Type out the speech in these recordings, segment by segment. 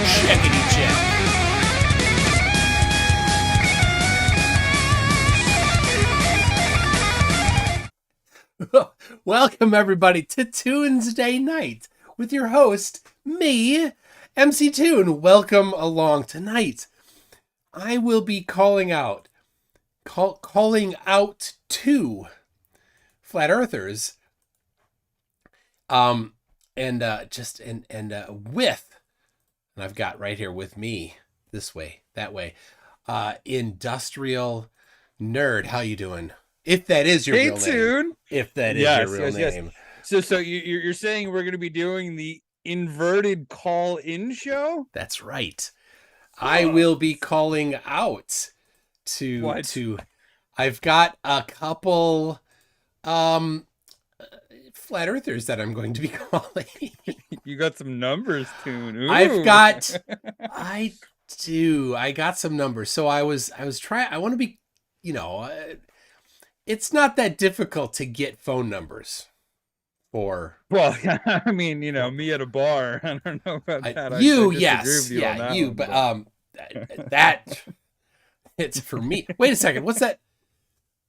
Checkity check. Welcome everybody to Tuesday Night with your host, me, MC Toon. Welcome along tonight. I will be calling out to flat earthers, and I've got right here with me, this way, that way, industrial nerd. How you doing? If that is your real name. If that is your real name. So you're saying we're going to be doing the inverted call-in show? That's right. I will be calling out to I've got a couple flat earthers that I'm going to be calling. You got some numbers, Toon. Ooh. I got some numbers. So I want to be, it's not that difficult to get phone numbers for. Well, I mean, me at a bar. I don't know about that. That it's for me. Wait a second. What's that?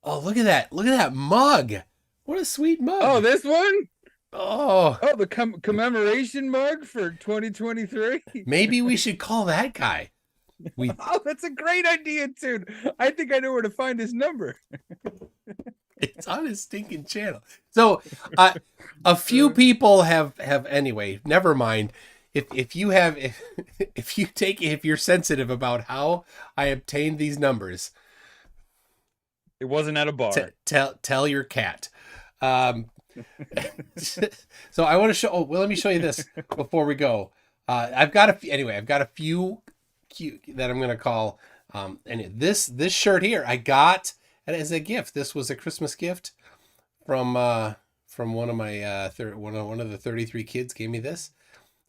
Oh, look at that. Look at that mug. What a sweet mug. Oh, this one? Oh, the commemoration mug for 2023. Maybe we should call that guy. Oh, that's a great idea, Toon. I think I know where to find his number. It's on his stinking channel. So a few people have anyway, never mind. If you're sensitive about how I obtained these numbers, it wasn't at a bar. Tell your cat. So I want to show. Let me show you this before we go. I've got a few cute that I'm going to call. And this shirt here I got as a gift. This was a Christmas gift from one of my one of the 33 kids gave me this.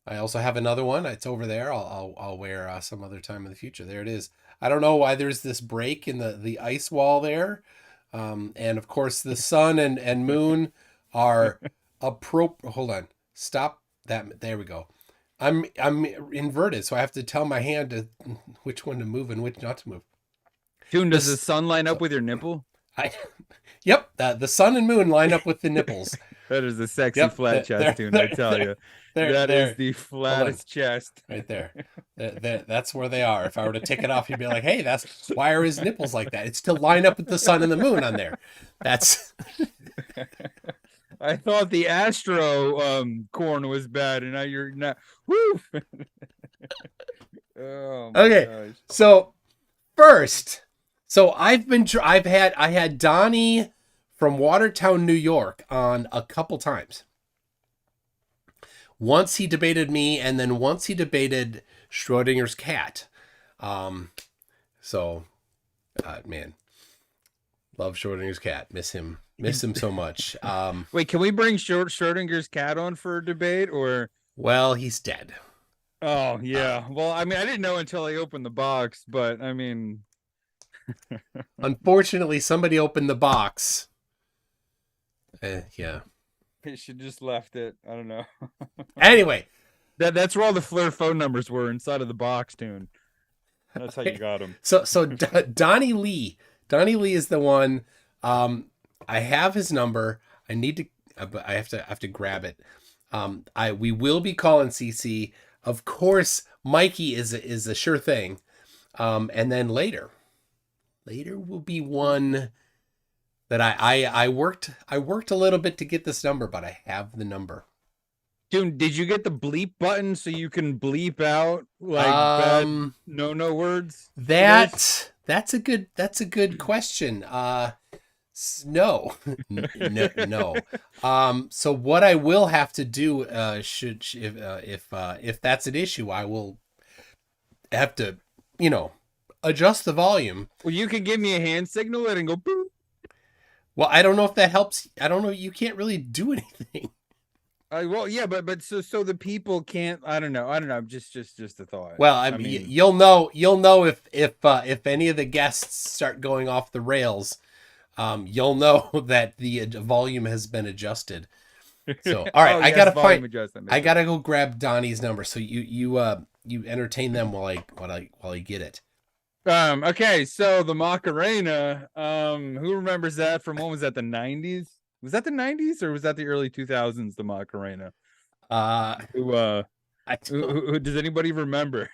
I also have another one. It's over there. I'll wear some other time in the future. There it is. I don't know why there's this break in the ice wall there. And of course the sun and moon are hold on. Stop that. There we go. I'm inverted, so I have to tell my hand which one to move and which not to move. Toon, does the sun line up with your nipple? Yep, the sun and moon line up with the nipples. That is the sexy flat chest, Toon, I tell you. That is the flattest chest. Right there. That's where they are. If I were to take it off, you'd be like, hey, why are his nipples like that? It's to line up with the sun and the moon on there. That's... I thought the Astro corn was bad, and now you're not. Woo! Oh my gosh. So first, I had Donnie from Watertown, New York, on a couple times. Once he debated me, and then once he debated Schrodinger's cat. Man, love Schrodinger's cat. Miss him so much. Wait, can we bring Schrodinger's cat on for a debate, or? Well, he's dead. Oh yeah. Well, I mean, I didn't know until I opened the box, but I mean, unfortunately, somebody opened the box. Yeah. They should just left it. I don't know. Anyway, that's where all the Flair phone numbers were, inside of the box, Toon. That's how you got them. So Donnie Lee is the one. I have his number. I have to grab it. We will be calling CC. Of course, Mikey is a sure thing. And then later will be one that I worked a little bit to get this number, but I have the number. Dude, did you get the bleep button so you can bleep out bad no words? That's a good question. No. So what I will have to do, if that's an issue, I will have to, adjust the volume. Well, you can give me a hand signal and go boop. Well, I don't know if that helps. I don't know. You can't really do anything. Well, yeah, but so the people can't. I don't know. Just a thought. Well, I mean, you'll know if any of the guests start going off the rails. You'll know that the volume has been adjusted. So, all right, I gotta go grab Donnie's number. So you you entertain them while I get it. Okay, so the Macarena, who remembers that from, when was that, the 90s? Was that the 90s or was that the early 2000s, the Macarena? Uh, Who I don't. does anybody remember?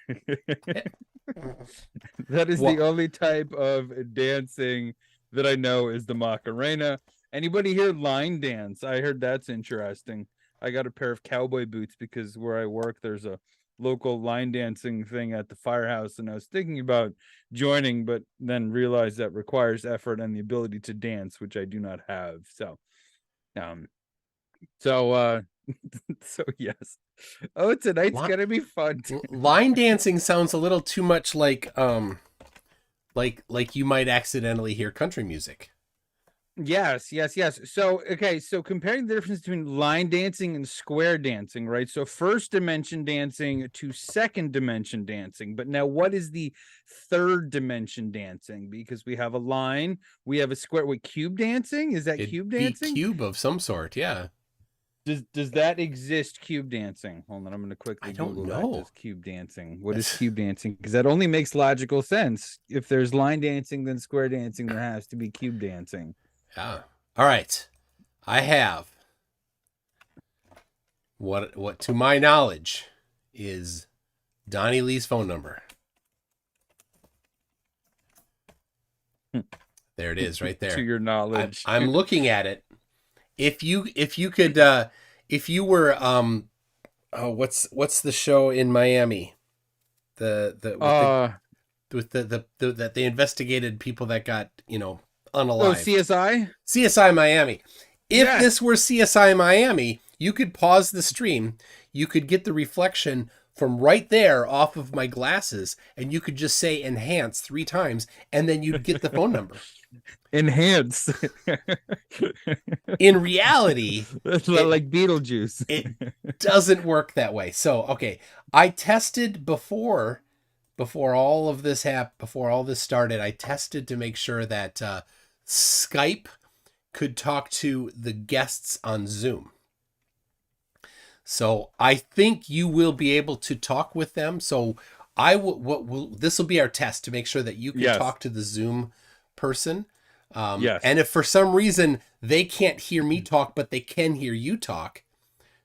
That is the Well, only type of dancing that I know is the Macarena. Anybody here line dance? I heard that's interesting. I got a pair of cowboy boots because where I work, there's a local line dancing thing at the firehouse, and I was thinking about joining, but then realized that requires effort and the ability to dance, which I do not have. Um, so so yes. Oh, tonight's li- gonna be fun. line dancing sounds a little too much like you might accidentally hear country music. Yes. So, okay, so comparing the difference between line dancing and square dancing, right? So, first dimension dancing to second dimension dancing. But now, what is the third dimension dancing? Because we have a line, we have a square. With cube dancing, is that It'd cube be dancing? cube of some sort, yeah. Does that exist? Cube dancing. Hold on, I'm going to I quickly don't Google that. know. Does cube dancing? What is cube dancing? Because that only makes logical sense. If there's line dancing, then square dancing, there has to be cube dancing. Yeah. All right. I have what to my knowledge is Donnie Lee's phone number. There it is, right there. To your knowledge, I'm looking at it. If you could if you were oh, what's the show in Miami? That they investigated people that got, unalive. CSI. CSI Miami. If Yes. this were CSI Miami, you could pause the stream. You could get the reflection from right there off of my glasses, and you could just say enhance 3 times, and then you'd get the phone number. Enhance. In reality, like Beetlejuice. It doesn't work that way. So, okay, I tested before all of this before all this started, I tested to make sure that Skype could talk to the guests on Zoom. So I think you will be able to talk with them. So this will be our test to make sure that you can talk to the Zoom person. Yes. And if for some reason they can't hear me talk, but they can hear you talk,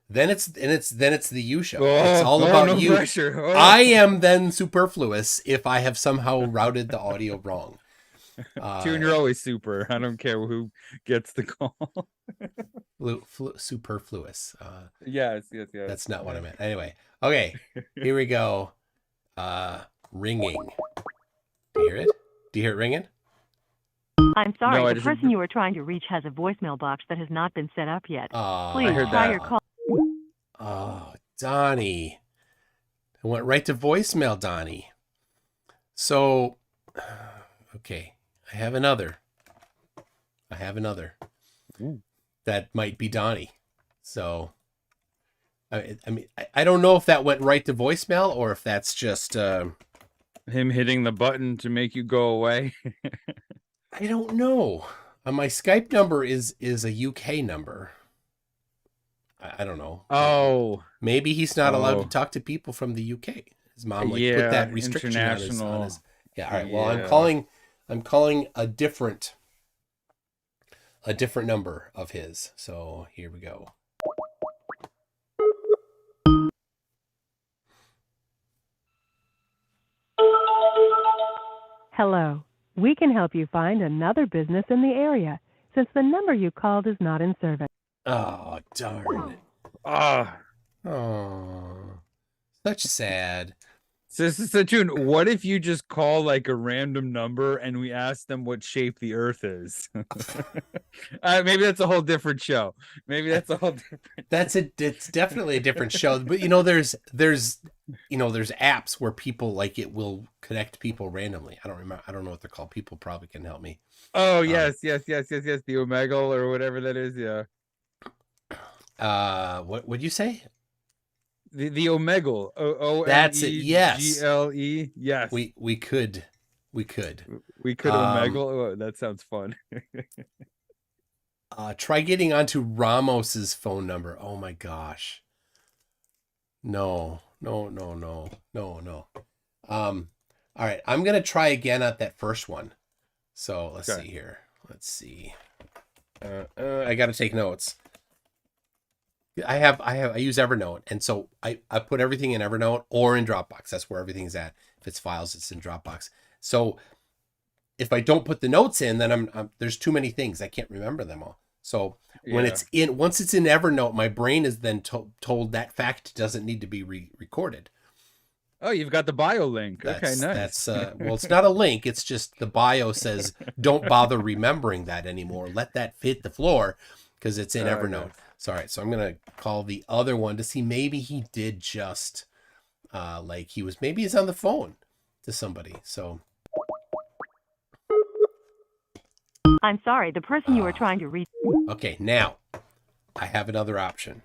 then it's the you show. It's all about no you. Pressure. I am then superfluous if I have somehow routed the audio wrong. Tune, you're always super. I don't care who gets the call. Superfluous. Yes. That's not what I meant. Anyway, okay, here we go. Ringing. Do you hear it? Do you hear it ringing? I'm sorry, the person you were trying to reach has a voicemail box that has not been set up yet. Please try your call. Oh, Donnie. I went right to voicemail, Donnie. So, okay, I have another. Ooh. That might be Donnie. So, I mean, I don't know if that went right to voicemail or if that's just him hitting the button to make you go away. I don't know. My Skype number is a UK number. I don't know. Oh, maybe he's not allowed to talk to people from the UK. His mom put that restriction on his. Yeah. All right. Well, I'm calling a different number of his. So here we go. Hello. We can help you find another business in the area since the number you called is not in service. Oh, darn. Oh, such sad. So June, what if you just call like a random number and we ask them what shape the Earth is? Maybe that's a whole different show. It's definitely a different show. But there's apps where people like it will connect people randomly. I don't know what they're called. People probably can help me. Oh yes. The Omegle or whatever that is. Yeah. What would you say? The Omegle. That's it. Yes. GLE. Yes. We could. Omegle. Oh, that sounds fun. Try getting onto Ramos's phone number. Oh my gosh. No. All right, I'm gonna try again at that first one. So let's Okay. see here. Let's see. I got to take notes. I use Evernote, and so I put everything in Evernote or in Dropbox. That's where everything's at. If it's files, it's in Dropbox. So if I don't put the notes in, then I'm there's too many things. I can't remember them all. So when once it's in Evernote, my brain is then told that fact doesn't need to be recorded. Oh, you've got the bio link. Okay, nice. That's well, it's not a link. It's just the bio says don't bother remembering that anymore. Let that hit the floor because it's in Evernote. Okay. So, all right, so I'm gonna call the other one to see maybe he did just maybe he's on the phone to somebody. So I'm sorry, the person you were trying to reach. Okay, now I have another option.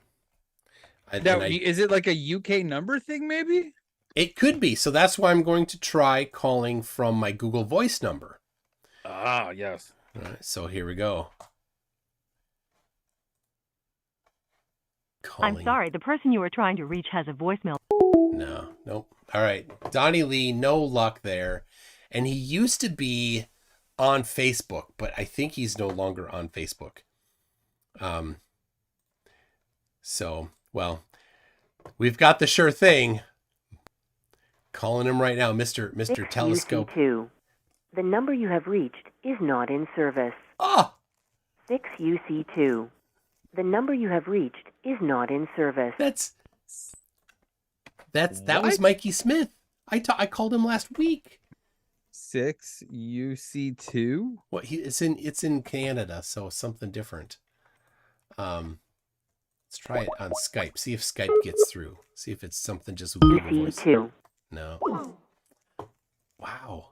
Is it like a UK number thing, maybe? It could be. So that's why I'm going to try calling from my Google Voice number. Ah, yes. All right, so here we go. I'm sorry, the person you were trying to reach has a voicemail. Nope. All right, Donnie Lee, no luck there. And he used to be on Facebook, but I think he's no longer on Facebook. So, well, we've got the sure thing. Calling him right now, Mr. Telescope. 6UC2. The number you have reached is not in service. Oh! 6UC2. The number you have reached is not in service. That was Mikey Smith. I called him last week. 6UC2. What it's in Canada, so something different. Let's try it on Skype. See if Skype gets through. See if it's something just with Google Voice. UC2. No. Wow.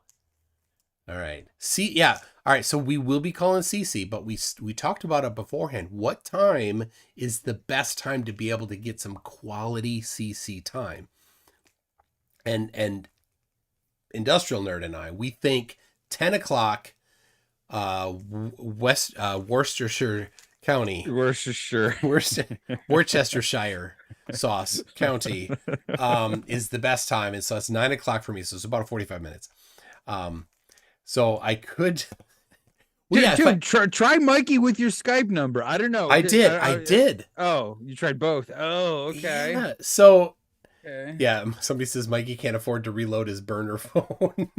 All right. Yeah. All right. So we will be calling CC, but we talked about it beforehand. What time is the best time to be able to get some quality CC time? And Industrial Nerd and I, we think 10 o'clock, Worcestershire County, Worcestershire sauce county, is the best time. And so it's 9 o'clock for me. So it's about 45 minutes. So I could, try Mikey with your Skype number. I don't know. I did. Oh, you tried both. Oh, okay. Yeah. So, yeah, somebody says Mikey can't afford to reload his burner phone.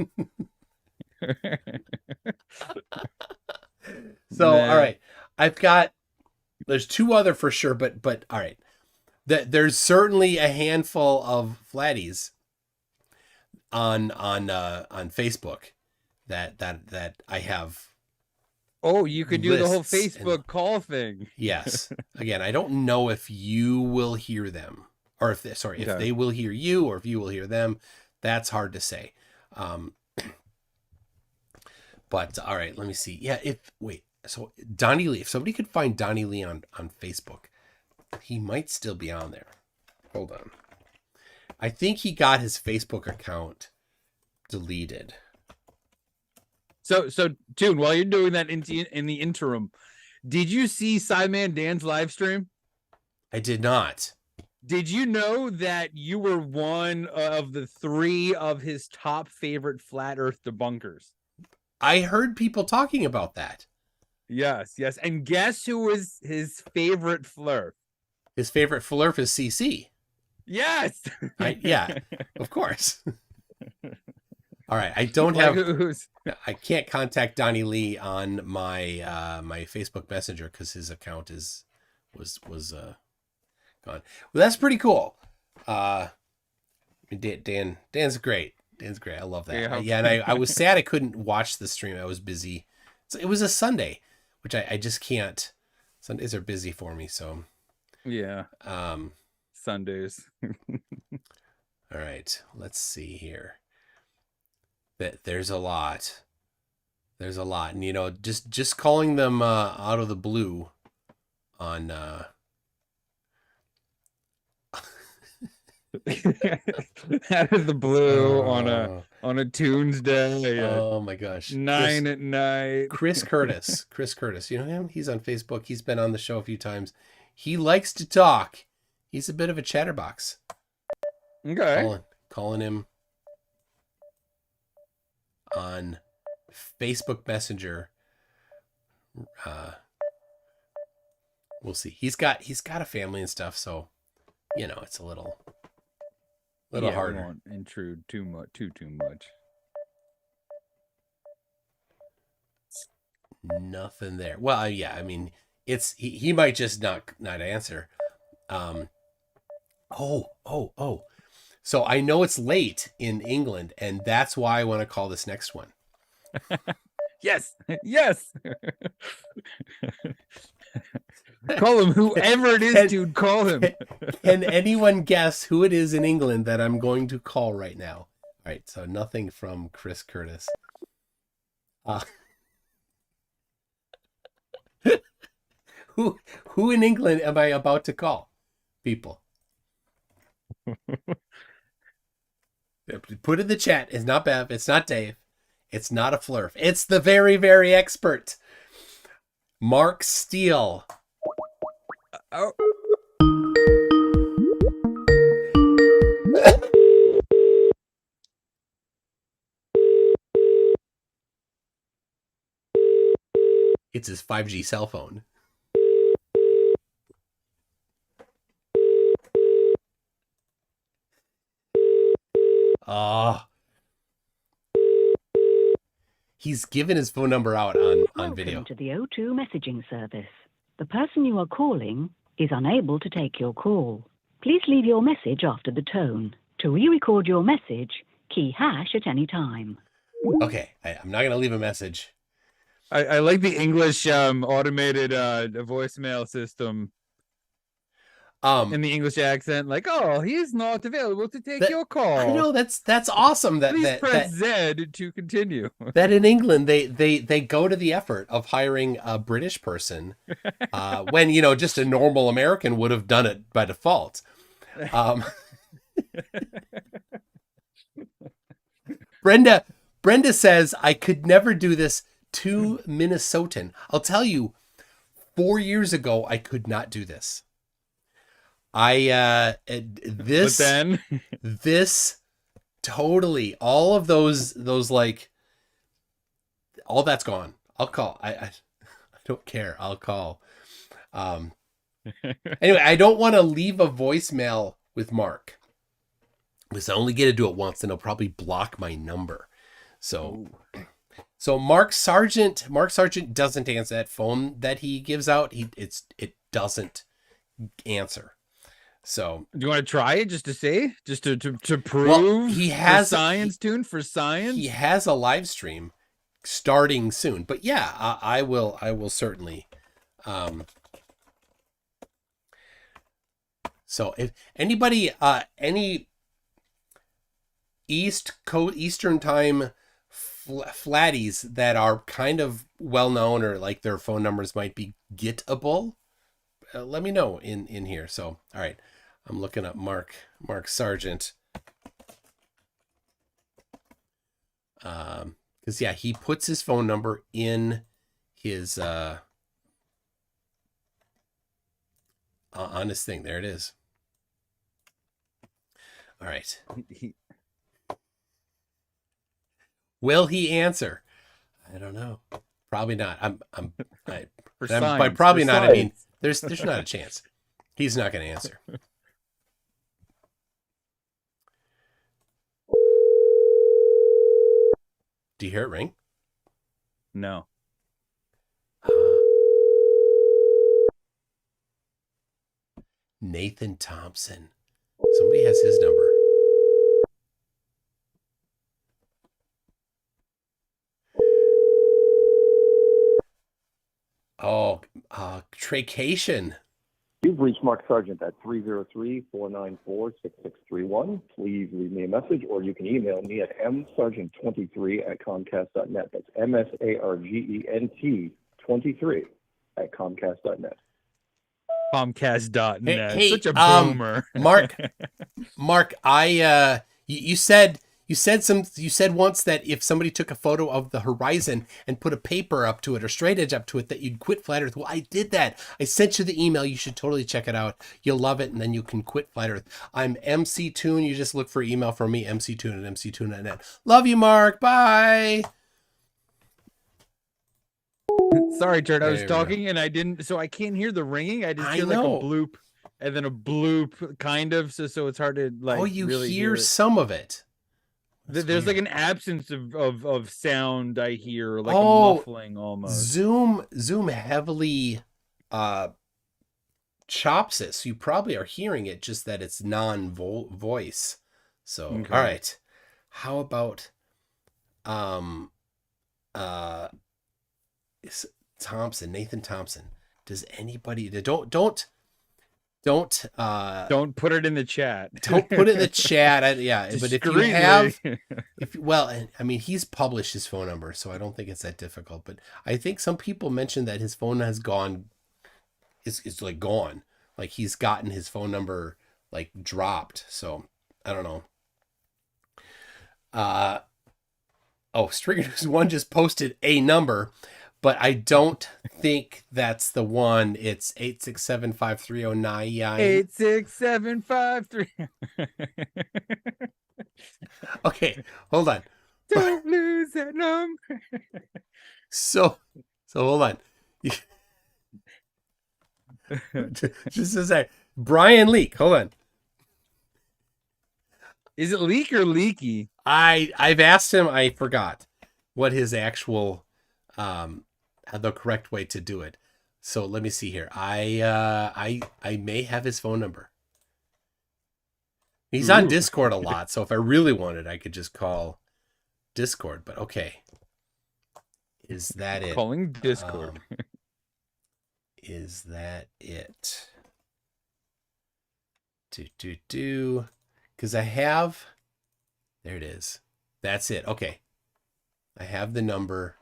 So, man. All right, there's two other for sure, but all right. There's certainly a handful of flatties on Facebook that I have. Oh, you could do the whole Facebook call thing. Yes. Again, I don't know if you will hear them, or if they will hear you, or if you will hear them. That's hard to say. But all right, let me see. Yeah, so Donnie Lee, if somebody could find Donnie Lee on Facebook, he might still be on there. Hold on. I think he got his Facebook account deleted. So Toon, while you're doing that in the interim, did you see Cyman Dan's live stream? I did not. Did you know that you were one of the 3 of his top favorite flat Earth debunkers? I heard people talking about that. Yes. And guess who was his favorite flerf? His favorite flerf is CC. Yes. Yeah, of course. All right, I can't contact Donnie Lee on my my Facebook Messenger because his account was gone. Well, that's pretty cool. Dan's great. Dan's great. I love that. Yeah, and I was sad I couldn't watch the stream. I was busy. So it was a Sunday, which I just can't. Sundays are busy for me, so yeah. Sundays. All right, let's see here. There's a lot, and just calling them out of the blue on out of the blue on a Tuesday. Oh my gosh, 9 at night. Chris Curtis, you know him? He's on Facebook. He's been on the show a few times. He likes to talk. He's a bit of a chatterbox. Okay. Calling him on Facebook Messenger. We'll see. He's got a family and stuff, so it's a little harder. We won't intrude too much. Too much. Nothing there. Well, yeah. I mean, he might just not answer. Oh. So I know it's late in England, and that's why I want to call this next one. Yes. Call him, whoever it is, dude. Call him. Can anyone guess who it is in England that I'm going to call right now? All right, so nothing from Chris Curtis. Who in England am I about to call? People. Put in the chat. It's not Bev. It's not Dave. It's not a flerf. It's the very, very expert, Mark Steele. Oh. It's his 5G cell phone. He's given his phone number out on video. Welcome to the O2 messaging service. The person you are calling is unable to take your call. Please leave your message after the tone. To re-record your message, key hash at any time. Okay, I'm not going to leave a message. I like the English automated voicemail system. In the English accent, like, oh, he's not available to take your call. I know that's awesome. Please press Z to continue. That in England they go to the effort of hiring a British person when just a normal American would have done it by default. Brenda says I could never do this. Too Minnesotan. I'll tell you, 4 years ago I could not do this. This totally, all of those like, all that's gone. I'll call. I don't care. I'll call. Anyway, I don't want to leave a voicemail with Mark because I only get to do it once and he'll probably block my number. So Mark Sargent doesn't answer that phone that he gives out. It doesn't answer. So do you want to try it just to prove? Well, he has science tune for science. He has a live stream starting soon, but yeah, I will certainly. So if anybody, any Eastern time flatties that are kind of well known or like their phone numbers might be gettable, let me know in here. So all right. I'm looking up Mark Sargent. Because yeah, he puts his phone number in his on his thing. There it is. All right. Will he answer? I don't know. Probably not. By probably not, I mean there's not a chance. He's not going to answer. Do you hear it ring? No. Nathan Thompson. Somebody has his number. Oh, Tracation. You've reached Mark Sargent at 303-494-6631. Please leave me a message, or you can email me at msargent23@comcast.net. That's MSARGENT23@comcast.net. Comcast.net. Hey, such a boomer. Mark, you said You said once that if somebody took a photo of the horizon and put a paper up to it or straight edge up to it, that you'd quit flat Earth. Well, I did that. I sent you the email. You should totally check it out. You'll love it, and then you can quit flat Earth. I'm MC Toon. You just look for email from me, MC Toon at mctoon.net. Love you, Mark. Bye. Sorry, Jared. I was There we go. talking and I didn't, so I can't hear the ringing. I just I hear like know. a bloop and then a bloop, kind of. So it's hard to like. Oh, you really hear it. some of it. That's There's like weird. an absence of sound. I hear like Oh, a muffling almost. Zoom heavily chops it, so you probably are hearing it, just that it's non-voice. So Okay. all right, how about Nathan Thompson? Does anybody don't Don't put it in the chat. don't put it in the chat. But if you have, I mean, he's published his phone number, so I don't think it's that difficult. But I think some people mentioned that his phone has gone. It's like gone. Like he's gotten his phone number like dropped. So I don't know. Stringer News 1 just posted a number, but I don't think that's the one. It's 867-5309. 86753. Okay, hold on. Don't lose that number. So hold on. Just a sec. Brian Leak, hold on. Is it leak or leaky? I've asked him, I forgot what his actual the correct way to do it. So let me see here. I may have his phone number. He's on Discord a lot, so if I really wanted, I could just call Discord, but okay. Is that it? Calling Discord. Is that it? Because I have, there it is. That's it. Okay. I have the number.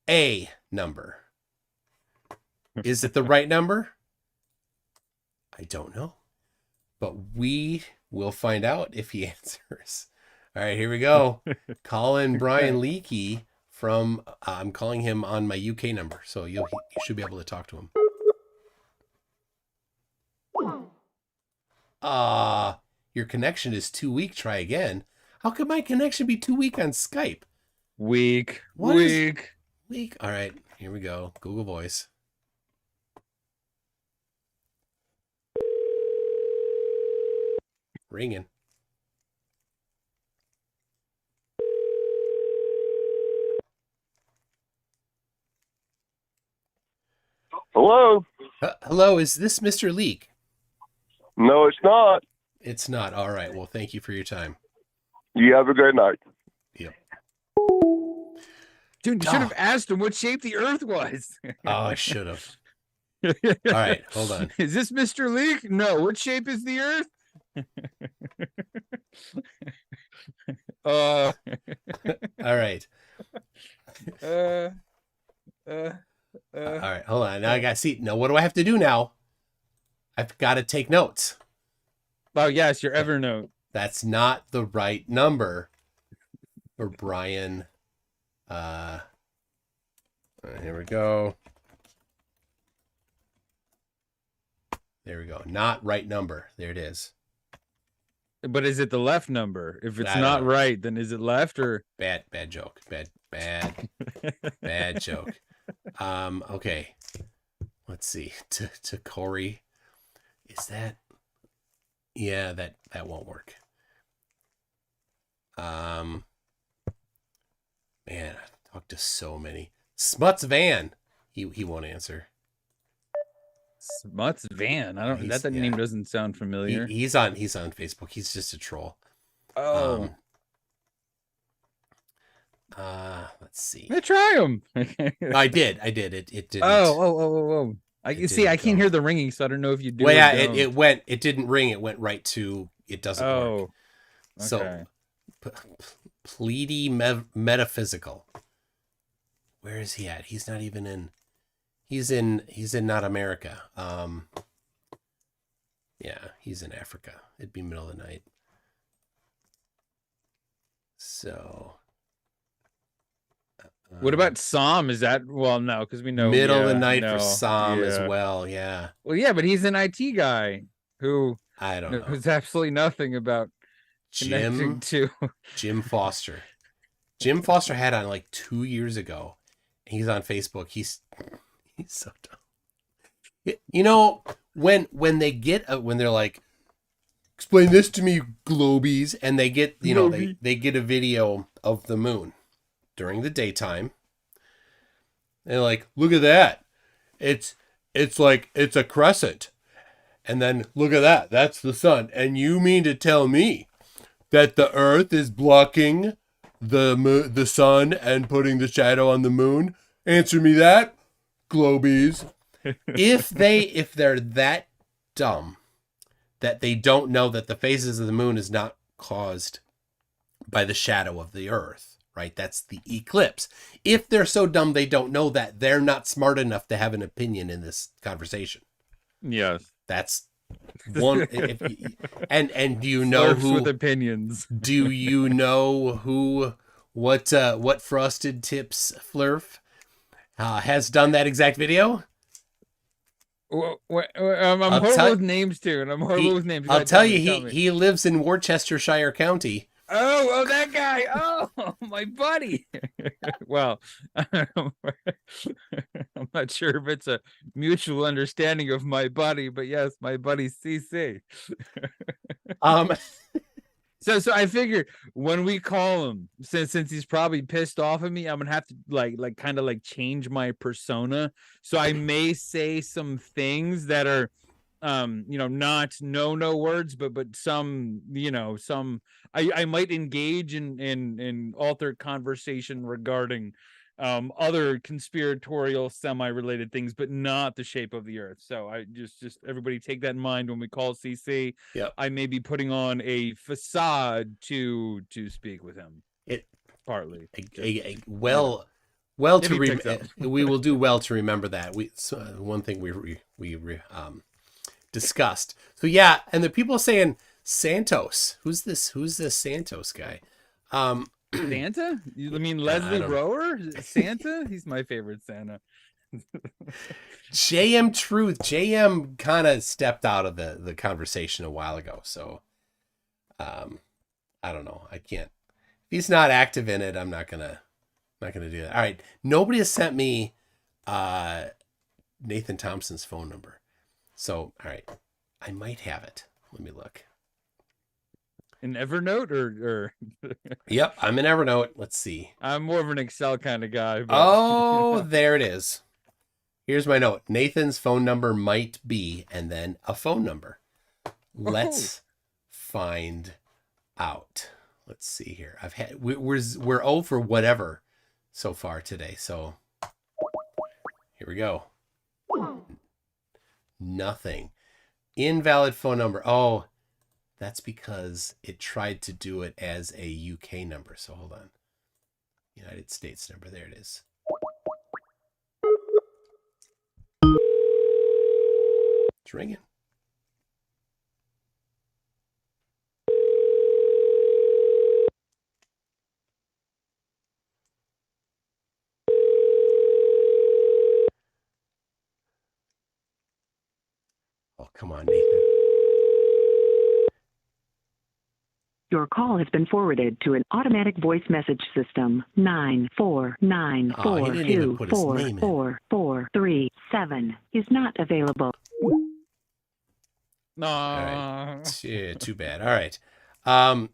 A number. Is it the right number? I don't know. But we will find out if he answers. All right, here we go. Calling Brian Leakey from, I'm calling him on my UK number. So you should be able to talk to him. Your connection is too weak. Try again. How could my connection be too weak on Skype? Weak. What Weak. Weak. All right, here we go. Google Voice. Ringing. Hello? Hello, is this Mr. Leak? No, it's not. It's not. All right. Well, thank you for your time. You have a great night. Yep. Dude, you should have asked him what shape the Earth was. Oh, I should have. All right, hold on. Is this Mr. Leak? No. What shape is the Earth? All right. All right, hold on. Now I got to see. Now, what do I have to do now? I've got to take notes. Oh, yes, your Evernote. That's not the right number for Brian. Here we go. There we go. Not right number. There it is. But is it the left number? If it's I don't not know. right, then is it left or? Bad joke. Bad joke. Okay. Let's see. To Corey. Is that? Yeah, that won't work. Man, I've talked to so many. Smuts Van. He won't answer. Smuts Van. I don't. He's- That yeah. name doesn't sound familiar. He's on Facebook. He's just a troll. Oh, Let's see. let's try him. I did. It didn't. Oh. I It see. I didn't can't go. hear the ringing, so I don't know if you do. Well, or yeah, don't. it went. It didn't ring. It went right to. It doesn't work. Oh, So, okay. Pleady Metaphysical. Where is he at? He's not even in. He's in not America. Yeah, he's in Africa. It'd be middle of the night. So What about Sam? Is that no, because we know middle of the yeah, night for no, Sam as yeah. well? Yeah, Well, yeah, but he's an IT guy who I don't know. knows absolutely nothing about connecting to. Jim Foster. Jim Foster had on like 2 years ago. He's on Facebook. He's so dumb. You know, when they get when they're like, explain this to me, globies, and they get they get a video of the moon during the daytime. They're like, look at that. It's like it's a crescent. And then look at that. That's the sun. And you mean to tell me that the earth is blocking the sun and putting the shadow on the moon? Answer me that, globies. If they're that dumb that they don't know that the phases of the moon is not caused by the shadow of the earth, right? That's the eclipse. If they're so dumb they don't know that, they're not smart enough to have an opinion in this conversation. Yes. That's one. And do you know Flerfs who with opinions? Do you know what Frosted Tips Flerf has done that exact video? I'm horrible with names too, and I'm horrible with names. I'll tell you, he lives in Worcestershire County. Oh, that guy. Oh, my buddy. Well, I'm not sure if it's a mutual understanding of my buddy, but yes, my buddy CC. So I figure when we call him, since he's probably pissed off at me, I'm gonna have to like kind of like change my persona. So I may say some things that are not no words, but some some I might engage in altered conversation regarding other conspiratorial semi-related things, but not the shape of the earth. So I just everybody take that in mind when we call CC. Yep. I may be putting on a facade to speak with him. Partly we will do well to remember that. One thing we discussed. So yeah, and the people saying Santos. Who's this Santos guy? Santa? You mean Leslie Rower? Santa? He's my favorite Santa. JM Truth. JM kind of stepped out of the conversation a while ago. So I don't know. I can't. If he's not active in it, I'm not gonna do that. All right. Nobody has sent me Nathan Thompson's phone number. So all right. I might have it. Let me look. In Evernote or Yep, I'm in Evernote. Let's see. I'm more of an Excel kind of guy. But... Oh, there it is. Here's my note. Nathan's phone number might be, and then a phone number. Let's find out. Let's see here. We're 0 for whatever so far today. So here we go. Nothing. Invalid phone number. Oh, that's because it tried to do it as a UK number. So hold on. United States number. There it is. It's ringing. Oh, come on, Nathan. Your call has been forwarded to an automatic voice message system. 949424437 is not available. No. All right. Yeah, too bad. All right. I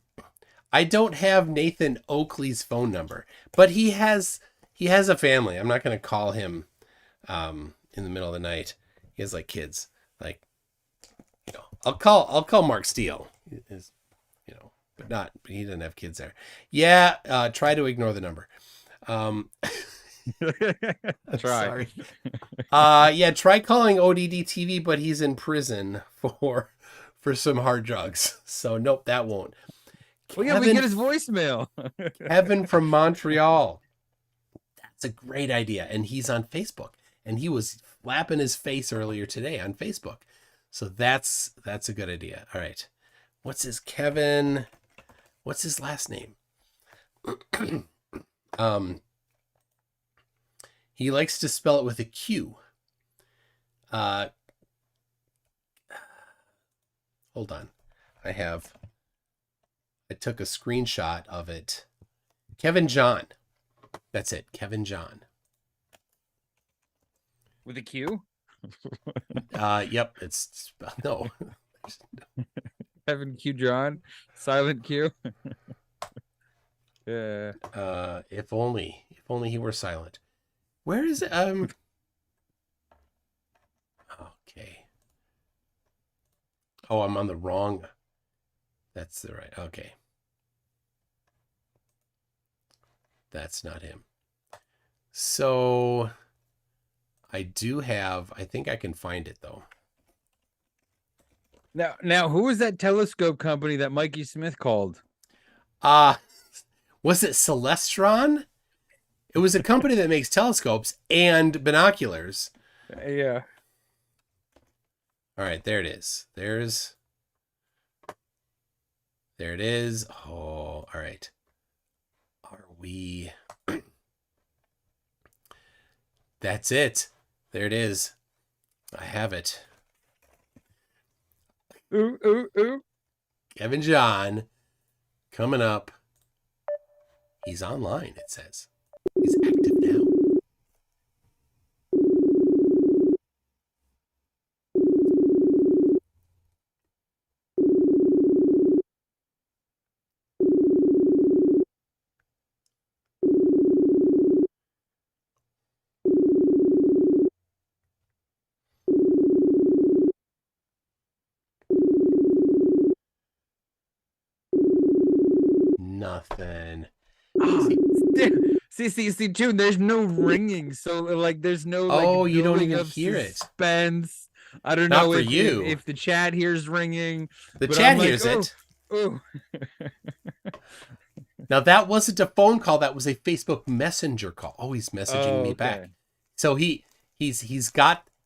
don't have Nathan Oakley's phone number, but he has a family. I'm not going to call him in the middle of the night. He has like kids. Like, I'll call Mark Steele. But he doesn't have kids there. Yeah, try to ignore the number. Try. Sorry. Yeah, try calling ODD TV, but he's in prison for some hard drugs. So nope, that won't. Well, yeah, we get his voicemail. Kevin from Montreal. That's a great idea, and he's on Facebook, and he was flapping his face earlier today on Facebook. So that's a good idea. All right, what's his last name? He likes to spell it with a Q. Hold on. I took a screenshot of it. Kevin John. That's it. Kevin John. With a Q? Yep. It's no. Kevin Q John? Silent Q? Yeah. If only he were silent. Where is it? Okay. Oh, I'm on the wrong. That's the right. Okay. That's not him. So I think I can find it though. Now, who was that telescope company that Mikey Smith called? Was it Celestron? It was a company that makes telescopes and binoculars. Yeah. All right, there it is. There it is. Oh, all right. Are we... That's it. There it is. I have it. Ooh, ooh, ooh. Kevin John coming up. He's online, it says. He's active now. Nothing. See, June, there's no ringing. So, like, there's no, like, Oh, you don't building even of hear it. suspense. I don't Not know for if, you. if the chat hears ringing. The but chat I'm like, hears it. Oh. Now, that wasn't a phone call. That was a Facebook Messenger call. Oh, he's messaging me back. So he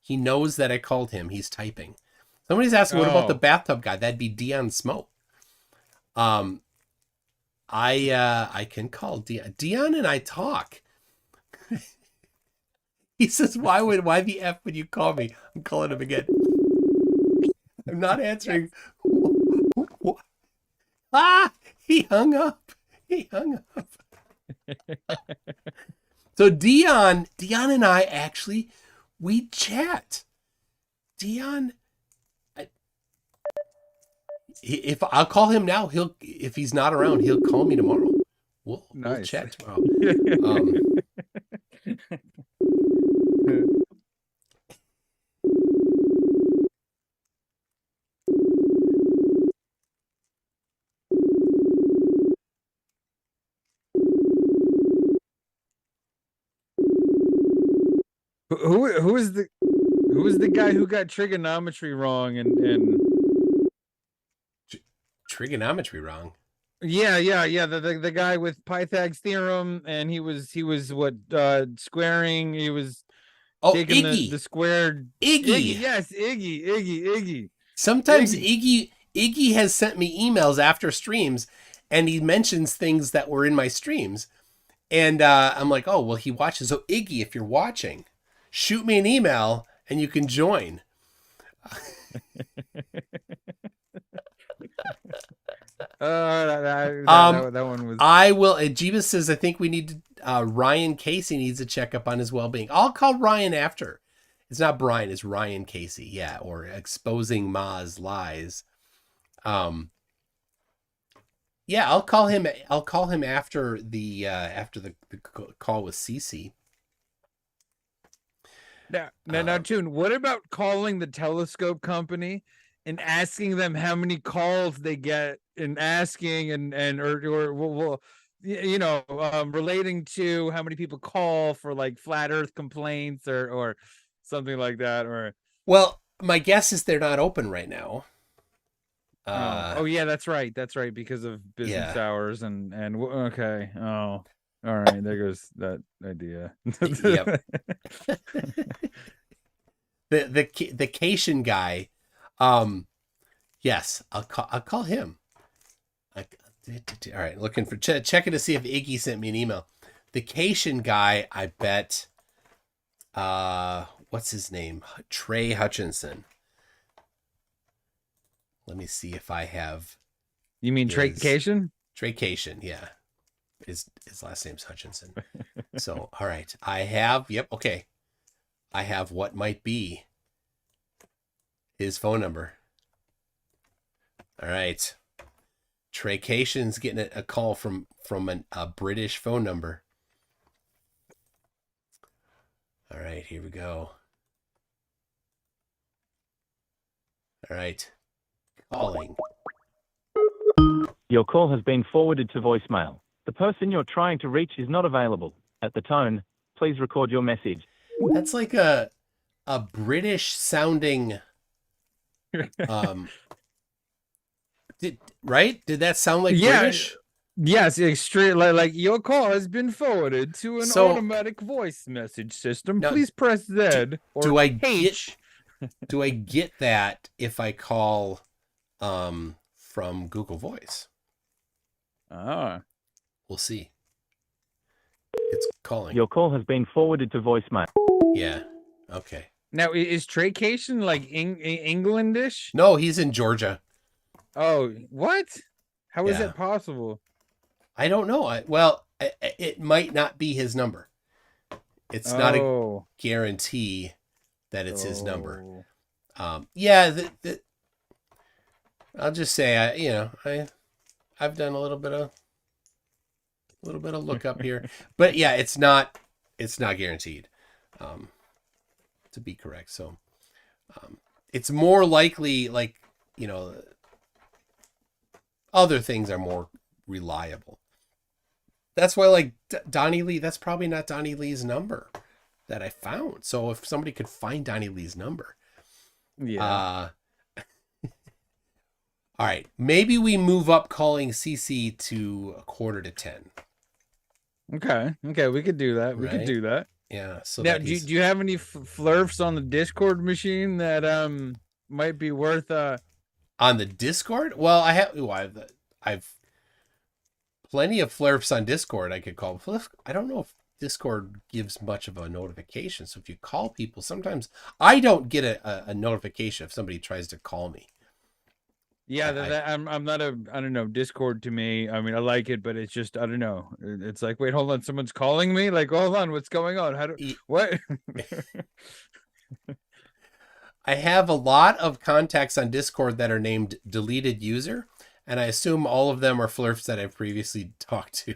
knows that I called him. He's typing. Somebody's asking, what about the bathtub guy? That'd be Dion Smoke. I can call Dion. Dion and I talk. He says, why the F would you call me? I'm calling him again. I'm not answering. He hung up. So Dion and I actually, we chat. Dion, if I'll call him now, if he's not around, he'll call me tomorrow. We'll chat tomorrow. Who is the guy who got trigonometry wrong and trigonometry wrong? Yeah. The guy with Pythagoras theorem, and he was what squaring. He was taking Iggy. the squared Iggy. Yes, Iggy. Sometimes Iggy has sent me emails after streams, and he mentions things that were in my streams, and I'm like, oh well, he watches. So Iggy, if you're watching, shoot me an email and you can join. That one was. I will. Jeebus says, I think we need Ryan Casey needs a checkup on his well-being. I'll call Ryan after. It's not Brian, it's Ryan Casey. Yeah, or exposing Ma's lies. Yeah, I'll call him. I'll call him after the call with Cece. Now, June, what about calling the telescope company and asking them how many calls they get, and asking or relating to how many people call for like flat Earth complaints or something like that? Or well, my guess is they're not open right now. Yeah, that's right because of business hours and okay. Oh, all right, there goes that idea. Yep. the Cation guy. Yes, I'll call him. All right, looking for checking to see if Iggy sent me an email. The Cation guy, I bet. What's his name? Trey Hutchinson. Let me see if I have. You mean Traycation? Trey Cation, yeah. His last name's Hutchinson. So, all right, I have. Yep, okay. I have what might be his phone number. All right. Trey Cation's getting a call from a British phone number. All right, here we go. All right. Calling. Your call has been forwarded to voicemail. The person you're trying to reach is not available. At the tone, please record your message. That's like a British sounding right? Did that sound like British? Yes, extreme. Like your call has been forwarded to an automatic voice message system. Now, Please press Z or do I H. Do I get that if I call from Google Voice? Ah. We'll see. It's calling. Your call has been forwarded to voicemail. Yeah. Okay. Now, is Traycation like Englandish? No, he's in Georgia. Oh, what? How is Yeah. that possible? I don't know. It might not be his number. It's not a guarantee that it's his number. Yeah. I'll just say, I've done a little bit of look up here, but yeah, it's not guaranteed to be correct. So it's more likely, like, other things are more reliable. That's why, like, Donnie Lee, that's probably not Donnie Lee's number that I found. So if somebody could find Donnie Lee's number. Yeah. All right. Maybe we move up calling CC to 9:45. Okay. We could do that. We could Right? do that. Yeah. So now, do you have any flerfs on the Discord machine that might be worth on the Discord? Well, I've plenty of flerfs on Discord I could call. I don't know if Discord gives much of a notification. So if you call people, sometimes I don't get a notification if somebody tries to call me. Yeah, I'm not I don't know, Discord to me, I mean, I like it, but it's just, I don't know. It's like, wait, hold on, someone's calling me? Like, hold on, what's going on? What? I have a lot of contacts on Discord that are named deleted user, and I assume all of them are flerfs that I've previously talked to.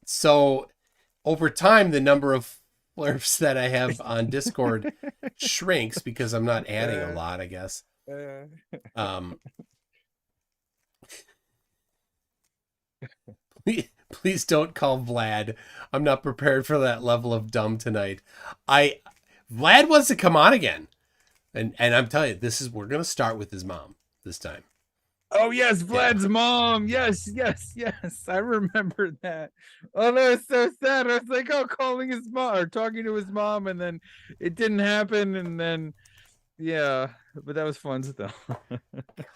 So over time, the number of flerfs that I have on Discord shrinks because I'm not adding a lot, I guess. Please don't call Vlad. I'm not prepared for that level of dumb tonight. Vlad wants to come on again. And I'm telling you, we're gonna start with his mom this time. Oh yes, Vlad's mom. Yes. I remember that. Oh, that was so sad. I was like, calling his mom or talking to his mom, and then it didn't happen, and then but that was fun still.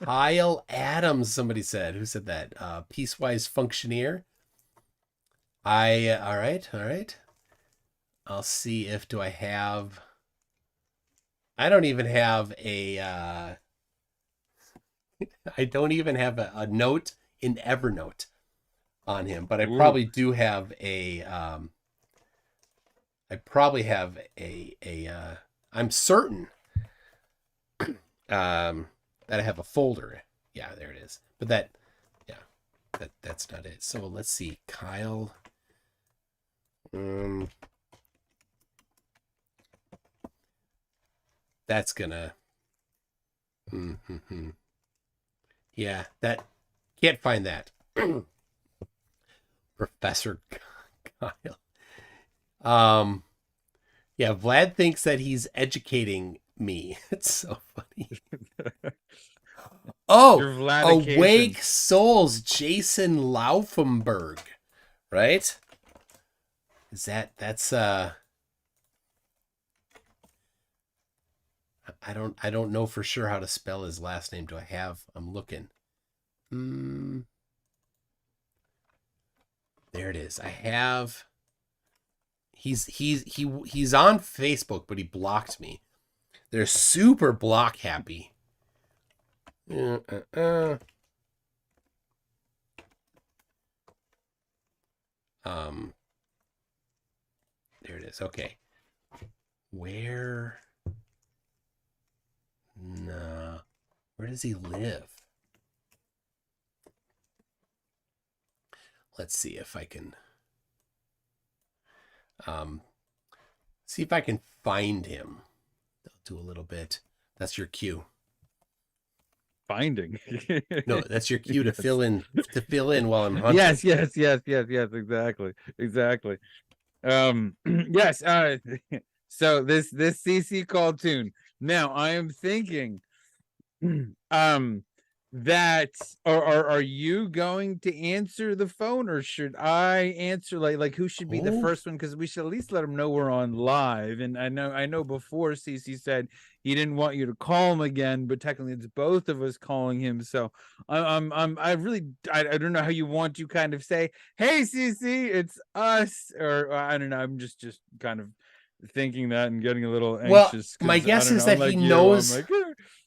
Kyle Adams, somebody said. Who said that? Peacewise Functioneer. All right. I'll see if I have. I don't even have a. I don't even have a note in Evernote on him, but I probably do have a. I'm certain that I have a folder. Yeah, there it is. But that's not it. So let's see, Kyle. That's gonna. Yeah, that can't find that. Professor Kyle. Yeah, Vlad thinks that he's educating me. It's so funny. Oh, Awake Souls, Jason Laufenberg, right? That's I don't know for sure how to spell his last name. Do I have? I'm looking. There it is. I have. He's on Facebook, but he blocked me. They're super block happy. There it is. Okay. Where? Nah. Where does he live? Let's see if I can see if I can find him. I'll do a little bit. That's your cue. Finding. No, that's your cue to Yes. fill in while I'm hunting. Yes, exactly. Yes, so this CC call tune. Now I am thinking that are you going to answer the phone, or should I answer? Like who should be the first one, because we should at least let him know we're on live. And I know before CC said he didn't want you to call him again, but technically it's both of us calling him. So I don't know how you want to kind of say, hey CC, it's us, or I don't know, I'm just kind of thinking that and getting a little anxious. Well, my guess is that he knows.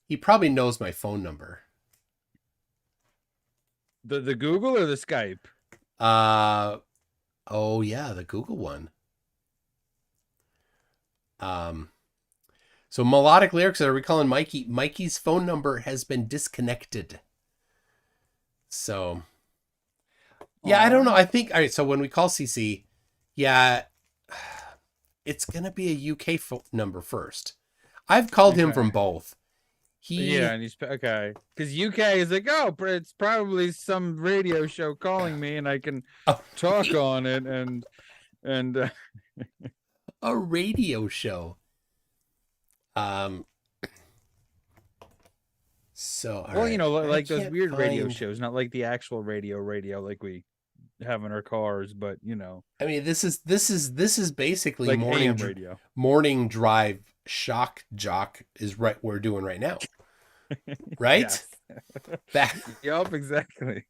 He probably knows my phone number. The Google or the Skype? Oh yeah, the Google one. So Melodic Lyrics are recalling Mikey's phone number has been disconnected. So yeah, I don't know. I think all right. So when we call CC, yeah, it's gonna be a UK phone number first. I've called him from both. Yeah, and he's okay because UK is like, oh, but it's probably some radio show calling me, and I can talk on it, and a radio show. So well, right. you know, like those can't weird radio find- shows, not like the actual radio like we have in our cars, but you know, I mean, this is basically like morning AM radio. morning drive shock jock is right we're doing right now. Right? Yes. That Yup, exactly.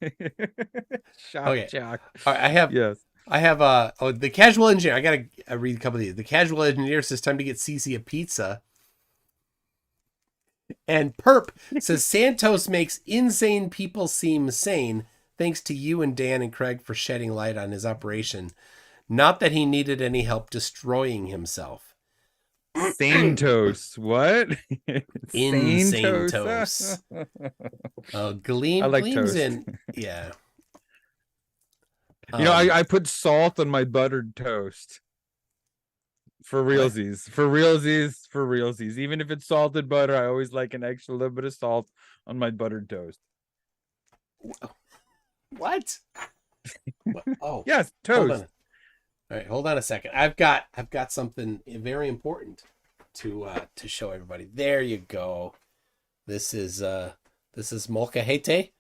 Shock Okay. jock. all right, I have Yes. the casual engineer. I gotta read a couple of these. The casual engineer says time to get CC a pizza. And Perp says Santos makes insane people seem sane. Thanks to you and Dan and Craig for shedding light on his operation. Not that he needed any help destroying himself. Santos. What? Insane toast. Gleam I like gleams toast. in. Yeah. You know, I put salt on my buttered toast. For realsies. For realsies. Even if it's salted butter, I always like an extra little bit of salt on my buttered toast. What? Oh. Yes, Hold toast. on. All right, hold on a second. I've got something very important to show everybody. There you go. This is molcajete.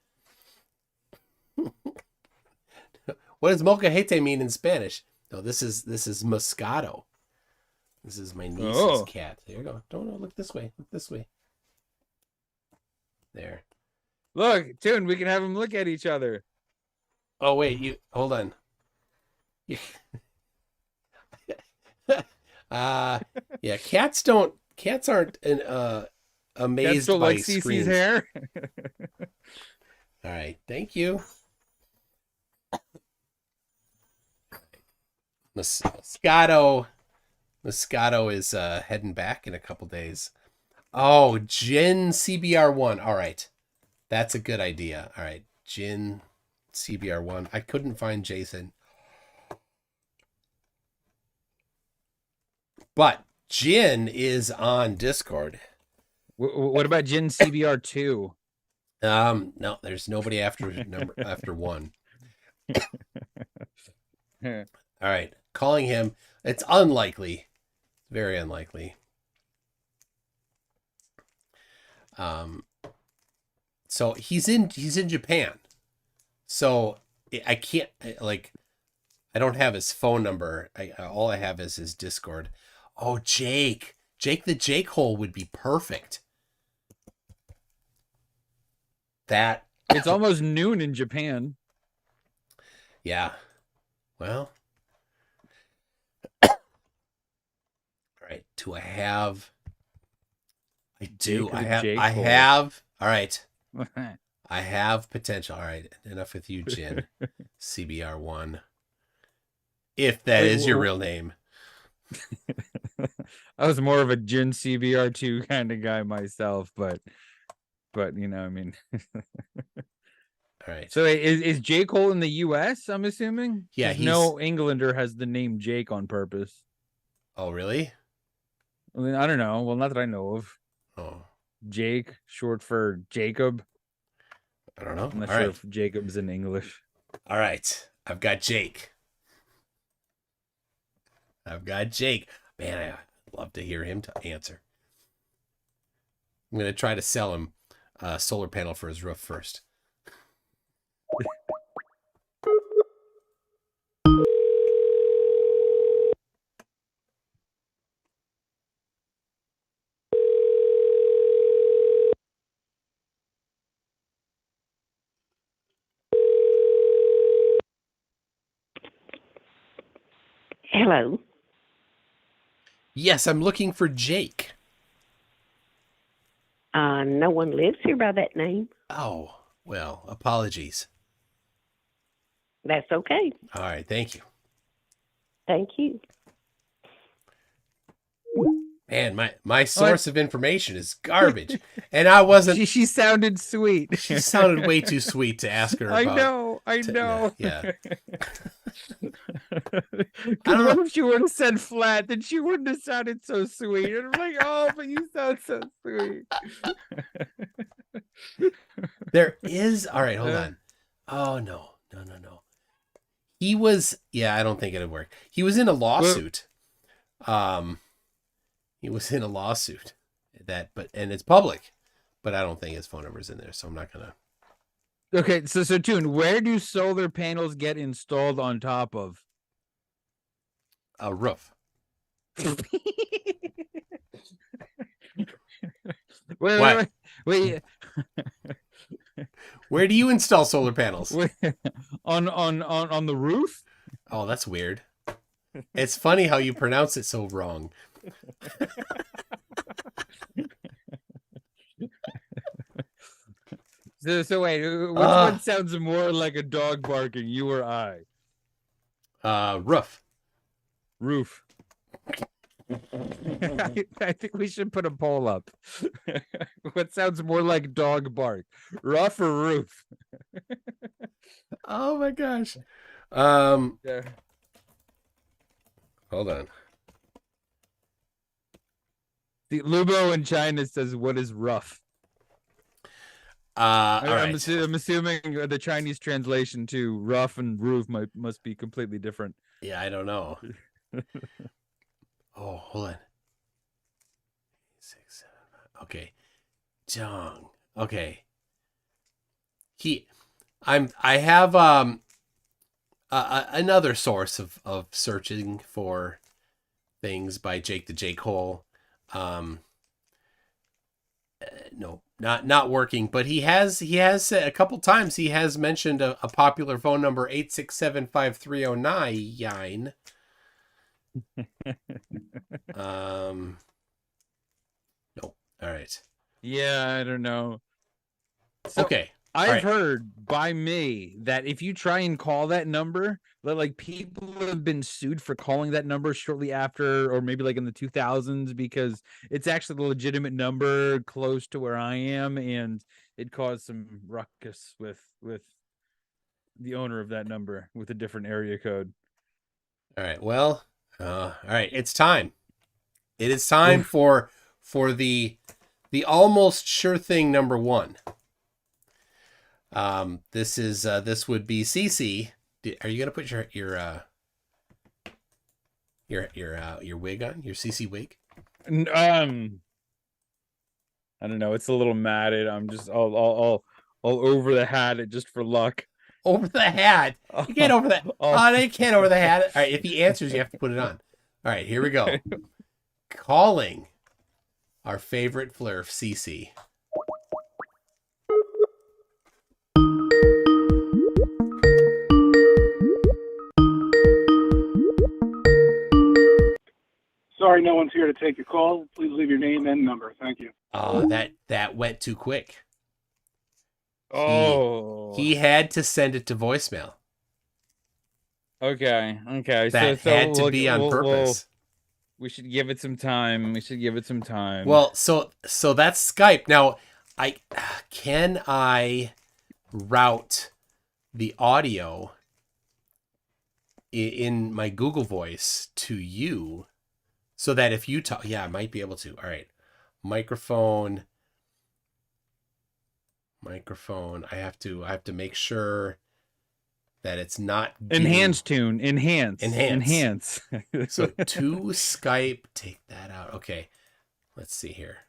What does molcajete mean in Spanish? No, this is Moscato. This is my niece's cat. There you go. Don't look this way. Look this way. There. Look, Toon, we can have them look at each other. Oh wait, you hold on. Yeah, cats aren't amazed That's still by like CC's screens. hair. All right, thank you. Moscato is heading back in a couple days. Oh, Gin CBR1. All right, that's a good idea. All right, Gin CBR1. I couldn't find Jason. But Jin is on Discord. What about Jin CBR2? No, there's nobody after one. All right, calling him. It's unlikely, very unlikely. So he's in Japan. So I can't I don't have his phone number. All I have is his Discord. Oh, Jake Jake the Jake Hole would be perfect. That It's almost noon in Japan. yeah. Well. All right. Do I have? I do. Jake I the have. Jake I Hole. have. All right. I have potential. All right. Enough with you, Jin. CBR1. If that Wait, is your real name. I was more of a Jin CBR2 kind of guy myself, but you know, I mean. All right. So is J. Cole in the U.S., I'm assuming? Yeah, 'Cause no Englander has the name Jake on purpose. Oh, really? I mean, I don't know. Well, not that I know of. Oh, Jake, short for Jacob. I don't know. I'm not All sure right. if Jacob's in English. All right. I've got Jake. Man, I'd love to hear him answer. I'm going to try to sell him a solar panel for his roof first. Hello. Yes, I'm looking for Jake. No one lives here by that name. Oh, well, apologies. That's okay. All right, thank you. Thank you. Man, my source of information is garbage. And I wasn't... She sounded sweet. She sounded way too sweet to ask her about... I know. Yeah. Because what if she would have said flat, then she wouldn't have sounded so sweet. And I'm like, oh, but you sound so sweet. There is... All right, hold on. Oh, no. He was... Yeah, I don't think it'd work. He was in a lawsuit. He was in a lawsuit and it's public, but I don't think his phone number's in there, so I'm not gonna. Okay, so Toon, where do solar panels get installed on top of? A roof. Wait. Where do you install solar panels? On the roof? Oh, that's weird. It's funny how you pronounce it so wrong. So wait, which one sounds more like a dog barking, you or I? Roof. Roof. I think we should put a poll up. What sounds more like dog bark, rough or roof? Oh my gosh. Yeah. Hold on. The Lubo in China says, "What is rough?" I'm assuming the Chinese translation to rough and roof must be completely different. Yeah, I don't know. Oh, hold on. 6, 7, 5. Okay. Jong. Okay. I have another source of searching for things by Jake the Jake Hole. No, not working, but he has a couple times he has mentioned a popular phone number 867-5309. Nope. All right. Yeah, I don't know. So, okay. I've heard by me that if you try and call that number, that like people have been sued for calling that number shortly after, or maybe like in the 2000s, because it's actually the legitimate number close to where I am, and it caused some ruckus with the owner of that number with a different area code. All right. Well, all right. It's time. It is time for the almost sure thing number one. This would be CC. Are you gonna put your wig on? Your CC wig? I don't know. It's a little matted. I'm just all over the hat, just for luck. Over the hat. You can't over that. Oh, they can't over the hat. All right. If he answers, you have to put it on. All right. Here we go. Calling our favorite flerf, CC. Sorry, no one's here to take your call. Please leave your name and number. Thank you. That went too quick. Oh. He had to send it to voicemail. Okay. That so had to be on purpose. We should give it some time. Well, so that's Skype. Now, can I route the audio in my Google Voice to you so that if you talk, I might be able to. All right. Microphone. I have to make sure that it's not Enhance tune. Enhance. So to Skype, take that out. Okay. Let's see here.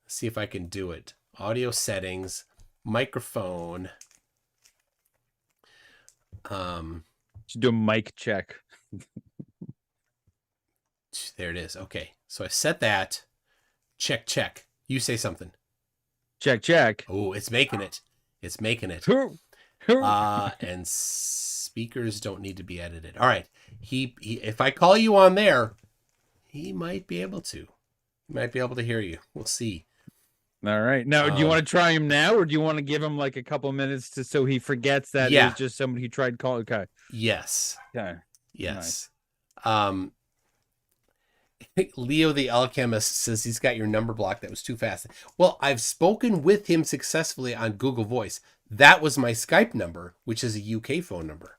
Let's see if I can do it. Audio settings, microphone. Should do a mic check. There it is. Okay. So I set that. Check. You say something. Check. Oh, it's making it. And speakers don't need to be edited. All right. He if I call you on there, he might be able to. He might be able to hear you. We'll see. All right. Now, do you want to try him now, or do you want to give him like a couple minutes so he forgets that it's just somebody who tried calling? Okay. Yes. Okay. Yes. Nice. Leo the Alchemist says he's got your number blocked. That was too fast. Well, I've spoken with him successfully on Google Voice. That was my Skype number, which is a UK phone number.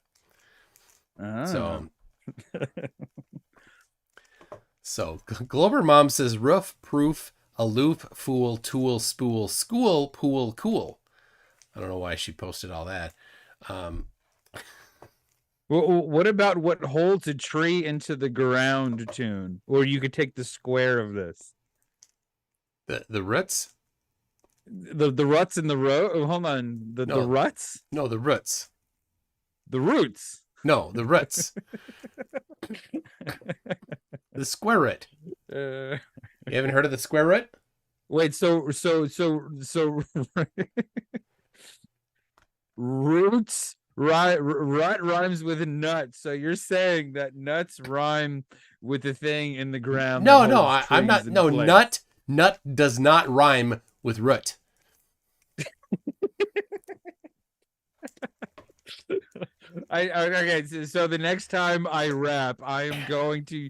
So Glober Mom says roof, proof, aloof, fool, tool, spool, school, pool, cool. I don't know why she posted all that. Well, what about what holds a tree into the ground tune? Or you could take the square of this. The roots? The ruts in the road? Oh, hold on. The ruts? No, the roots. The roots? No, the roots. The square root. You haven't heard of the square root? Wait, so roots rhymes with nuts. So you're saying that nuts rhyme with the thing in the ground? No, I'm not. No, place. nut does not rhyme with root. Okay. So the next time I rap, I am going to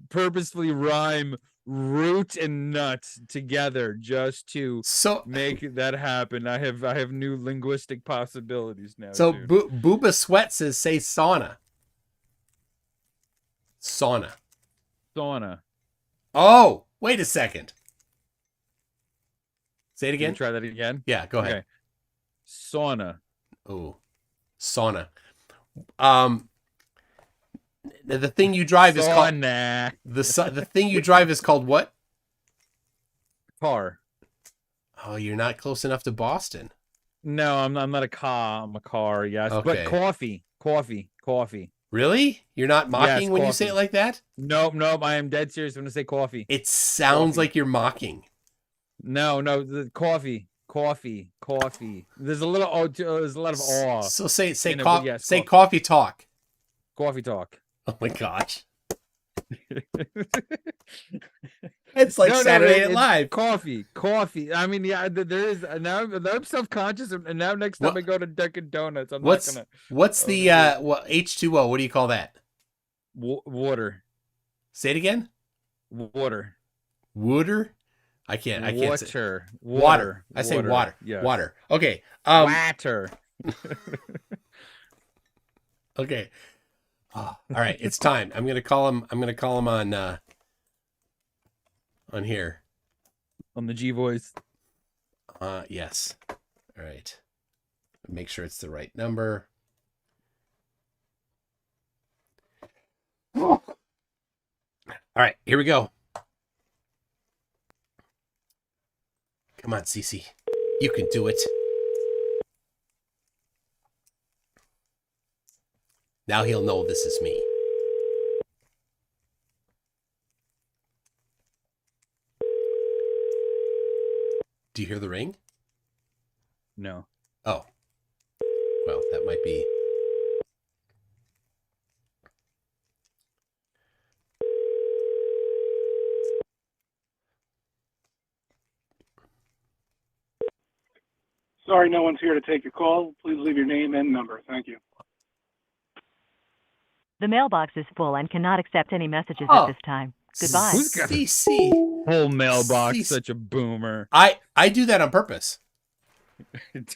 purposefully rhyme root and nuts together just to make that happen. I have new linguistic possibilities now. So Booba Sweat says say sauna. Sauna. Oh, wait a second. Say it again. Can you try that again? Yeah, go ahead. Sauna. Oh, sauna. The thing you drive is called the thing you drive is called what? Car. Oh, you're not close enough to Boston. No, I'm not a car. I'm a car. Yes, okay. But coffee. Really? You're not mocking when you say it like that? Nope. I am dead serious when I say coffee. It sounds like you're mocking. No, the coffee. There's a little. There's a lot of awe. So say coffee talk. Coffee talk. Oh my gosh. It's like Saturday Night Live. Coffee. I mean, yeah, there is now. I'm self-conscious, and now next time I go to Dunkin' Donuts, I'm not gonna. What's the H2O? What do you call that? Water. Say it again. Water. I can't. Say. Water. I say water. Yeah. Water. Okay. Water. Okay. All right. It's time. I'm gonna call him on here. On the G voice. Yes. All right. Make sure it's the right number. All right. Here we go. Come on, Cece. You can do it. Now he'll know this is me. Do you hear the ring? No. Oh. Well, that might be. Sorry, no one's here to take your call. Please leave your name and number. Thank you. The mailbox is full and cannot accept any messages Oh. at this time. Goodbye. Who's got CC. whole mailbox? CC. Such a boomer. I do that on purpose.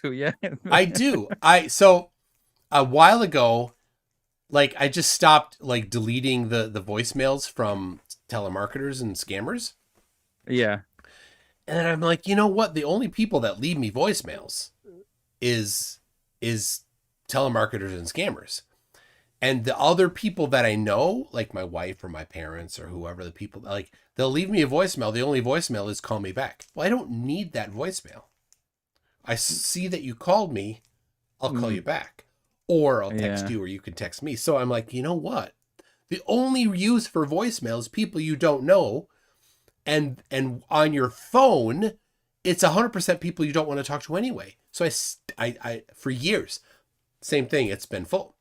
Do ya? I do. So a while ago, like I just stopped like deleting the voicemails from telemarketers and scammers. Yeah. And then I'm like, you know what? The only people that leave me voicemails is telemarketers and scammers. And the other people that I know, like my wife or my parents or whoever the people, like they'll leave me a voicemail. The only voicemail is call me back. Well, I don't need that voicemail. I see that you called me. I'll call you back. Or I'll text you or you can text me. So I'm like, you know what? The only use for voicemail is people you don't know. And on your phone, it's 100% people you don't want to talk to anyway. So I for years, same thing. It's been full.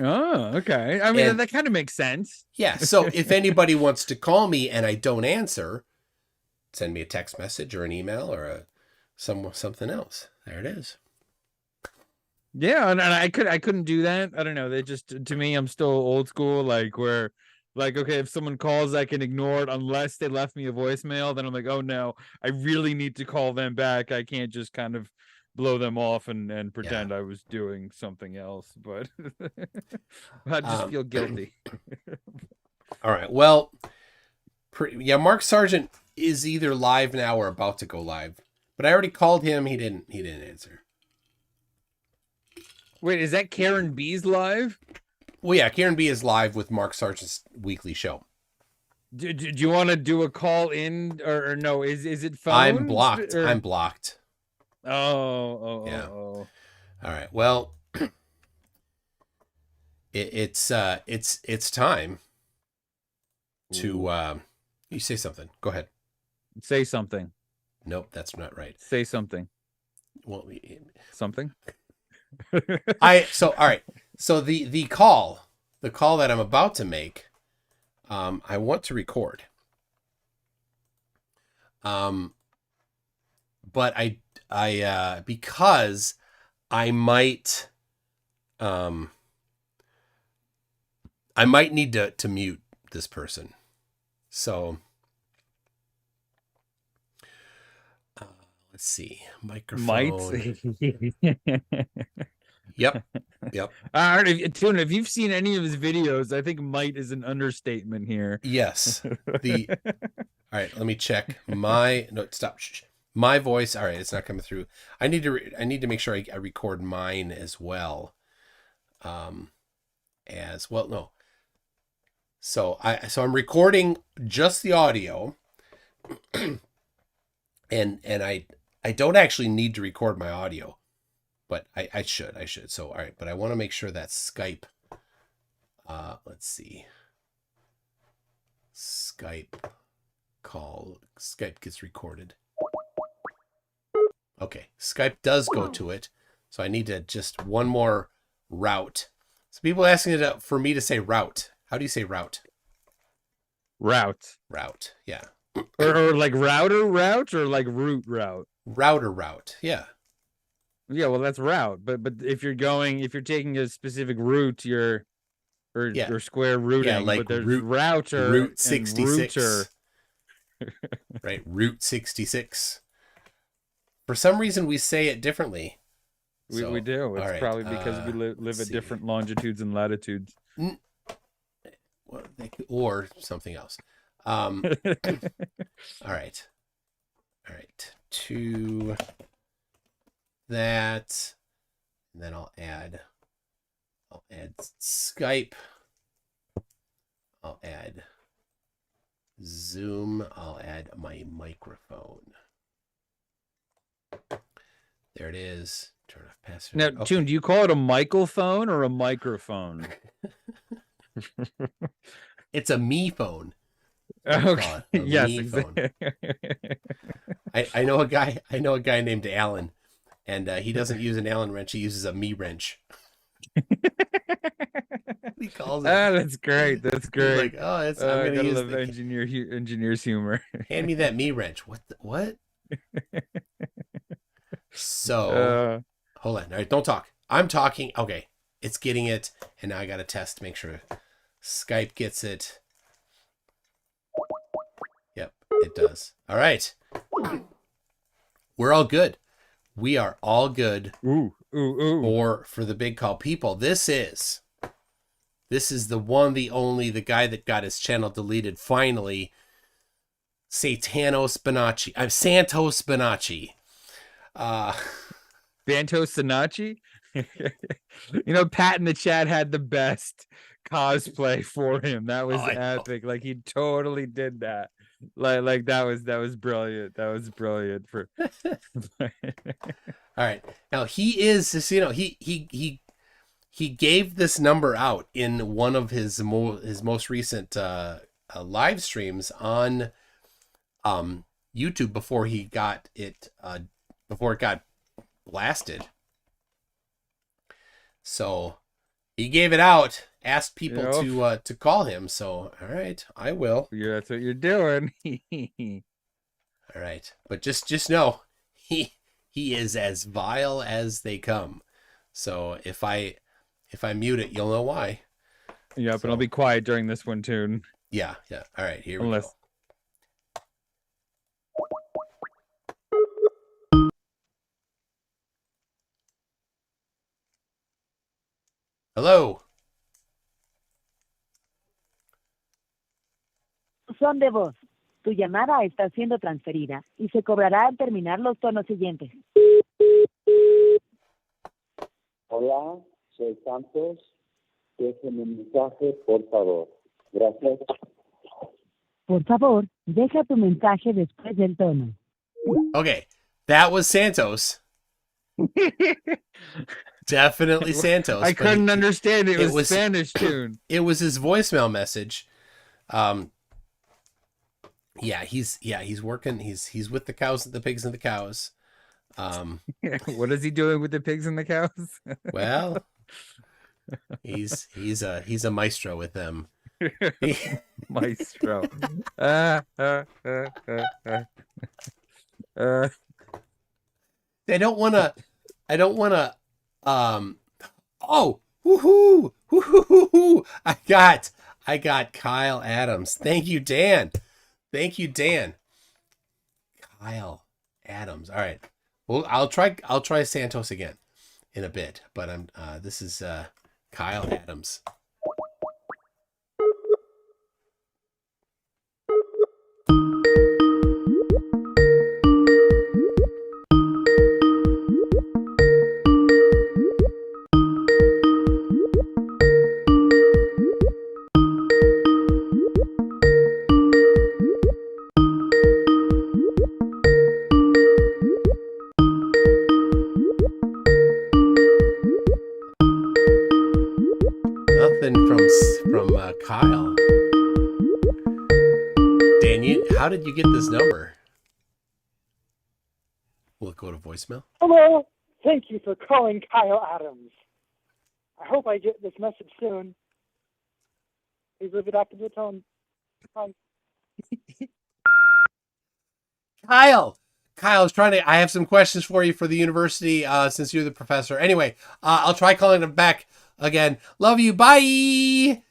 Oh, okay. I mean, that kind of makes sense. Yeah. So if anybody wants to call me and I don't answer, send me a text message or an email or something else. There it is. Yeah, and I couldn't do that. I don't know. They just, to me, I'm still old school, like where, like, okay, if someone calls, I can ignore it unless they left me a voicemail. Then I'm like, oh no, I really need to call them back. I can't just kind of blow them off and pretend I was doing something else. But I just feel guilty. All right. Well, Mark Sargent is either live now or about to go live. But I already called him. He didn't answer. Wait, is that Karen B's live? Well, yeah, Karen B is live with Mark Sargent's weekly show. Do you want to do a call in or no? Is it phone? I'm blocked. I'm blocked. Yeah. All right. Well, it's time to you say something. Go ahead. Say something. Nope, that's not right. Say something. Well, something. All right. So the call that I'm about to make, I want to record. But I because I might need to mute this person. So let's see. Microphone. Yep. All right, Tune, if you've seen any of his videos, I think "might" is an understatement here. Yes. All right, let me check stop. Shh. My voice. All right, it's not coming through. I need to make sure I record mine as well. As well. No. So I'm recording just the audio, and I don't actually need to record my audio. But I should. So, all right. But I want to make sure that Skype, let's see. Skype gets recorded. Okay. Skype does go to it. So I need to just one more route. So people asking for me to say route. How do you say route? Route. Yeah. Or like router route or like route. Router route. Yeah. Yeah, well, that's route, but if you're taking a specific route, you're square rooting. Yeah, like but there's router, Route 66, router. Right? Route 66. For some reason, we say it differently. We do. It's right, probably because we live at different longitudes and latitudes. Or something else. All right. To that, and then I'll add Skype, I'll add Zoom, I'll add my microphone. There it is. Turn off password. Now, Okay. Tune, do you call it a microphone or a microphone? It's a me phone. Okay. A Yes, me phone. exactly. I know a guy named Alan, and he doesn't use an Allen wrench. He uses a me wrench. He calls it. Ah, that's great. That's He's great. like, oh, I'm gonna Gotta use love the engineer's humor. hand me that me wrench. What? So Uh, hold on. All right, don't talk. I'm talking. Okay, it's getting it, and now I gotta test to make sure Skype gets it. Yep, it does. All right, we're all good. We are all good ooh. for the big call. People, this is the one, the only, the guy that got his channel deleted finally. Santos Bonacci. Santos Bonacci. Santos Sinachi. Pat in the chat had the best cosplay for him. That was epic. Like he totally did that. Like that was brilliant. That was brilliant for all right. Now he is just, he gave this number out in one of his most recent live streams on YouTube before he got it before it got blasted. So he gave it out, asked people to call him. So all right, I will. Yeah, that's what you're doing. All right, but just know he is as vile as they come. So if I mute it, you'll know why. Yep, and I'll be quiet during this one too. Yeah. All right, here we go. Hello. Son de voz. Tu llamada está siendo transferida y se cobrará al terminar los tonos siguientes. Hola, soy Santos. Déjeme un mensaje, por favor. Gracias. Por favor, deja tu mensaje después del tono. Okay, that was Santos. Definitely Santos. I couldn't understand it. It was Spanish tune. It was his voicemail message. Yeah, he's working. He's with the cows, the pigs, and the cows. What is he doing with the pigs and the cows? Well, he's a maestro with them. Maestro. I don't wanna. Oh, woohoo! I got Kyle Adams. Thank you, Dan. Kyle Adams. All right. Well, I'll try Santos again in a bit, but this is Kyle Adams. Nothing from Kyle. Dan, how did you get this number? Will it go to voicemail? Hello. Thank you for calling Kyle Adams. I hope I get this message soon. Please leave it after the tone. Bye. Kyle's trying to. I have some questions for you for the university. Since you're the professor. Anyway, I'll try calling him back again. Love you. Bye.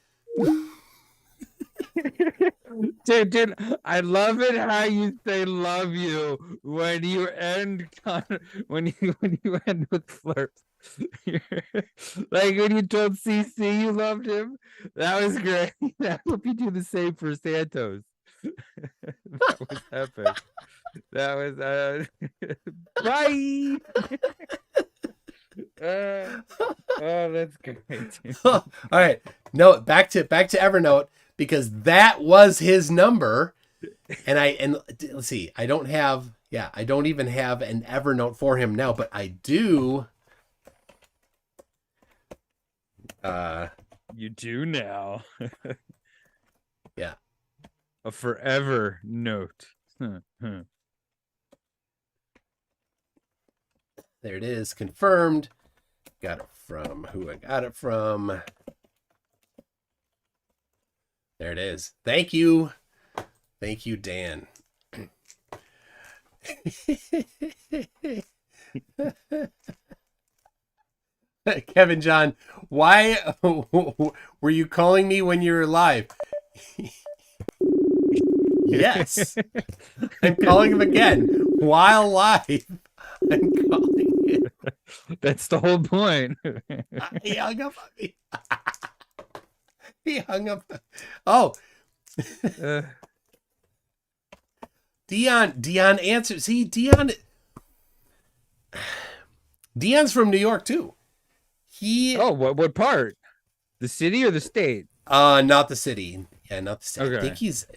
Dude, I love it how you say "love you" when you end when you end with flerfs. Like when you told CC you loved him, that was great. I hope you do the same for Santos. That was epic. That was bye. Oh, that's great. All right. No, back to Evernote, because that was his number. And let's see, I don't even have an Evernote for him now, but I do. You do now. Yeah. A forever note. There it is, confirmed. Got it from who I got it from. There it is. Thank you. Thank you, Dan. Kevin John, why were you calling me when you were live? Yes. I'm calling him again while live. I'm calling him. That's the whole point. He hung up on me. He hung up. Oh. Dion answers. See, Dion's from New York too. What part? The city or the state? Not the city. Yeah, not the city. Okay. I think he's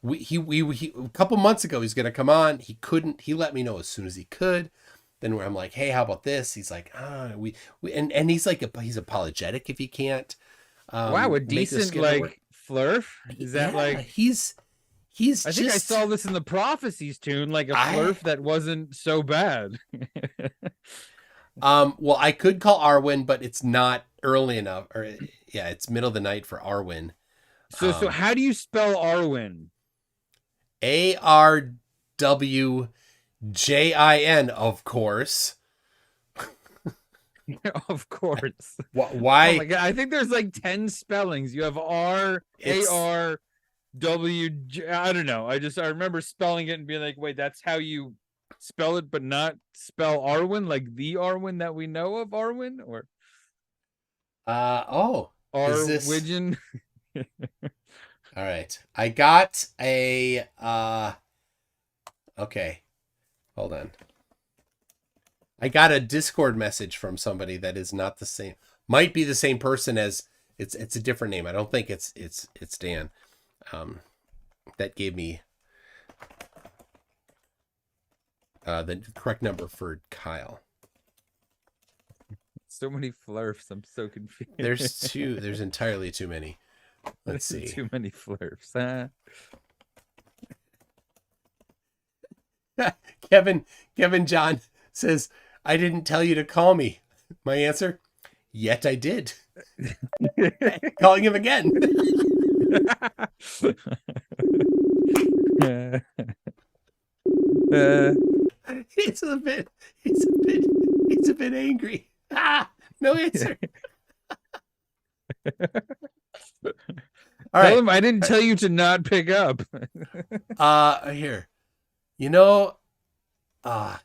we a couple months ago he's gonna come on. He couldn't. He let me know as soon as he could. Then I'm like, hey, how about this? He's like, and he's like, he's apologetic if he can't. Wow, a decent like flerf? Is that like he's I think I saw this in the Prophecies tune, like a flerf that wasn't so bad. Well, I could call Arwen, but it's not early enough, or it's middle of the night for Arwen. So how do you spell Arwen? ARWJIN, of course. Of course. Why? Oh my God, I think there's like 10 spellings. You have R A R W J. I don't know. I remember spelling it and being like, wait, that's how you spell it, but not spell Arwen, like the Arwen that we know of Arwen, or Arwidgeon. All right. I got a okay. Hold on. I got a Discord message from somebody that is not the same. Might be the same person as it's a different name. I don't think it's Dan. That gave me the correct number for Kyle. So many flerfs. I'm so confused. There's entirely too many. Let's see. Too many flerfs. Huh? Kevin John says, I didn't tell you to call me. My answer, yet I did. Calling him again. He's a bit angry. No answer. All right. Tell him I didn't tell you to not pick up. Here. You know, I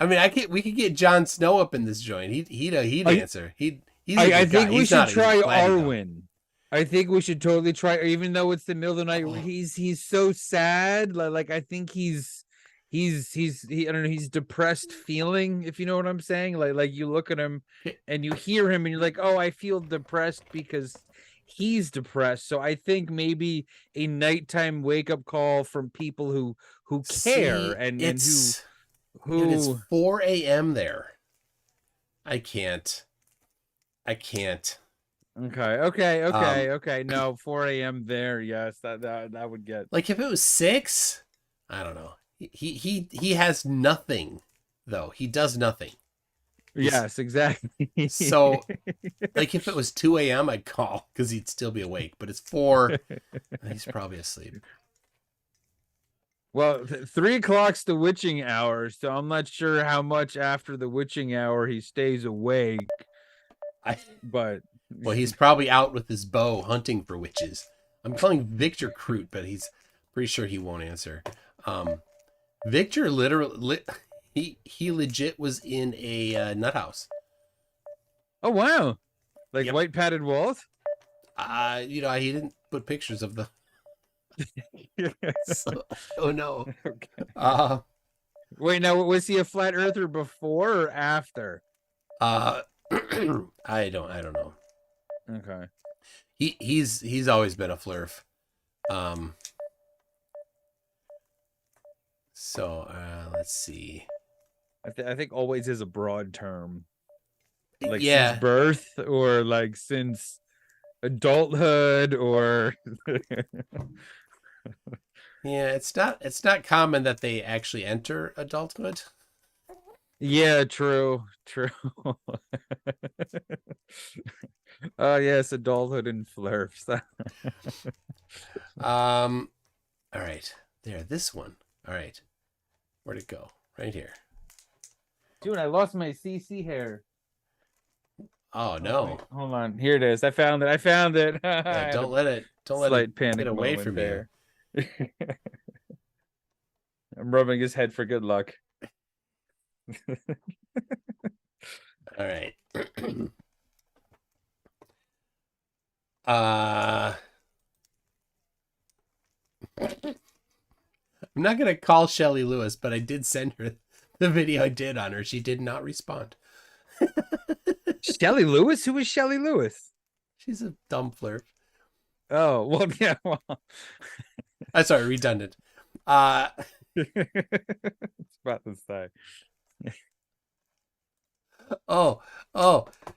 mean, we could get Jon Snow up in this joint. He'd answer. I think we should try Arwen. I think we should totally try, even though it's the middle of the night. He's so sad. Like I think he's I don't know, he's depressed feeling, if you know what I'm saying. Like you look at him and you hear him and you're like, oh, I feel depressed because he's depressed. So I think maybe a nighttime wake up call from people who care and who it's 4 a.m. there. I can't. Okay. No, 4 a.m. there. Yes, that would get. Like if it was 6, I don't know. He has nothing, though. He does nothing. Yes, exactly. So, like if it was 2 a.m., I'd call because he'd still be awake. But it's 4. He's probably asleep. Well, 3 o'clock's the witching hour, so I'm not sure how much after the witching hour he stays awake. But he's probably out with his bow hunting for witches. I'm calling Victor Crute, but he's pretty sure he won't answer. Victor literally he legit was in a nut house. Oh wow. Like white padded walls? He didn't put pictures of the so, oh no. Okay. Wait, now was he a flat earther before or after? I don't know. Okay. He's always been a flerf. So let's see. I think always is a broad term. Like Yeah. since birth or like since adulthood or Yeah, it's not common that they actually enter adulthood. yeah, true. Oh yes, adulthood and flerfs. All right. There, this one. All right. Where'd it go? Right here. Dude, I lost my CC hair. Oh no. Wait, hold on. Here it is. I found it. Yeah, don't let it Panic get away moment from there. I'm rubbing his head for good luck. All right. I'm not gonna call Shelly Lewis, but I did send her the video I did on her. She did not respond. Shelly Lewis? Who is Shelly Lewis? She's a dumb flirt. Oh, well, yeah. Well. I'm sorry, redundant. It's about to say. Oh,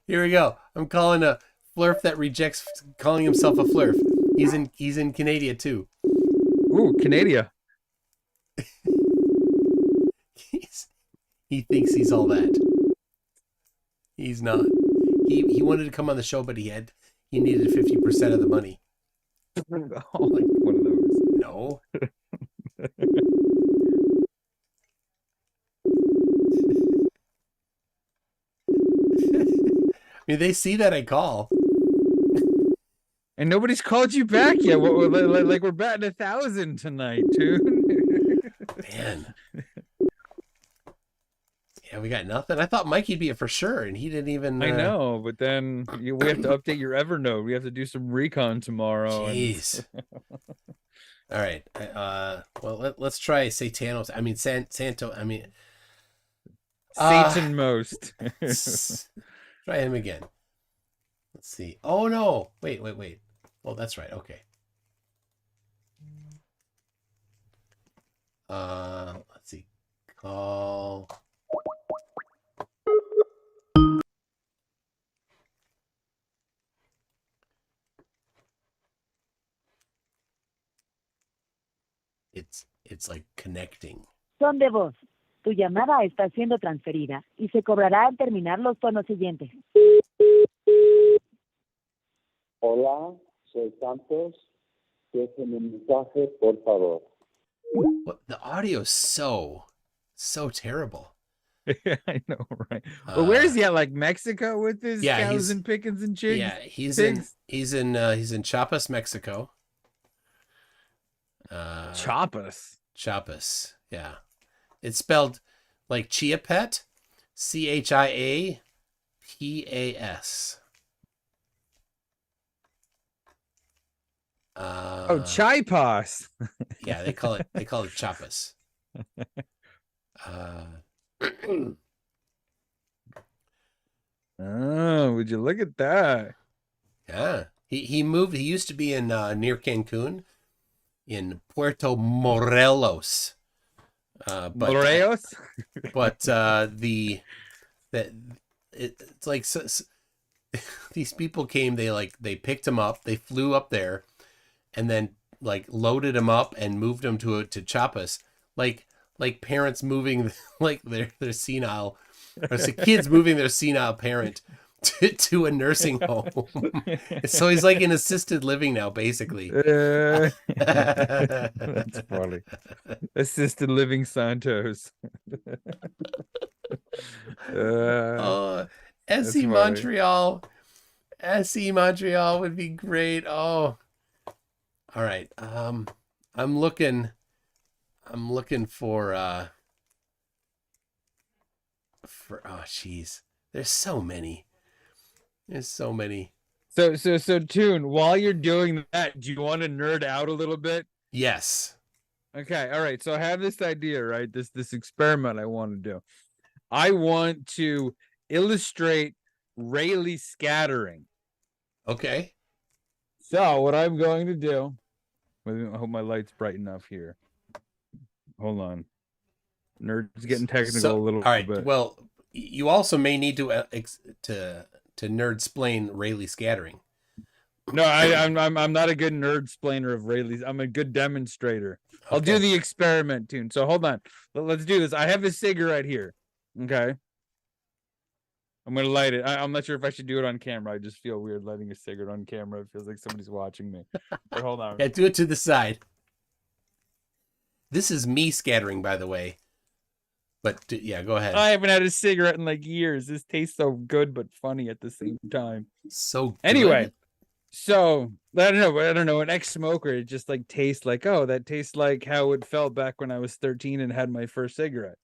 here we go. I'm calling a flerf that rejects calling himself a flerf. He's in Canada too. Ooh, Canada. He thinks he's all that. He's not. He wanted to come on the show, but he needed 50% of the money. Oh, like one of those. No. I mean, they see that I call. And nobody's called you back yet. Like we're batting 1,000 tonight, dude. Man. Yeah, we got nothing. I thought Mikey'd be it for sure, and he didn't even. I know, but then we have to update your Evernote. We have to do some recon tomorrow. Jeez. All right. Well, let's try Satanos. I mean, Santo. I mean, Satan most. Try him again. Let's see. Oh no! Wait. Well, that's right. Okay. Let's see. Call. It's like connecting. Son de voz. Tu llamada está siendo transferida y se cobrará al terminar los tonos siguientes. Hola, soy Santos. Déjeme un mensaje, por favor. What, the audio is so terrible. Yeah, I know, right? Well, where is he at? Like Mexico with his cows and pickens and chickens? Yeah, he's in Chiapas, Mexico. Chiapas, yeah. It's spelled like Chia Pet, ChiaPas. Oh, Chiapas. Yeah, they call it Chiapas. Oh, would you look at that? Yeah, he moved. He used to be in near Cancun, in Puerto Morelos. Morelos. But it's like these people came. They picked him up. They flew up there, and then like loaded him up and moved him to Chiapas, like parents moving like their senile, or kids moving their senile parent to a nursing home. So he's like in assisted living now, basically. That's funny. Assisted living Santos. SE Montreal. SE Montreal would be great. Oh, all right. I'm looking for oh jeez. There's so many. So Toon, while you're doing that, do you want to nerd out a little bit? Yes. Okay, all right. So I have this idea, right? This experiment I want to do. I want to illustrate Rayleigh scattering. Okay. So what I'm going to do, I hope my light's bright enough here. Hold on. Nerds getting technical So, a little all right. bit. Well, you also may need to nerd-splain Rayleigh scattering. No, I'm not a good nerd explainer of Rayleigh's. I'm a good demonstrator. I'll do Okay. the experiment tune. So hold on. Let's do this. I have a cigarette here. Okay. I'm gonna light it. I'm not sure if I should do it on camera. I just feel weird lighting a cigarette on camera. It feels like somebody's watching me. But hold on. Yeah, do it to the side. This is me scattering, by the way. But yeah, go ahead. I haven't had a cigarette in like years. This tastes so good but funny at the same time. So good. Anyway, so I don't know. An ex-smoker, it just like tastes like, oh, that tastes like how it felt back when I was 13 and had my first cigarette.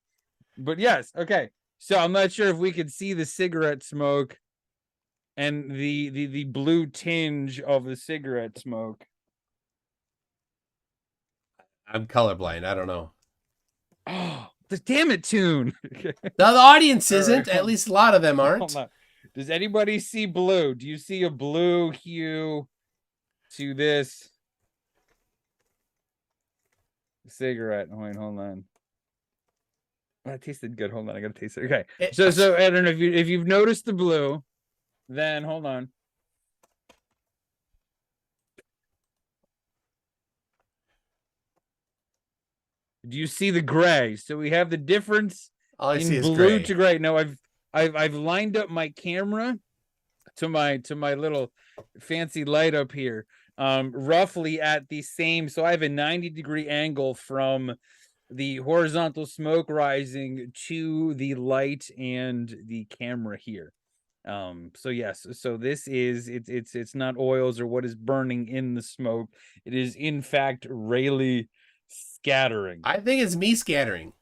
But yes, okay. So I'm not sure if we could see the cigarette smoke and the blue tinge of the cigarette smoke. I'm colorblind. I don't know. Oh, the damn it tune. Now the audience All isn't. right. At least a lot of them aren't. Hold on. Does anybody see blue? Do you see a blue hue to this cigarette? Hold on. That tasted good. Hold on, I gotta taste it. Okay. So I don't know if you've noticed the blue, then hold on. Do you see the gray? So we have the difference All I see in is blue gray. to gray. Now I've lined up my camera to my little fancy light up here, roughly at the same. So I have a 90-degree angle from the horizontal smoke rising to the light and the camera here. So yes, so this is it's not oils or what is burning in the smoke. It is in fact Rayleigh scattering. I think it's me scattering.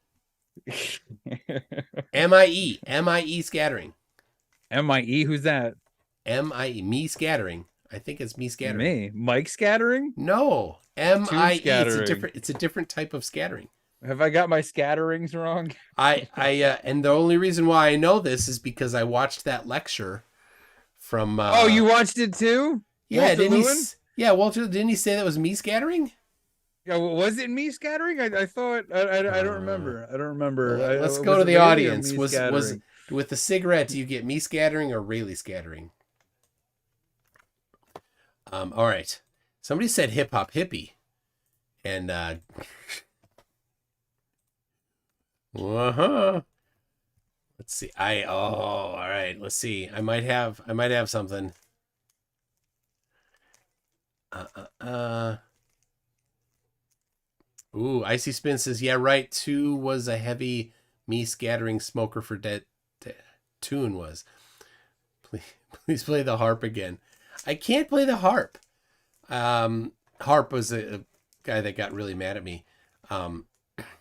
M-I-E scattering. M-I-E, who's that? M-I-E, me scattering. I think it's me scattering. Me, Mike scattering? No, M-I-E. Scattering. It's a different type of scattering. Have I got my scatterings wrong? And the only reason why I know this is because I watched that lecture from. Oh, you watched it too? Yeah, Walter didn't Lewin? Walter, didn't he say that was me scattering? Yeah, was it me scattering? I thought I don't remember. I don't remember. Let's Was go to it the Rayleigh or audience. me Was scattering? with the cigarette? Do you get me scattering or Rayleigh scattering? All right. Somebody said hip hop hippie, and uh-huh. Let's see. All right. Let's see. I might have something. Ooh, Icy Spin says, yeah, right. 2 was a heavy me scattering smoker for dead tune was. Please play the harp again. I can't play the harp. Harp was a guy that got really mad at me.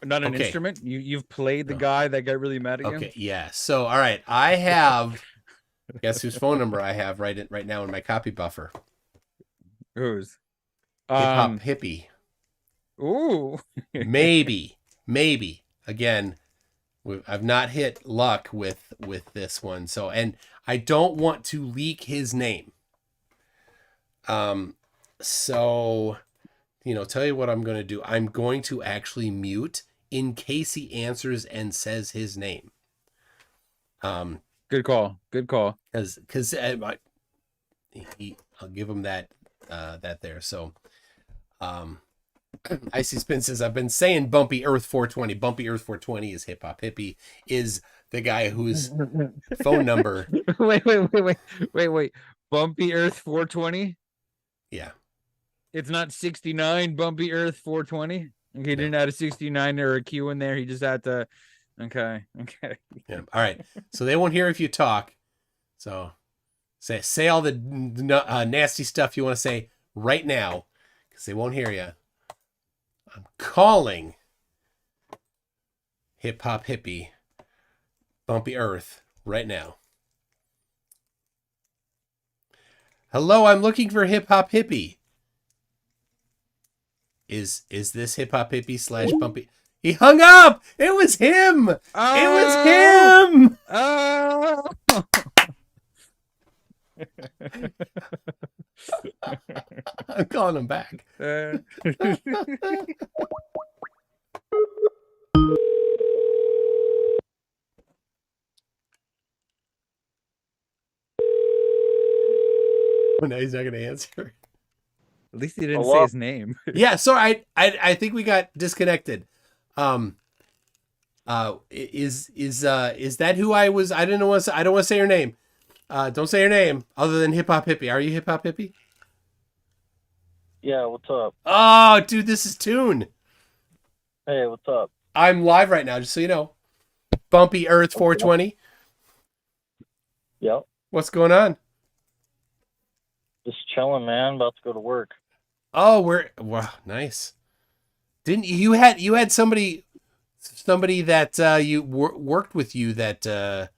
Not an instrument? You've played the guy that got really mad at you? Okay, yeah. So, all right. I have, guess whose phone number I have right now in my copy buffer? Whose? Hip Hop Hippie. Ooh. maybe. Again, I've not hit luck with this one. So, and I don't want to leak his name. So, tell you what I'm going to do. I'm going to actually mute in case he answers and says his name. Good call. Because I'll give him that there. So, Icy Spin says, I've been saying Bumpy Earth 420. Bumpy Earth 420 is Hip Hop Hippie, is the guy whose phone number. Wait. Bumpy Earth 420? Yeah. It's not 69 Bumpy Earth 420? Okay, he didn't add a 69 or a Q in there. He just had to. Okay. Yeah. All right. So they won't hear if you talk. So say all the nasty stuff you want to say right now, because they won't hear you. I'm calling Hip Hop Hippie Bumpy Earth right now. Hello, I'm looking for Hip Hop Hippie. Is this Hip Hop Hippie / Bumpy? He hung up. It was him. It was him. Oh. I'm calling him back. Now he's not going to answer. At least he didn't say Hello? his name. Yeah, sorry, I think we got disconnected. Is that who I was? I don't want to say your name. Don't say your name other than Hip Hop Hippie. Are you Hip Hop Hippie? Yeah, what's up? Oh, dude, this is Tune. Hey, what's up? I'm live right now, just so you know. Bumpy Earth 420. Yep. What's going on? Just chilling, man. About to go to work. Oh, wow, nice. Didn't you had somebody that you worked with you that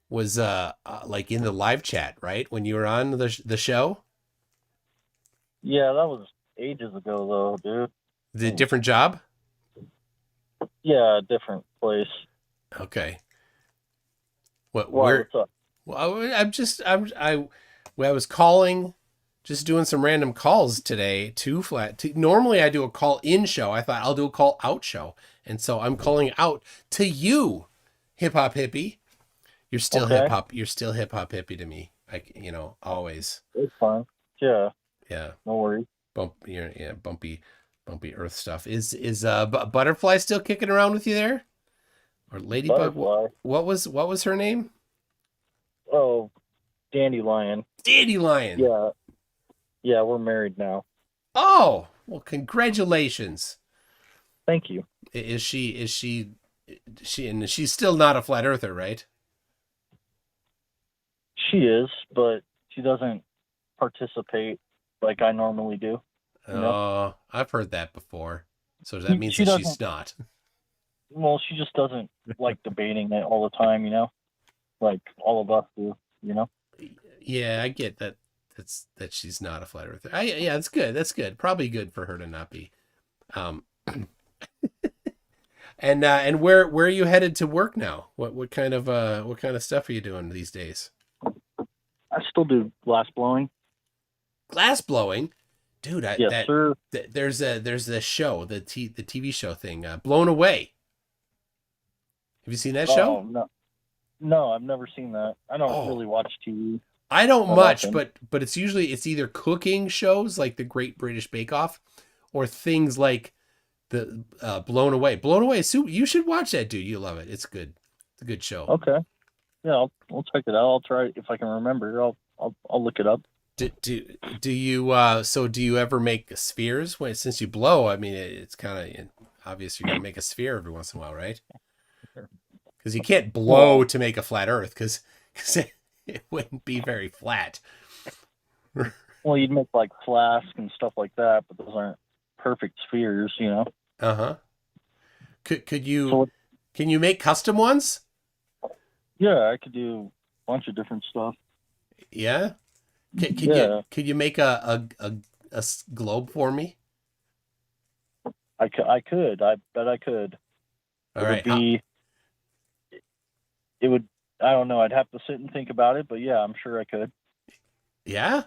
was like in the live chat, right? When you were on the show? Yeah, that was ages ago, though, dude. The different job? Yeah, different place. Okay. What's up? Well, I was calling, just doing some random calls today. Normally I do a call in show. I thought I'll do a call out show, and so I'm calling out to you, Hip Hop Hippie. You're still Okay. hip hop. You're still Hip Hop Hippie to me. Always. It's fine. Yeah. Yeah. No worries. Bumpy Earth stuff. Is Butterfly still kicking around with you there? Or Ladybug? Butterfly. What was her name? Oh, Dandelion. Dandelion. Yeah. Yeah, we're married now. Oh, well, congratulations. Thank you. Is she and she's still not a flat earther, right? She is, but she doesn't participate like I normally do. Oh, I've heard that before. So that means She that she's doesn't- not. Well, she just doesn't like debating it all the time, like all of us do, Yeah, I get that. That she's not a flat earther. Yeah, that's good. That's good. Probably good for her to not be. And where are you headed to work now? What kind of stuff are you doing these days? I still do glass blowing. Glass blowing, dude. Yes, sir. There's a show, the TV show thing, Blown Away. Have you seen that show? Oh, no, I've never seen that. I don't really watch TV. I don't that much, often. but it's either cooking shows like the Great British Bake Off, or things like the Blown Away. Blown Away, you should watch that, dude. You love it. It's good. It's a good show. Okay. Yeah, I'll check it out. I'll try if I can remember. I'll look it up. Do you ever make spheres? Since you blow, I mean, it's kind of obvious you're gonna make a sphere every once in a while, right? Because you can't blow to make a flat Earth, because it wouldn't be very flat. Well, you'd make like flasks and stuff like that, but those aren't perfect spheres, Uh-huh. Can you make custom ones? Yeah, I could do a bunch of different stuff. Yeah. Could you make a globe for me? I could. I bet I could. All right. It would. I don't know. I'd have to sit and think about it, but yeah, I'm sure I could. Yeah.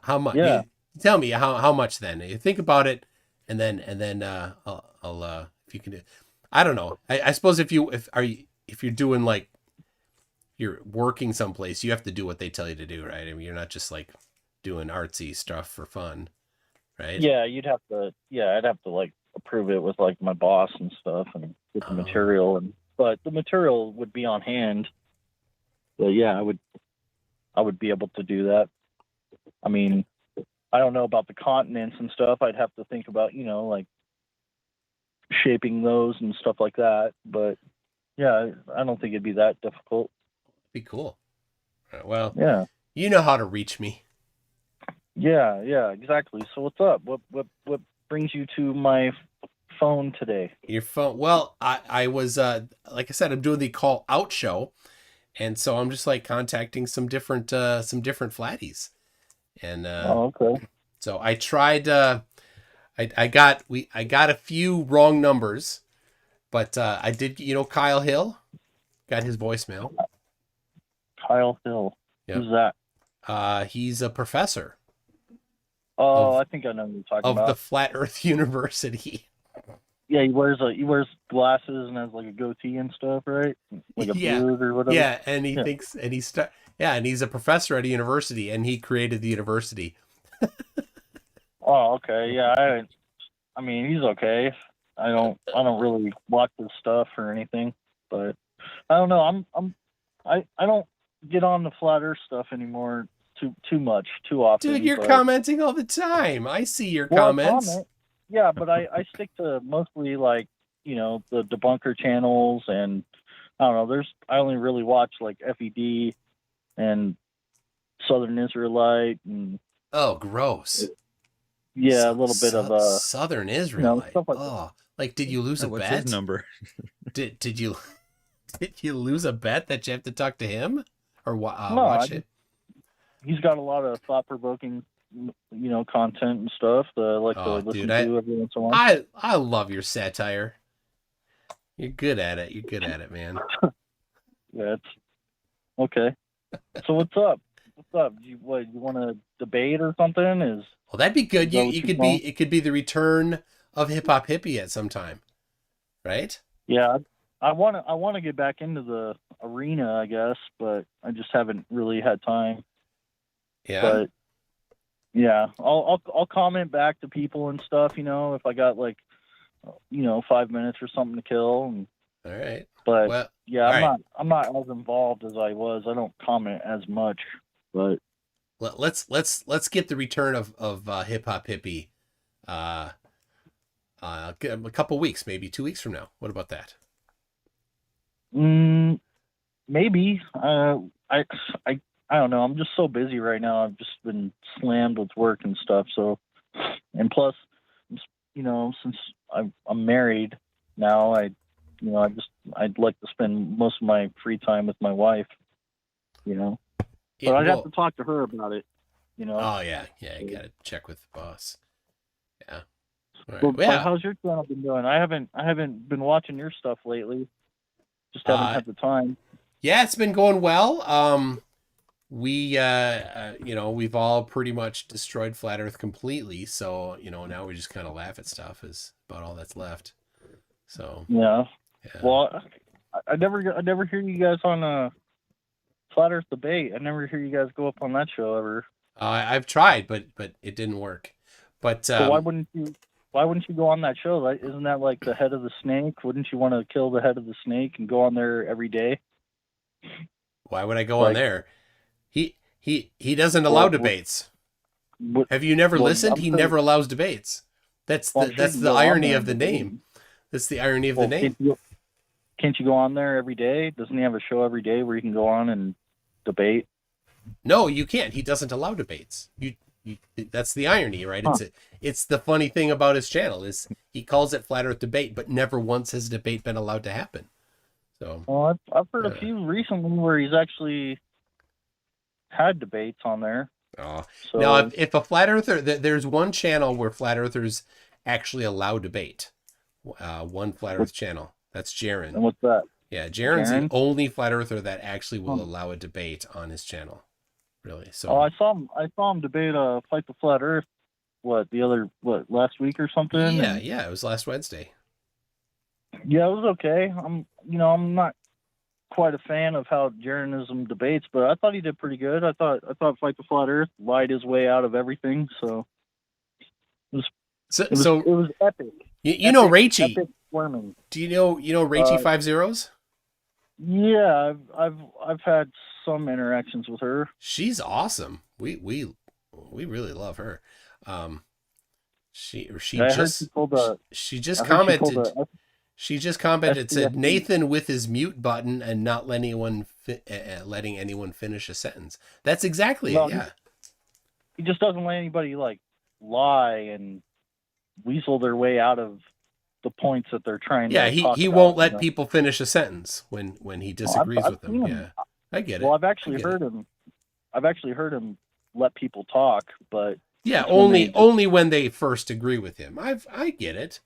How much? Yeah. Tell me how much then. You think about it, and then I'll if you can do. I don't know. I suppose if you're doing like you're working someplace, you have to do what they tell you to do, right? I mean, you're not just like doing artsy stuff for fun, right? Yeah, I'd have to like approve it with like my boss and stuff and get the material but the material would be on hand. But yeah, I would be able to do that. I mean, I don't know about the continents and stuff. I'd have to think about, like shaping those and stuff like that. But yeah, I don't think it'd be that difficult. Be cool. Well, yeah, you know how to reach me. Yeah, exactly. So what's up? What brings you to my phone today? Your phone. Well, I was like I said, I'm doing the call out show, and so I'm just like contacting some different flatties, and okay. So I tried. I got a few wrong numbers, but I did. Kyle Hill got his voicemail. Kyle Hill. Yep. Who's that? He's a professor. Oh, I think I know who you're talking about. Of the Flat Earth University. Yeah, he wears glasses and has like a goatee and stuff, right? Like a beard or whatever. Yeah, and he thinks, and Yeah, and he's a professor at a university, and he created the university. Oh, okay. Yeah, I mean, he's okay. I don't really watch his stuff or anything, but I don't know. I don't get on the flat Earth stuff anymore too much, too often. Dude, you're but, commenting all the time. I see your well, I comments. comment. Yeah, but I stick to mostly like, the debunker channels, and I don't know. I only really watch like FED and Southern Israelite and Oh, gross. yeah, a little bit of Southern Israelite. stuff like that. Oh, like did you lose a What's bet? his number? Did you lose a bet that you have to talk to him or No, watch it? He's got a lot of thought-provoking, content and stuff that I like to listen to every once in a while. I love your satire. You're good at it. You're good at it, man. Yeah, it's okay. So what's up? What's up? You want to debate or something? Well, that'd be good. It could be the return of Hip Hop Hippie at some time, right? Yeah, I want to get back into the arena, I guess, but I just haven't really had time. Yeah. But yeah, I'll comment back to people and stuff, if I got 5 minutes or something to kill. And, all right. But well, yeah, I'm not as involved as I was. I don't comment as much. But let's get the return of Hip Hop Hippie. A couple weeks, maybe 2 weeks from now. What about that? Maybe. I don't know. I'm just so busy right now. I've just been slammed with work and stuff. So, and plus, since I'm married now, I'd like to spend most of my free time with my wife. But I'd have to talk to her about it. Oh yeah, you gotta check with the boss. Yeah. Right. Well, how's your channel been doing? I haven't been watching your stuff lately. Just haven't had the time. Yeah, it's been going well. We've all pretty much destroyed Flat Earth completely. So now we just kind of laugh at stuff. Is about all that's left. So yeah. Well, I never hear you guys on Flat Earth Debate. I never hear you guys go up on that show ever. I've tried, but it didn't work. But so why wouldn't you go on that show? Isn't that like the head of the snake? Wouldn't you want to kill the head of the snake and go on there every day? Why would I go on there? He doesn't allow debates. Have you never listened? He never allows debates. That's the irony of the name. That's the irony of the name. Can't you go on there every day? Doesn't he have a show every day where you can go on and debate? No, you can't. He doesn't allow debates. That's the irony, right? Huh. It's the funny thing about his channel is he calls it Flat Earth Debate, but never once has debate been allowed to happen. So well, I've heard a few recently where he's actually had debates on there. Oh, so, now if a flat earther, there's one channel where flat earthers actually allow debate. One flat Earth channel. That's Jaron. And what's that? Yeah, Jaron's the only flat earther that actually will allow a debate on his channel. Really? So. Oh, I saw him debate Fight the Flat Earth. Last week or something? Yeah, it was last Wednesday. Yeah, it was okay. I'm not quite a fan of how Jaronism debates, but I thought he did pretty good. I thought Fight the Flat Earth lied his way out of everything, so it was epic. You know Rachie. Epic squirming. Do you know Rachie 50? Yeah, I've had some interactions with her. She's awesome. We really love her. She just commented. She just commented, said Nathan with his mute button and not letting anyone finish a sentence. That's exactly it. Yeah. He just doesn't let anybody lie and weasel their way out of the points that they're trying. Yeah, he won't let people finish a sentence when he disagrees with them. Yeah, I get it. Well, I've actually heard him let people talk, but yeah, only when they first agree with him. I get it.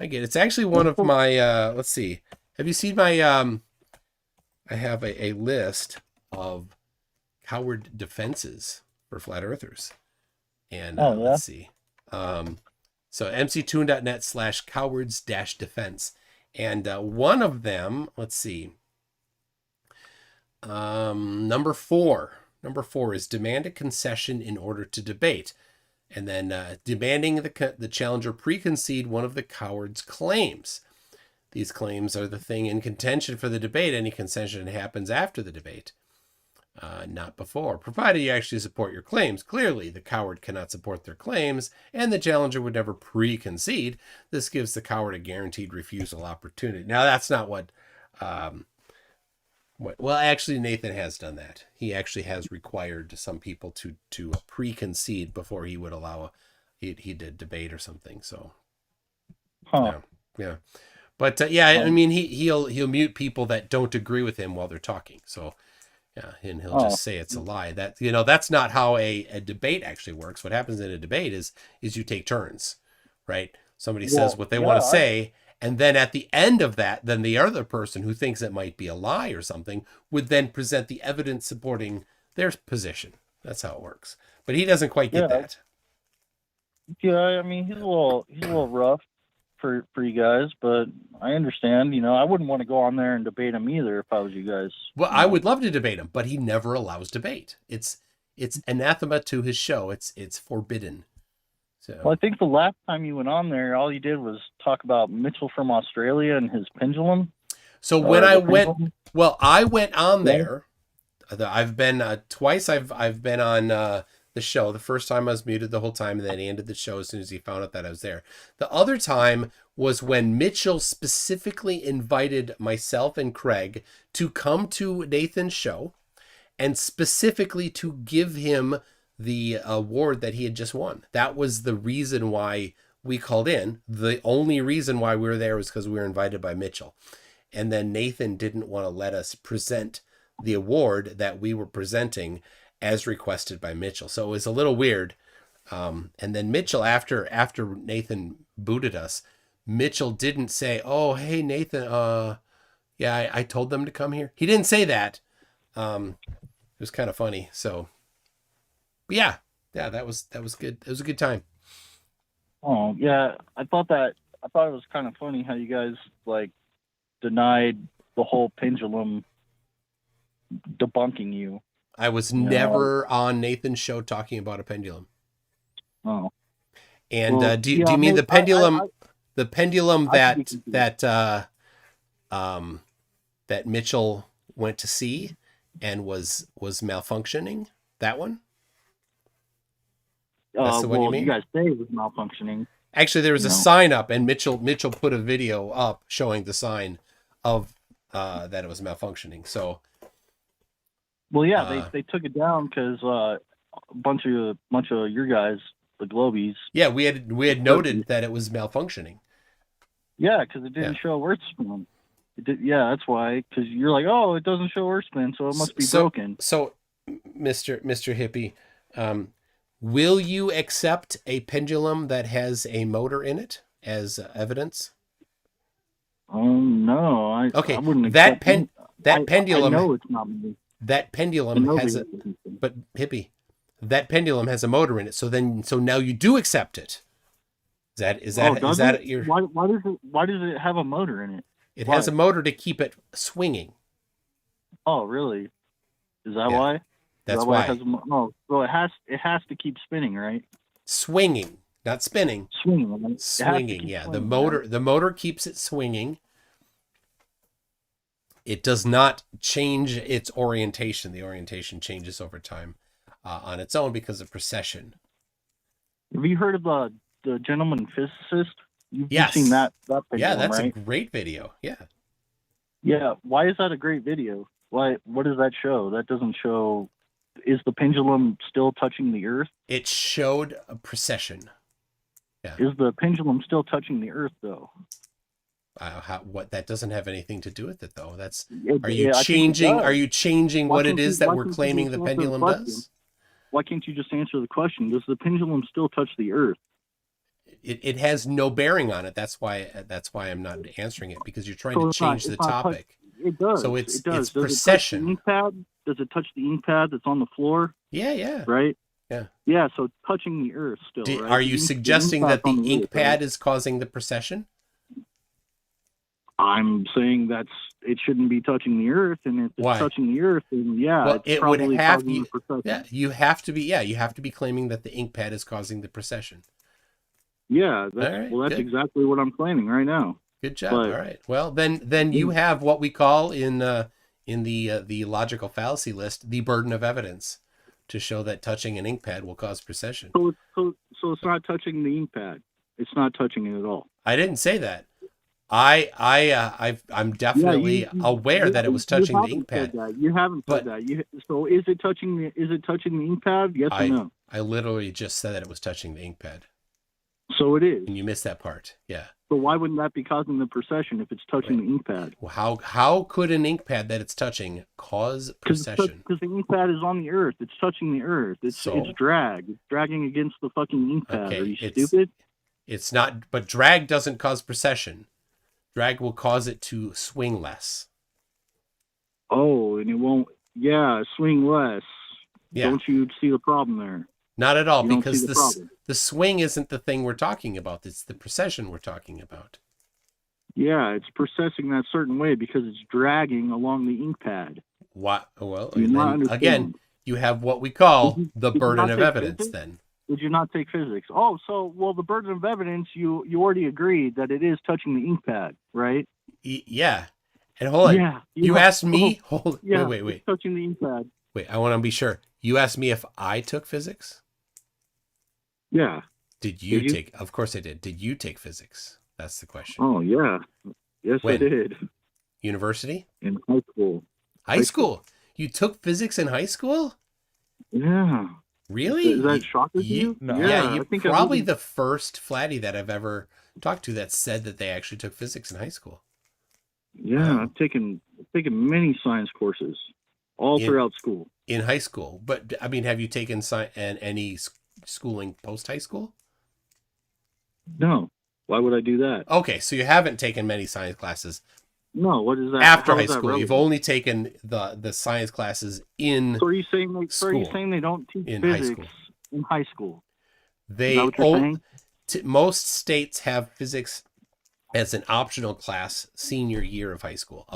It's actually one of my, let's see. Have you seen my, I have a list of coward defenses for flat earthers. And let's see. So mctoon.net/cowards-defense. And one of them, let's see. Number four. Number four is demand a concession in order to debate. And then demanding the challenger preconcede one of the coward's claims. These claims are the thing in contention for the debate. Any concession happens after the debate, not before. Provided you actually support your claims. Clearly, the coward cannot support their claims, and the challenger would never preconcede. This gives the coward a guaranteed refusal opportunity. Now, that's not what... well, actually, Nathan has done that. He actually has required some people to preconcede before he would allow he did debate or something. So, yeah. But I mean, he'll mute people that don't agree with him while they're talking. So, yeah, and he'll just say it's a lie. That that's not how a debate actually works. What happens in a debate is you take turns, right? Somebody says what they want to say. And then at the end of that, then the other person who thinks it might be a lie or something would then present the evidence supporting their position. That's how it works. But he doesn't quite get that. Yeah, I mean, he's a little rough for you guys, but I understand. I wouldn't want to go on there and debate him either if I was you guys. Well, I would love to debate him, but he never allows debate. It's anathema to his show. It's forbidden. So. Well, I think the last time you went on there, all you did was talk about Mitchell from Australia and his pendulum. So when I went on there. I've been twice. I've been on the show. The first time I was muted the whole time, and then he ended the show as soon as he found out that I was there. The other time was when Mitchell specifically invited myself and Craig to come to Nathan's show, and specifically to give him the award that he had just won. That was the reason why we called in. The only reason why we were there was because we were invited by Mitchell. And then Nathan didn't want to let us present the award that we were presenting as requested by Mitchell. So it was a little weird. And then Mitchell, after Nathan booted us, Mitchell didn't say, "Oh, hey, Nathan, I told them to come here." He didn't say that. It was kind of funny. So, but yeah, that was good. It was a good time. Oh yeah, I thought it was kind of funny how you guys denied the whole pendulum debunking you. I was never on Nathan's show talking about a pendulum. Oh. And well, do you mean the pendulum? The pendulum that Mitchell went to see and was malfunctioning? That one? That's the one you mean? You guys say it was malfunctioning. Actually, there was a sign up, and Mitchell put a video up showing the sign of that it was malfunctioning. So, well, yeah, they took it down because a bunch of your guys, the Globies. Yeah, we had noted that it was malfunctioning. Yeah, because it didn't show word spin. Yeah, that's why. Because you're like, oh, it doesn't show word spin, so it must be broken. So, Mr. Hippie, will you accept a pendulum that has a motor in it as evidence? No, I wouldn't. That pendulum. I know it's not me. That pendulum has but Hippie, that pendulum has a motor in it. So now you do accept it. Is that your? Why does it have a motor in it? It has a motor to keep it swinging. Oh, really? Is that why? That's why. So it has to keep spinning, right? Swinging, not spinning. Swinging. Yeah, the motor keeps it swinging. It does not change its orientation. The orientation changes over time on its own because of precession. Have you heard of the gentleman physicist? You've seen that pendulum, yeah, that's right? a great video. Yeah. Yeah. Why is that a great video? What does that show? That doesn't show. Is the pendulum still touching the Earth? It showed a precession. Yeah. Is the pendulum still touching the Earth, though? That doesn't have anything to do with it, though. Are you changing what it is that we're claiming the pendulum does? Why can't you just answer the question? Does the pendulum still touch the Earth? It has no bearing on it. That's why I'm not answering it, because you're trying to change the topic. It does. So it's does precession. Does it touch the ink pad that's on the floor? Yeah. Right? Yeah. Yeah, so it's touching the Earth still, right? Are you suggesting that the ink pad is causing the precession? I'm saying it shouldn't be touching the earth, and if it's Why? touching the earth, then yeah, Well, it's it would probably have causing you. the precession. Yeah, you have to be. Yeah, you have to be claiming that the ink pad is causing the precession. Yeah, All right, that's good. exactly what I'm claiming right now. Good job. But- All right. Well, then you have what we call in the logical fallacy list the burden of evidence to show that touching an ink pad will cause precession. So it's not touching the ink pad. It's not touching it at all. I didn't say that. I'm definitely aware that it was touching the ink pad. You haven't said that. So is it touching the ink pad? Yes or no? I literally just said that it was touching the ink pad. So it is. And you missed that part. Yeah. So why wouldn't that be causing the precession if it's touching the ink pad? Well, how could an ink pad that it's touching cause precession? Because the ink pad is on the earth. It's touching the earth. It's drag. It's dragging against the fucking ink pad. Okay, Are you stupid? It's not, but drag doesn't cause precession. Drag will cause it to swing less. Oh, and it won't. Yeah, swing less. Yeah. Don't you see the problem there? Not at all, You don't because see the problem. the swing isn't the thing we're talking about. It's the precession we're talking about. Yeah, it's processing that certain way because it's dragging along the ink pad. What? Well, Do you not then, understand? again, you have what we call the Did you burden not of take evidence. physics? Then Did you not take physics? Oh, so the burden of evidence. You already agreed that it is touching the ink pad, right? Yeah. And hold on. Yeah. You asked me. Hold. Yeah. Wait. It's touching the ink pad. Wait. I want to be sure. You asked me if I took physics. Yeah. Did you Did you? take? Of course I did. Did you take physics? That's the question. Oh yeah. Yes, When? I did. University? In high school. High school. You took physics in high school? Yeah. Really? Is that shocking to you? No. Yeah, I you're think I probably really- the first flatty that I've ever talked to that said that they actually took physics in high school. Yeah, I've taken many science courses all throughout school. In high school. But, I mean, have you taken any schooling post-high school? No. Why would I do that? Okay, so you haven't taken many science classes No, what is that? after How high is that school. You've relevant? only taken the science classes in So are you saying school. they don't teach In high physics school. in high school? They Is that what you're saying? most states have physics as an optional class senior year of high school.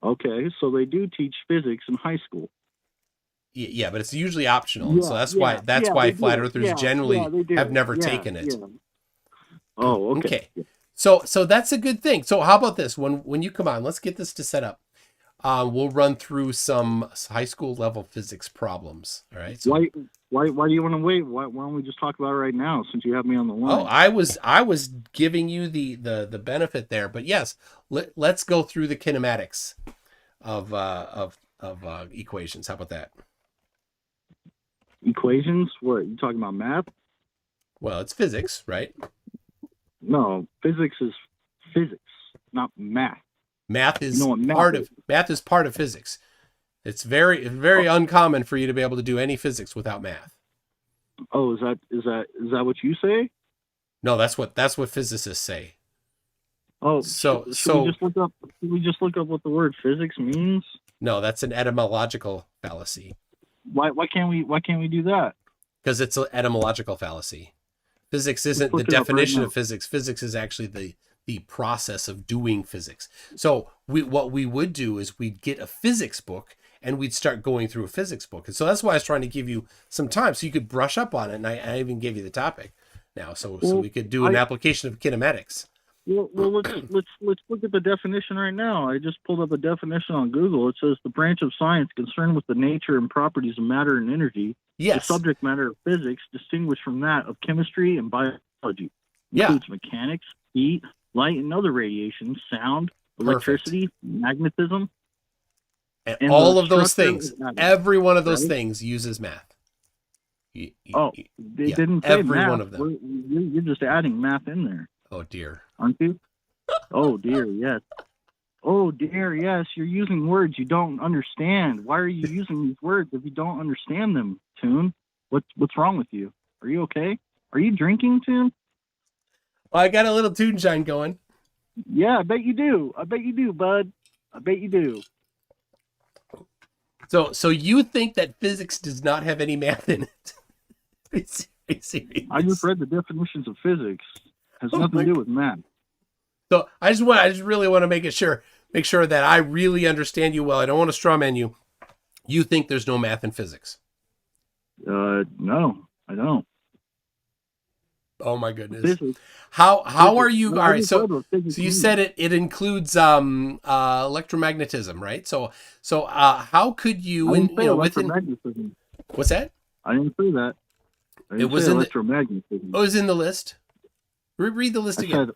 Okay, so they do teach physics in high school. Yeah, but it's usually optional, and so that's why they flat do. earthers Yeah, generally they do. have never Yeah, taken it. yeah. Oh, okay. So that's a good thing. So how about this? When you come on, let's get this to set up. We'll run through some high school level physics problems. All right. So, Why do you want to wait? Why don't we just talk about it right now since you have me on the line? oh, I was giving you the benefit there, but yes, let's go through the kinematics of equations. How about that? Equations? What, you talking about math? Well, it's physics, right? No, physics is physics, not math. Math is You know what math part is? of math is part of physics. It's very uncommon for you to be able to do any physics without math. Oh, is that what you say? No, that's what physicists say. Oh, So should we just look up what the word physics means? no, that's an etymological fallacy Why can't we do that? because it's an etymological fallacy. Physics isn't the look it up right definition now. of physics. Physics is actually the process of doing physics. So what we would do is we'd get a physics book and we'd start going through a physics book. And so that's why I was trying to give you some time so you could brush up on it. And I even gave you the topic now, so we could do an application of kinematics. Well, let's look at the definition right now. I just pulled up a definition on Google. It says the branch of science concerned with the nature and properties of matter and energy. Yes. The subject matter of physics distinguished from that of chemistry and biology. Yeah. Includes mechanics, heat, light and other radiation, sound, electricity, magnetism. And all the of those structure things, of matter. every one of those Right? things uses math. They yeah, didn't say every math. one of them. You're just adding math in there, Oh dear. aren't you? Oh dear, yes. Oh dear, yes. You're using words you don't understand. Why are you using these words if you don't understand them, Toon? What's wrong with you? Are you okay? Are you drinking, Toon? Well, I got a little tune shine going. Yeah, I bet you do. I bet you do, bud. I bet you do. So you think that physics does not have any math in it? Are you serious? I just read the definitions of physics. Has Oh nothing my to do with math. So I just really want to make sure that I really understand you well. I don't want to straw man you. You think there's no math in physics? No, I don't. Oh my goodness. Physics. How Physics. are you? No, All I right. just So heard what physics you means. said it includes electromagnetism, right? So how could you I didn't say within electromagnetism. what's that? I didn't say that. I It didn't was say in the electromagnetism. it was in the list. Read the list I again. said,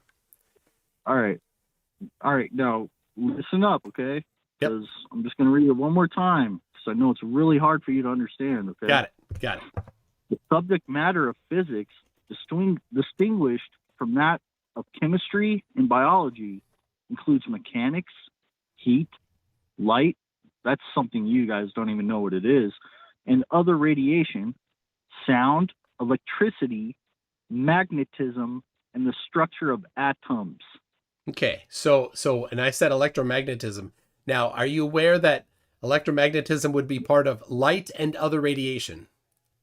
all right. Now listen up, okay? Because I'm just going to read it one more time, because I know it's really hard for you to understand. Okay. Got it. The subject matter of physics, distinguished from that of chemistry and biology, includes mechanics, heat, light. That's something you guys don't even know what it is, and other radiation, sound, electricity, magnetism, and the structure of atoms. Okay. So and I said electromagnetism. Now, are you aware that electromagnetism would be part of light and other radiation?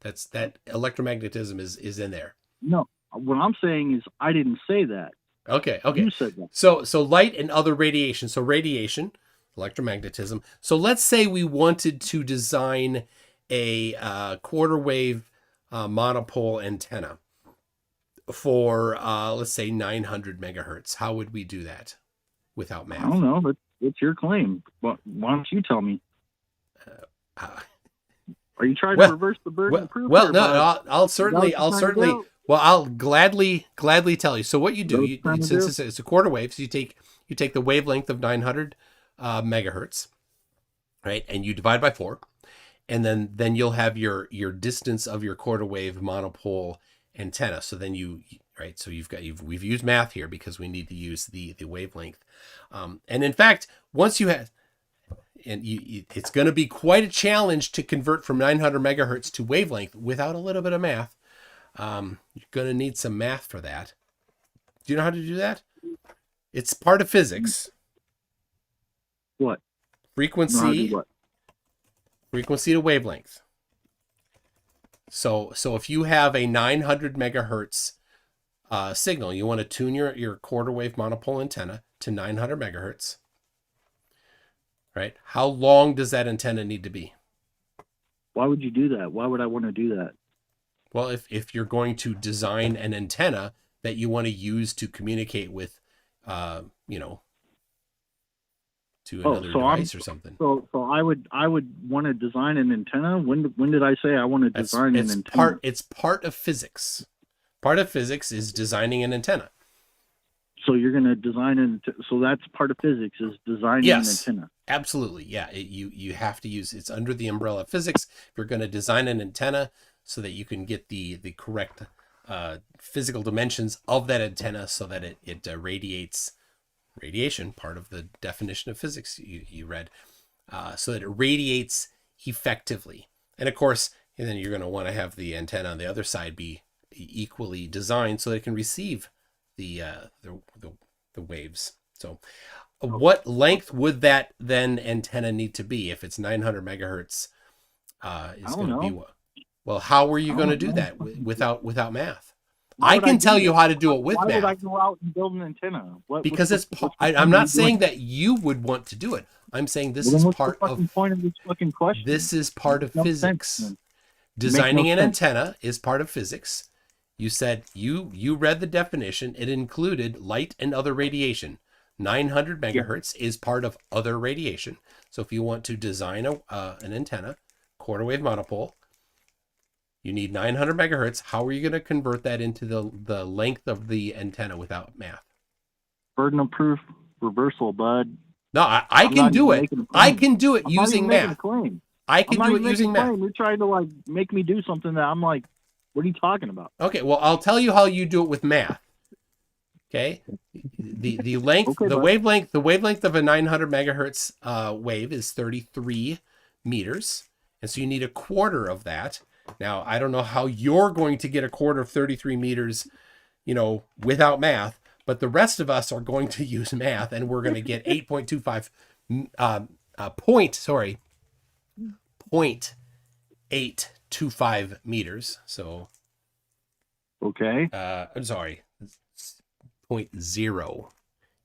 That electromagnetism is in there. No, what I'm saying is I didn't say that. Okay. You said that. So light and other radiation. So radiation, electromagnetism. So let's say we wanted to design a quarter wave monopole antenna for let's say 900 megahertz. How would we do that without math? I don't know, but it's your claim. But why don't you tell me? Are you trying to reverse the burden of proof? Well, no, I'll certainly. Well, I'll gladly tell you. So what you do, since it's a quarter wave, so you take the wavelength of 900 megahertz, right, and you divide by 4, and then you'll have your distance of your quarter wave monopole antenna. So then so we've used math here because we need to use the wavelength, and in fact, once you have. And it's going to be quite a challenge to convert from 900 megahertz to wavelength without a little bit of math. You're going to need some math for that. Do you know how to do that? It's part of physics. What? Frequency. Frequency to wavelength. So if you have a 900 megahertz signal, you want to tune your quarter wave monopole antenna to 900 megahertz. Right? How long does that antenna need to be? Why would you do that? Why would I want to do that? Well, if you're going to design an antenna that you want to use to communicate with, to another device or something. So I would want to design an antenna. When did I say I want to design an antenna? It's part of physics. Part of physics is designing an antenna. So you're going to design so that's part of physics is designing an antenna. Absolutely. Yeah. You have to use, it's under the umbrella of physics. If you're going to design an antenna so that you can get the correct physical dimensions of that antenna so that it radiates radiation, part of the definition of physics you read, so that it radiates effectively. And of course, and then you're going to want to have the antenna on the other side be equally designed so that it can receive the waves. So what length would that then antenna need to be if it's 900 megahertz? Is going to be what? Well, how are you going to do that without math? I can tell you how to do it with math. Why would I go out and build an antenna? Because I'm not saying that you would want to do it. I'm saying this is part of the point of this fucking question. This is part of physics. Designing an antenna is part of physics. You said you read the definition. It included light and other radiation. 900 megahertz is part of other radiation. So if you want to design an antenna, quarter wave monopole, you need 900 megahertz. How are you going to convert that into the length of the antenna without math? Burden of proof reversal, bud. No, I can do it. I can do it using math. I can do it using math. You're trying to make me do something that I'm like, what are you talking about? Okay, well, I'll tell you how you do it with math. Okay, the length, the wavelength of a 900 megahertz wave is 33 meters, and so you need a quarter of that. Now, I don't know how you're going to get a quarter of 33 meters, without math, but the rest of us are going to use math, and we're going to get 8.25 0.825 meters. So, okay. I'm sorry, 0.0825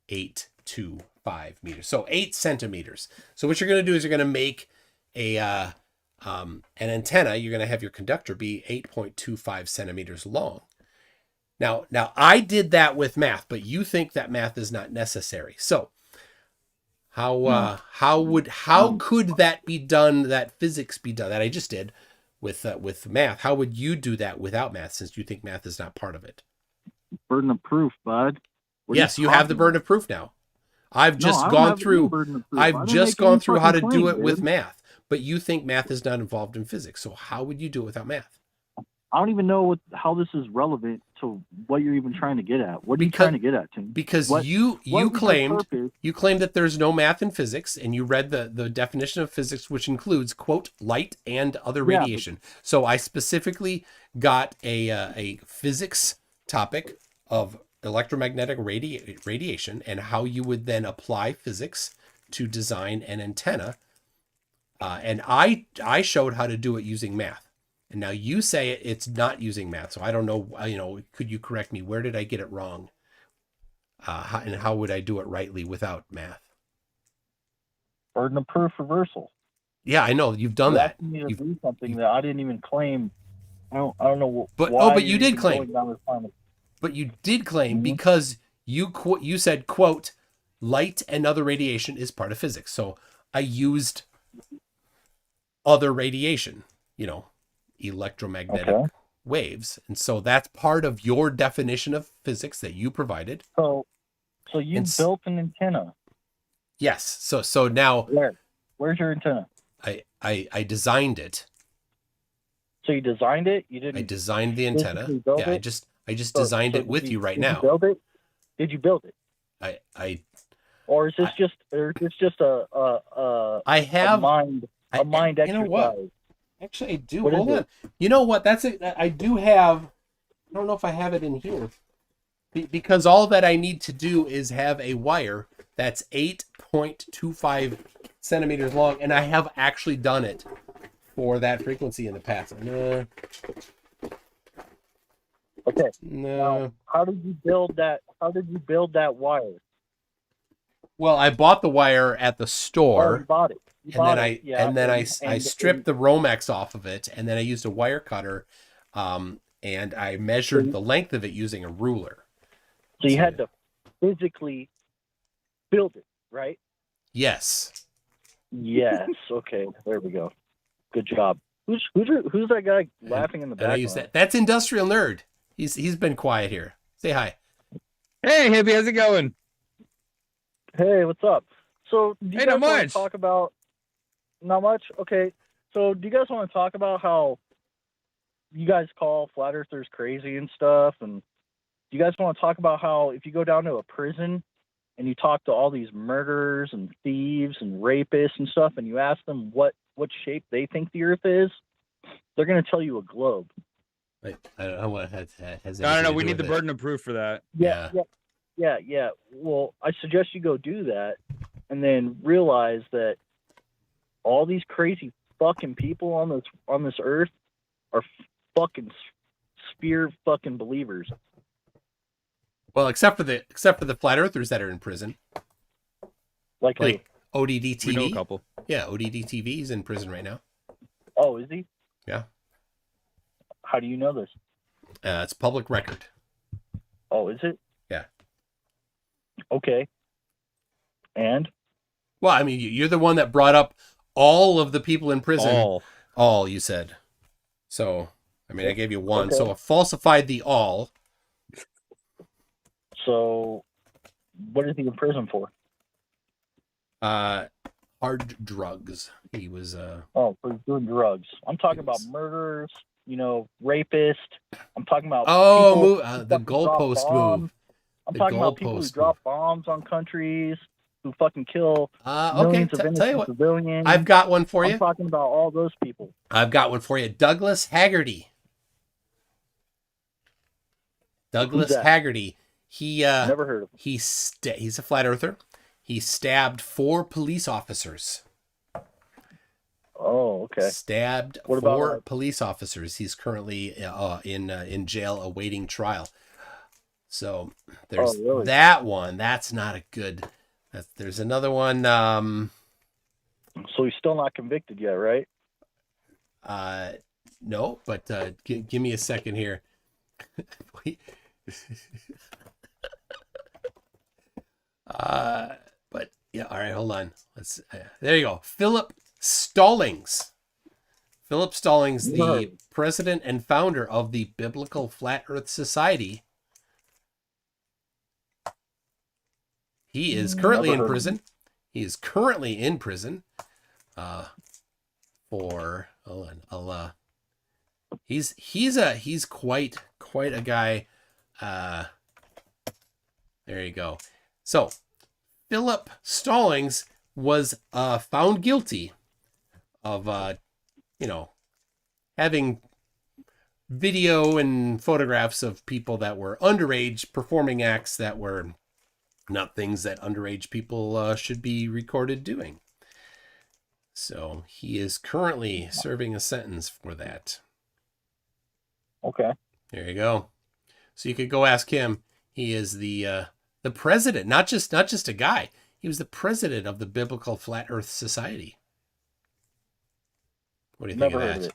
825 meters. So 8 centimeters. So what you're going to do is you're going to make an antenna. You're going to have your conductor be 8.25 centimeters long. Now I did that with math, but you think that math is not necessary. So how could that be done? That physics be done that I just did with math? How would you do that without math, since you think math is not part of it? Burden of proof, bud. Yes, you have the burden of proof now. I've just gone through how to do it with math, but you think math is not involved in physics. So how would you do it without math? I don't even know how this is relevant to what you're even trying to get at. What are you trying to get at, Tim? Because you claimed that there's no math in physics, and you read the definition of physics, which includes, quote, light and other radiation. So I specifically got a physics topic of electromagnetic radiation and how you would then apply physics to design an antenna. And I showed how to do it using math. And now you say it's not using math. So I don't know, could you correct me? Where did I get it wrong? And how would I do it rightly without math? Burden of proof reversal. Yeah, I know. You've done that. Me to do something that I didn't even claim. I don't know. But you did claim. But you did claim because you said, quote, light and other radiation is part of physics. So I used other radiation, electromagnetic waves. And so that's part of your definition of physics that you provided. So you built an antenna. Yes. So now where's your antenna? I designed it. So you designed it? You didn't. I designed the antenna. Yeah, I just designed it with you right now. Did you build it? Did you build it? Or is this just I have a mind exercise? You know what? Actually, I do. Hold on. You know what? That's it. I do have. I don't know if I have it in here, because all that I need to do is have a wire that's 8.25 centimeters long, and I have actually done it for that frequency in the past. Okay. No. Now, how did you build that? How did you build that wire? Well, I bought the wire at the store. Oh, you bought it. I stripped the Romex off of it, and then I used a wire cutter, and I measured the length of it using a ruler. So you had to physically build it, right? Yes. Yes. Okay. There we go. Good job. Who's that guy laughing in the background? That's Industrial Nerd. He's been quiet here. Say hi. Hey, hippie, how's it going? Hey, what's up? So do you guys not want much. to talk about? Not much. Okay. So do you guys want to talk about how you guys call flat earthers crazy and stuff? And do you guys want to talk about how if you go down to a prison and you talk to all these murderers and thieves and rapists and stuff, and you ask them what shape they think the Earth is, they're going to tell you a globe. I don't know what has No. We need the burden of proof for that. Yeah. Well, I suggest you go do that, and then realize that all these crazy fucking people on this earth are fucking spear fucking believers. Well, except for the flat earthers that are in prison. Like ODD TV. We know a couple. Yeah, ODD TV is in prison right now. Oh, is he? Yeah. How do you know this? It's public record. Oh, is it? Yeah. Okay. And? Well, I mean, you're the one that brought up all of the people in prison. All you said. So, I mean, I gave you one. Okay. So I falsified the all. So, what is he in prison for? Hard drugs. He was for doing drugs. I'm talking about murderers, rapists. I'm talking about the goalpost move. I'm talking about people who drop bombs on countries, who fucking kill millions of innocent civilians. I've got one for you. I'm talking about all those people. I've got one for you. Douglas Haggerty. Douglas Haggerty. He never heard of him. He's a flat earther. He stabbed 4 police officers. Oh, okay. Stabbed 4 police officers. He's currently in jail awaiting trial. So there's really? that one. That's not a good. There's another one. So he's still not convicted yet, right? No, but give me a second here. But yeah, all right, hold on. Let's. There you go. Philip Stallings. Philip Stallings, the president and founder of the Biblical Flat Earth Society. He is currently in prison. He is currently in prison. For hold on, he's quite a guy. There you go. So Philip Stallings was found guilty of having video and photographs of people that were underage performing acts that were not things that underage people should be recorded doing. So he is currently serving a sentence for that. Okay. There you go. So you could go ask him. He is the president, not just a guy. He was the president of the Biblical Flat Earth Society. What do you think of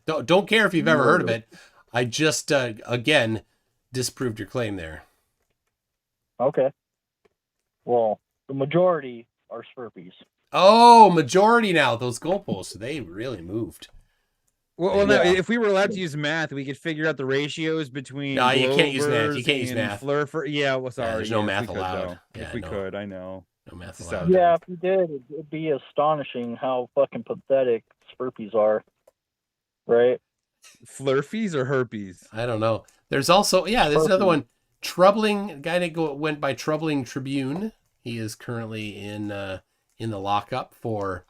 that? Don't care if you've ever heard of it. I just again disproved your claim there. Okay. Well, the majority are Slurpees. Oh, majority now. Those goalposts, they really moved. Well, now, if we were allowed to use math, we could figure out the ratios between. No, you can't use math. You can't use math. Yeah, well, sorry. There's no math allowed. If we could, I know. No math allowed. Yeah, if you did, it'd be astonishing how fucking pathetic Slurpees are. Right? Flerfs or herpes? I don't know. There's also, there's another one. Troubling, a guy that went by Troubling Tribune. He is currently in the lockup for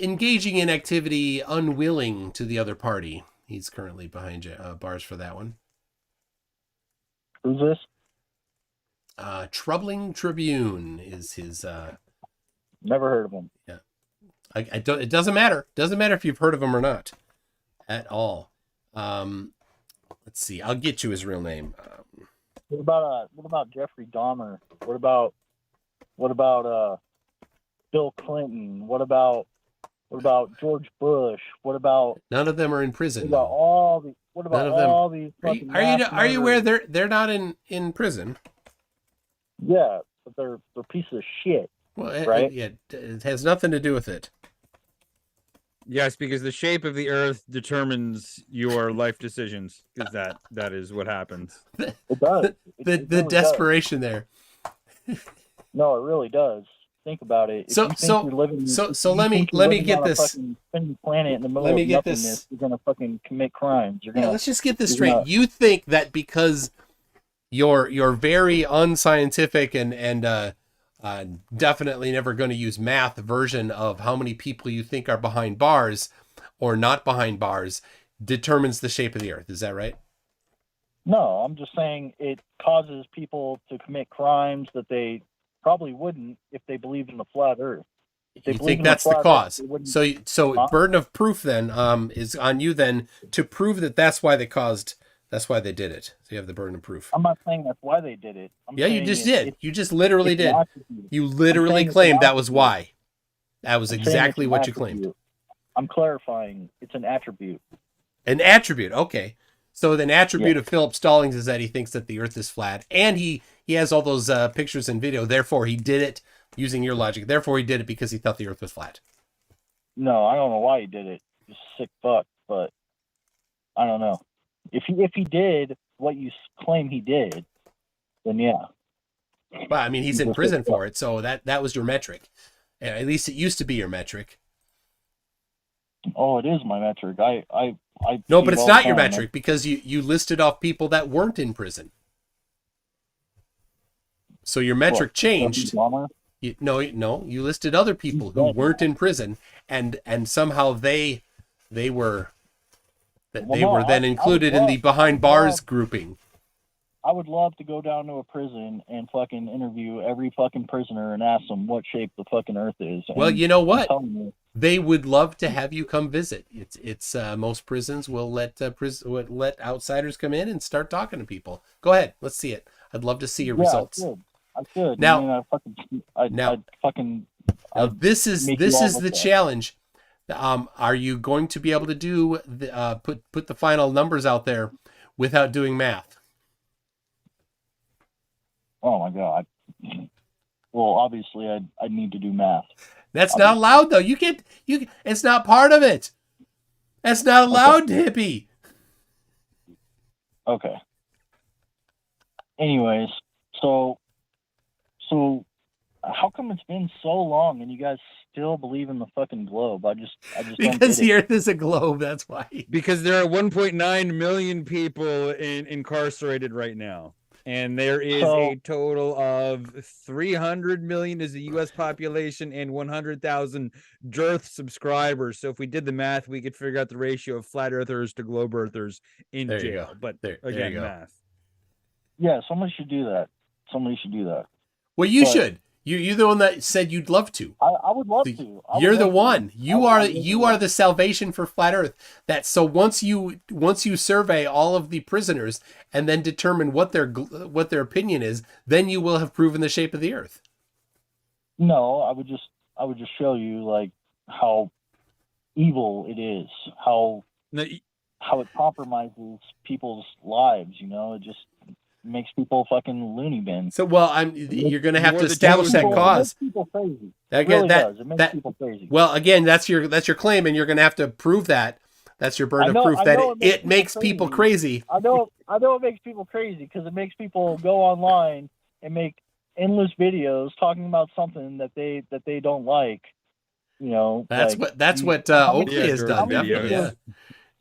engaging in activity unwilling to the other party. He's currently behind bars for that one. Who's this? Troubling Tribune is his. Never heard of him. Yeah, I don't. It doesn't matter. Doesn't matter if you've heard of him or not, at all. Let's see. I'll get you his real name. What about Jeffrey Dahmer? What about Bill Clinton? What about George Bush? What about none of them are in prison? What about all these? What about all these? Are you aware they're not in prison? Yeah, but they're pieces of shit. Well, right? It has nothing to do with it. Yes, because the shape of the Earth determines your life decisions. Is that is what happens? It does. The really desperation does. There. No, it really does. Think about it. So let me get this. Planet in the middle of nothingness, you're gonna fucking commit crimes. Let's just get this straight. You think that because you're very unscientific and definitely never going to use math version of how many people you think are behind bars or not behind bars determines the shape of the Earth. Is that right? No, I'm just saying it causes people to commit crimes that they probably wouldn't if they believed in the flat Earth. You think that's the cause? So burden of proof then is on you then to prove that that's why they did it. So you have the burden of proof. I'm not saying that's why they did it. You just did. You just literally did. You literally claimed that was why. That was exactly what you claimed. I'm clarifying. It's an attribute. An attribute. Okay. So the attribute of Philip Stallings is that he thinks that the Earth is flat, and he has all those pictures and video. Therefore, he did it using your logic. Therefore, he did it because he thought the Earth was flat. No, I don't know why he did it. He's a sick fuck, but I don't know. If he did what you claim he did, then yeah. Well, I mean, he's in prison for it, so that was your metric. At least it used to be your metric. Oh, it is my metric. I no, but it's not your metric because you listed off people that weren't in prison. So your metric changed. You listed other people who weren't in prison, and somehow they were then included in the behind bars grouping. I would love to go down to a prison and fucking interview every fucking prisoner and ask them what shape the fucking Earth is. Well, And you know I'm what? telling you, They would love to have you come visit. It's most prisons will let let outsiders come in and start talking to people. Go ahead, let's see it. I'd love to see your results. I could. Now- I mean, this is make you all the look at it. challenge. Are you going to be able to do put the final numbers out there without doing math? Oh my god. Well, obviously, I need to do math. That's not allowed, though. You. It's not part of it. That's not allowed, hippie. Okay. Anyways, so how come it's been so long and you guys still believe in the fucking globe? I just don't Because get the it. Earth is a globe. That's why. Because there are 1.9 million people incarcerated right now. And there is a total of 300 million is the U.S. population and 100,000 Dearth subscribers. So if we did the math, we could figure out the ratio of flat earthers to globe earthers in There you jail. go. But There you again, go. math. Yeah, somebody should do that. Well, you But- should. You're the one that said you'd love to. I would love to. You're the one. You are the salvation for flat Earth. So once you survey all of the prisoners and then determine what their opinion is, then you will have proven the shape of the Earth. No, I would just show you like how evil it is, how it compromises people's lives. You know, it just makes people fucking loony bins. So you're going to have to establish that cause. It makes people crazy. Again, It really does. It makes people crazy. Well, again, that's your claim, and you're going to have to prove that. That's your burden of proof that it makes people crazy. I know it makes people crazy because it makes people go online and make endless videos talking about something that they don't like. You know, that's what Oakley has done. Definitely,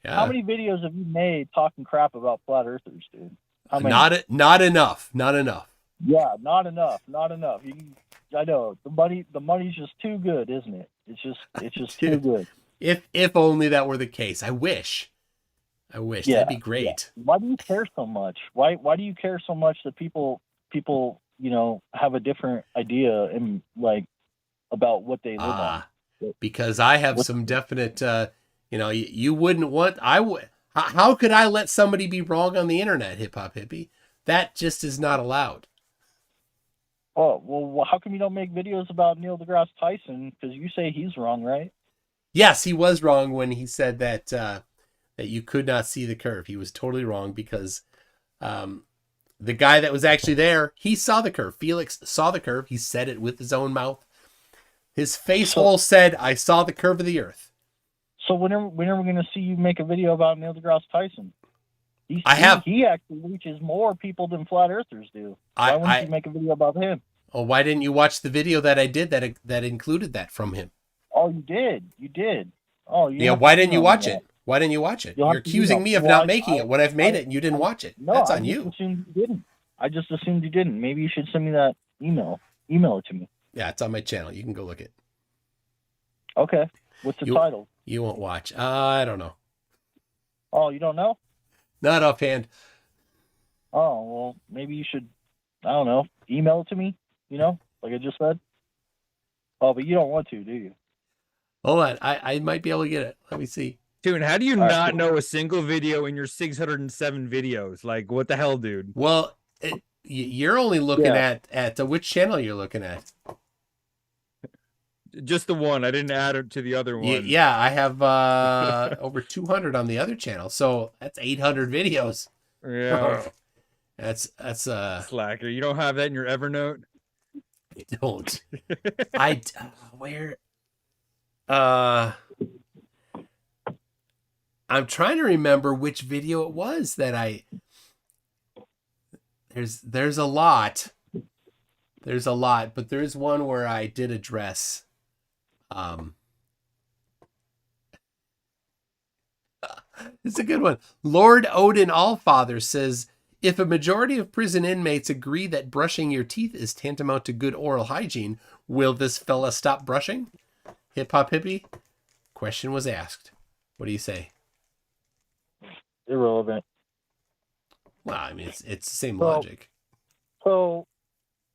yeah. How many videos have you made talking crap about flat earthers, dude? How many? Not enough. Yeah, not enough. I know the money's just too good, isn't it? It's just too good. If only that were the case. I wish. Yeah, That'd be great. Yeah. Why do you care so much? Why do you care so much that people have a different idea and like about what they live on? Because I have some definite. You wouldn't want. I would. How could I let somebody be wrong on the internet, hip hop hippie? That just is not allowed. Oh, well, how come you don't make videos about Neil deGrasse Tyson? Because you say he's wrong, right? Yes, he was wrong when he said that you could not see the curve. He was totally wrong because the guy that was actually there, he saw the curve. Felix saw the curve. He said it with his own mouth. His face hole said, "I saw the curve of the Earth." So when are we going to see you make a video about Neil deGrasse Tyson? He actually reaches more people than flat earthers do. Why wouldn't you make a video about him? Oh, why didn't you watch the video that I did that included that from him? Oh, you did. Oh, yeah. Why didn't you watch it? Why didn't you watch it? You're accusing me of not making it when I've made it and you didn't watch it. No, that's on you. I just assumed you didn't. Maybe you should send me that email. Email it to me. Yeah, it's on my channel. You can go look it. Okay. What's the title? You won't watch. I don't know. Oh, you don't know? Not offhand. Oh, well, maybe you should, I don't know, email it to me, like I just said. Oh, but you don't want to, do you? Hold on. I might be able to get it. Let me see. Dude, how do you not know a single video in your 607 videos? Like, what the hell, dude? Well, you're only looking at which channel you're looking at. Just the one. I didn't add it to the other one. Yeah, I have over 200 on the other channel, so that's 800 videos. Yeah, that's slacker. You don't have that in your Evernote? I don't. Where? I'm trying to remember which video it was that I. There's a lot. There's a lot, but there's one where I did address. It's a good one. Lord Odin Allfather says, if a majority of prison inmates agree that brushing your teeth is tantamount to good oral hygiene, will this fella stop brushing? Hip hop hippie? Question was asked. What do you say? Irrelevant. Well, I mean, it's the same So- logic. So,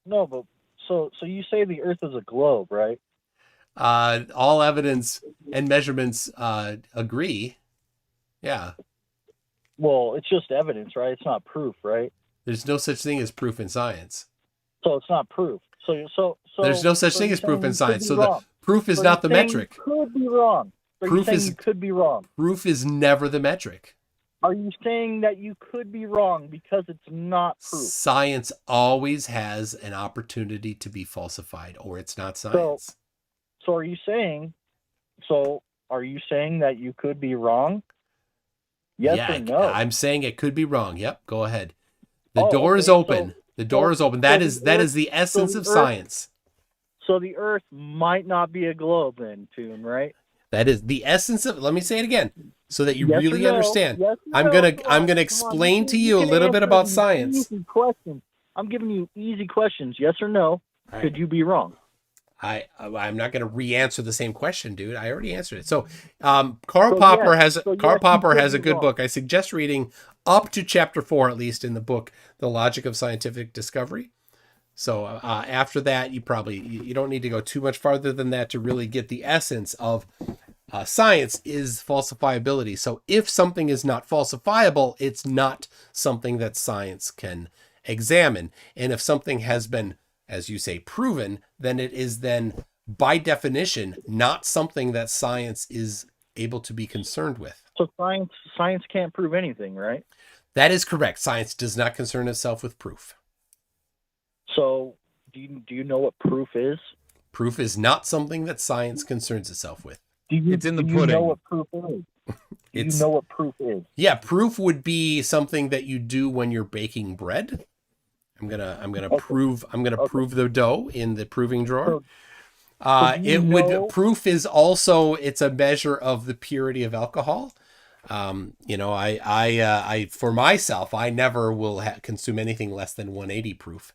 no, but so you say the Earth is a globe, right? All evidence and measurements agree. Yeah. Well, it's just evidence, right? It's not proof, right? There's no such thing as proof in science. So it's not proof. So There's no such so thing you're as proof saying in you science. could So be the wrong. proof is So not the you're saying you metric. could be wrong. So Proof you're saying is- you could be wrong. Proof is never the metric. Are you saying that you could be wrong because it's not proof? Science always has an opportunity to be falsified, or it's not science. So are you saying? So are you saying that you could be wrong? Yes yeah, or no? I'm saying it could be wrong. Yep, go ahead. The Oh, door is okay, open. so- the door is open. That so is the Earth- the essence so of the Earth- science. So the Earth might not be a globe, then, Toon, right? That is the essence of. Let me say it again, so that you Yes or really no? understand. Yes or I'm no? gonna Come I'm on, gonna come explain on. to you a can little bit answer about these science. Easy questions. I'm giving you easy questions. Yes or no? right. Could you be wrong? I'm not going to re-answer the same question, dude. I already answered it. So, Karl So Popper yes, has so Karl yes, you Popper could has a be good wrong. book. I suggest reading up to chapter 4, at least in the book, The Logic of Scientific Discovery. So after that, you don't need to go too much farther than that to really get the essence of science is falsifiability. So if something is not falsifiable, it's not something that science can examine. And if something has been, as you say, proven, then it is then by definition not something that science is able to be concerned with. So science can't prove anything, right? That is correct. Science does not concern itself with proof. So do you know what proof is? Proof is not something that science concerns itself with. It's in the do you pudding. know what proof is? Do you know what proof is? Yeah, proof would be something that you do when you're baking bread. I'm gonna prove the dough in the proving drawer. Proof is also, it's a measure of the purity of alcohol. I for myself, I never will consume anything less than 180 proof.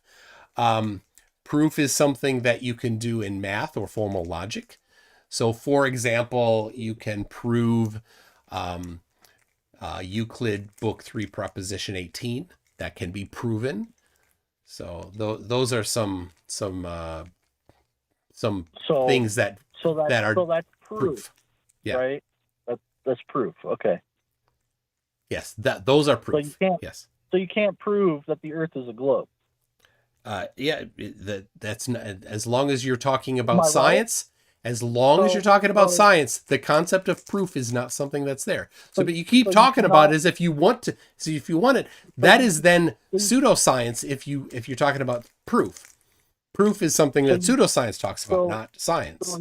Proof is something that you can do in math or formal logic. So, for example, you can prove Euclid Book 3, Proposition 18. That can be proven. So those are some things that are proof. Yeah. Right. That's proof. Okay. Yes, those are proof. So you can't. Yes. So you can't prove that the Earth is a globe. That's not, as long as you're talking Am I about right? science. As long as you're talking about science, the concept of proof is not something that's there. But you keep talking about it as if you want to. So if you want it, that is then pseudoscience. If you're talking about proof, proof is something that pseudoscience talks about, not science. So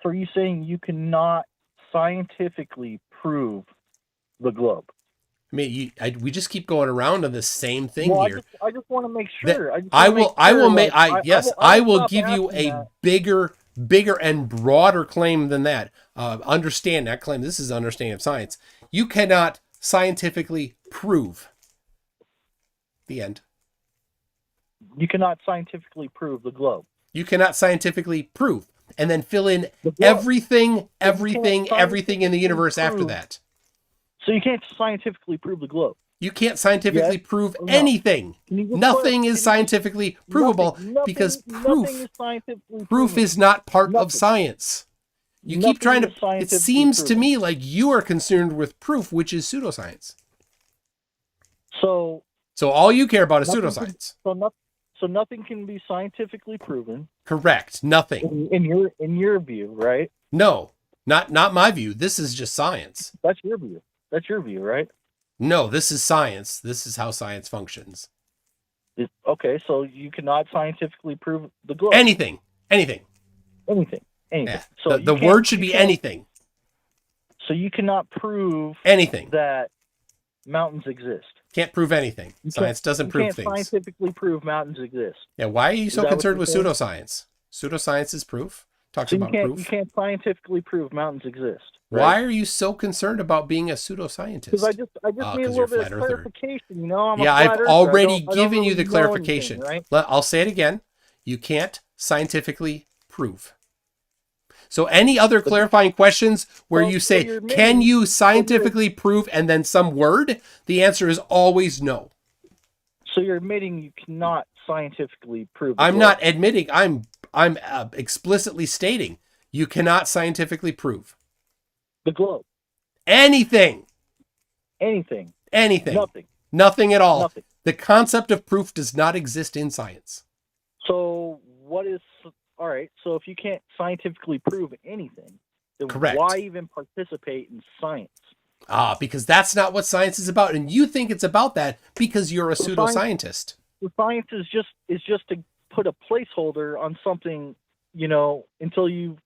are you saying you cannot scientifically prove the globe? I mean, we just keep going around on the same thing Well, here. I just want to make sure. I will give you a bigger and broader claim than that. Understand that claim. This is understanding of science. You cannot scientifically prove. The end. You cannot scientifically prove the globe. You cannot scientifically prove, and then fill in everything in the universe after that. So you can't scientifically prove the globe. You can't scientifically prove anything. Nothing is scientifically provable because proof is not part of science. You keep trying to. It seems to me like you are concerned with proof, which is pseudoscience. So all you care about is pseudoscience. So nothing can be scientifically proven. Correct. Nothing. In your view, right? No, not my view. This is just science. That's your view. That's your view, right? No, this is science. This is how science functions. Okay, so you cannot scientifically prove the globe. Anything. Yeah. So the word should be anything. So you cannot prove anything that mountains exist. Can't prove anything. Science doesn't prove things. You can't scientifically prove mountains exist. Yeah, why are you so concerned with pseudoscience? Pseudoscience is proof. Talks about proof. You can't scientifically prove mountains exist. Right? Why are you so concerned about being a pseudoscientist? Because I just need a little bit of clarification. You know, I've already given you the clarification. Right? I'll say it again. You can't scientifically prove. So any other clarifying questions where you say, can you scientifically prove, and then some word? The answer is always no. So you're admitting you cannot scientifically prove. I'm not admitting. I'm explicitly stating you cannot scientifically prove the globe. Anything. Anything. Anything. Nothing. Nothing at all. Nothing. The concept of proof does not exist in science. So what is all right? So if you can't scientifically prove anything, then Correct. why even participate in science? Because that's not what science is about, and you think it's about that because you're a pseudoscientist. The science is just to put a placeholder on something, you know, until you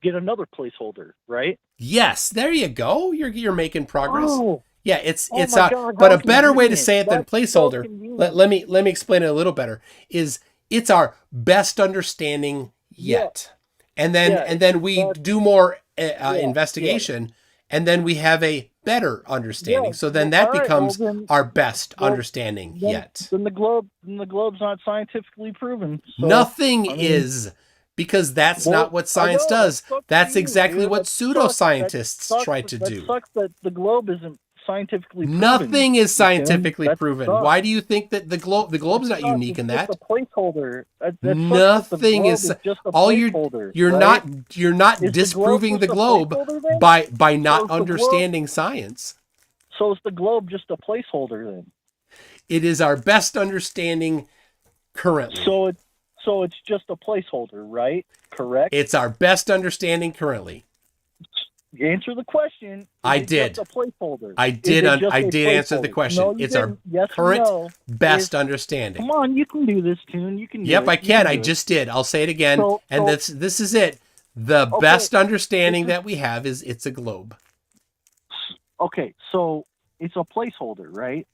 get another placeholder, right? Yes, there you go. You're making progress. Oh. Yeah, it's Oh it's my not. God, But how a better way to convenient. say it than That's so placeholder. convenient. Let me explain it a little better. Is it's our best understanding yet, and then we do more investigation, and then we have a better understanding. So then that all right, becomes well, then- our best well, understanding then- yet. Then the globe's not scientifically proven. So, Nothing I mean, is. Because that's well, not what science I know, does. that sucks That's for you, exactly dude. what That sucks. pseudoscientists That try sucks. to That do. sucks that the globe isn't scientifically proven. Nothing is Tim. scientifically That proven. sucks. Why do you think that the globe's not It's unique in it's that? just a placeholder. That sucks that the Nothing globe is just a all placeholder, you're right? not Is the globe disproving the just a globe placeholder then? by So not is the understanding science. So is the globe just a placeholder then? It is our best understanding currently. So it's just a placeholder, right? Correct. It's our best understanding currently. Answer the question. Is I it did. Just a placeholder. I Is did. it just I a did answer the placeholder? question. No, you It's our didn't. Yes or current no. best Is- understanding. Come on, you can do this, Toon. You can do Yep, it. I You can. I do it. just did. I'll say it again. So- And so- this is it. The Okay, best understanding this is- that we have is it's a globe. Okay, so it's a placeholder, right?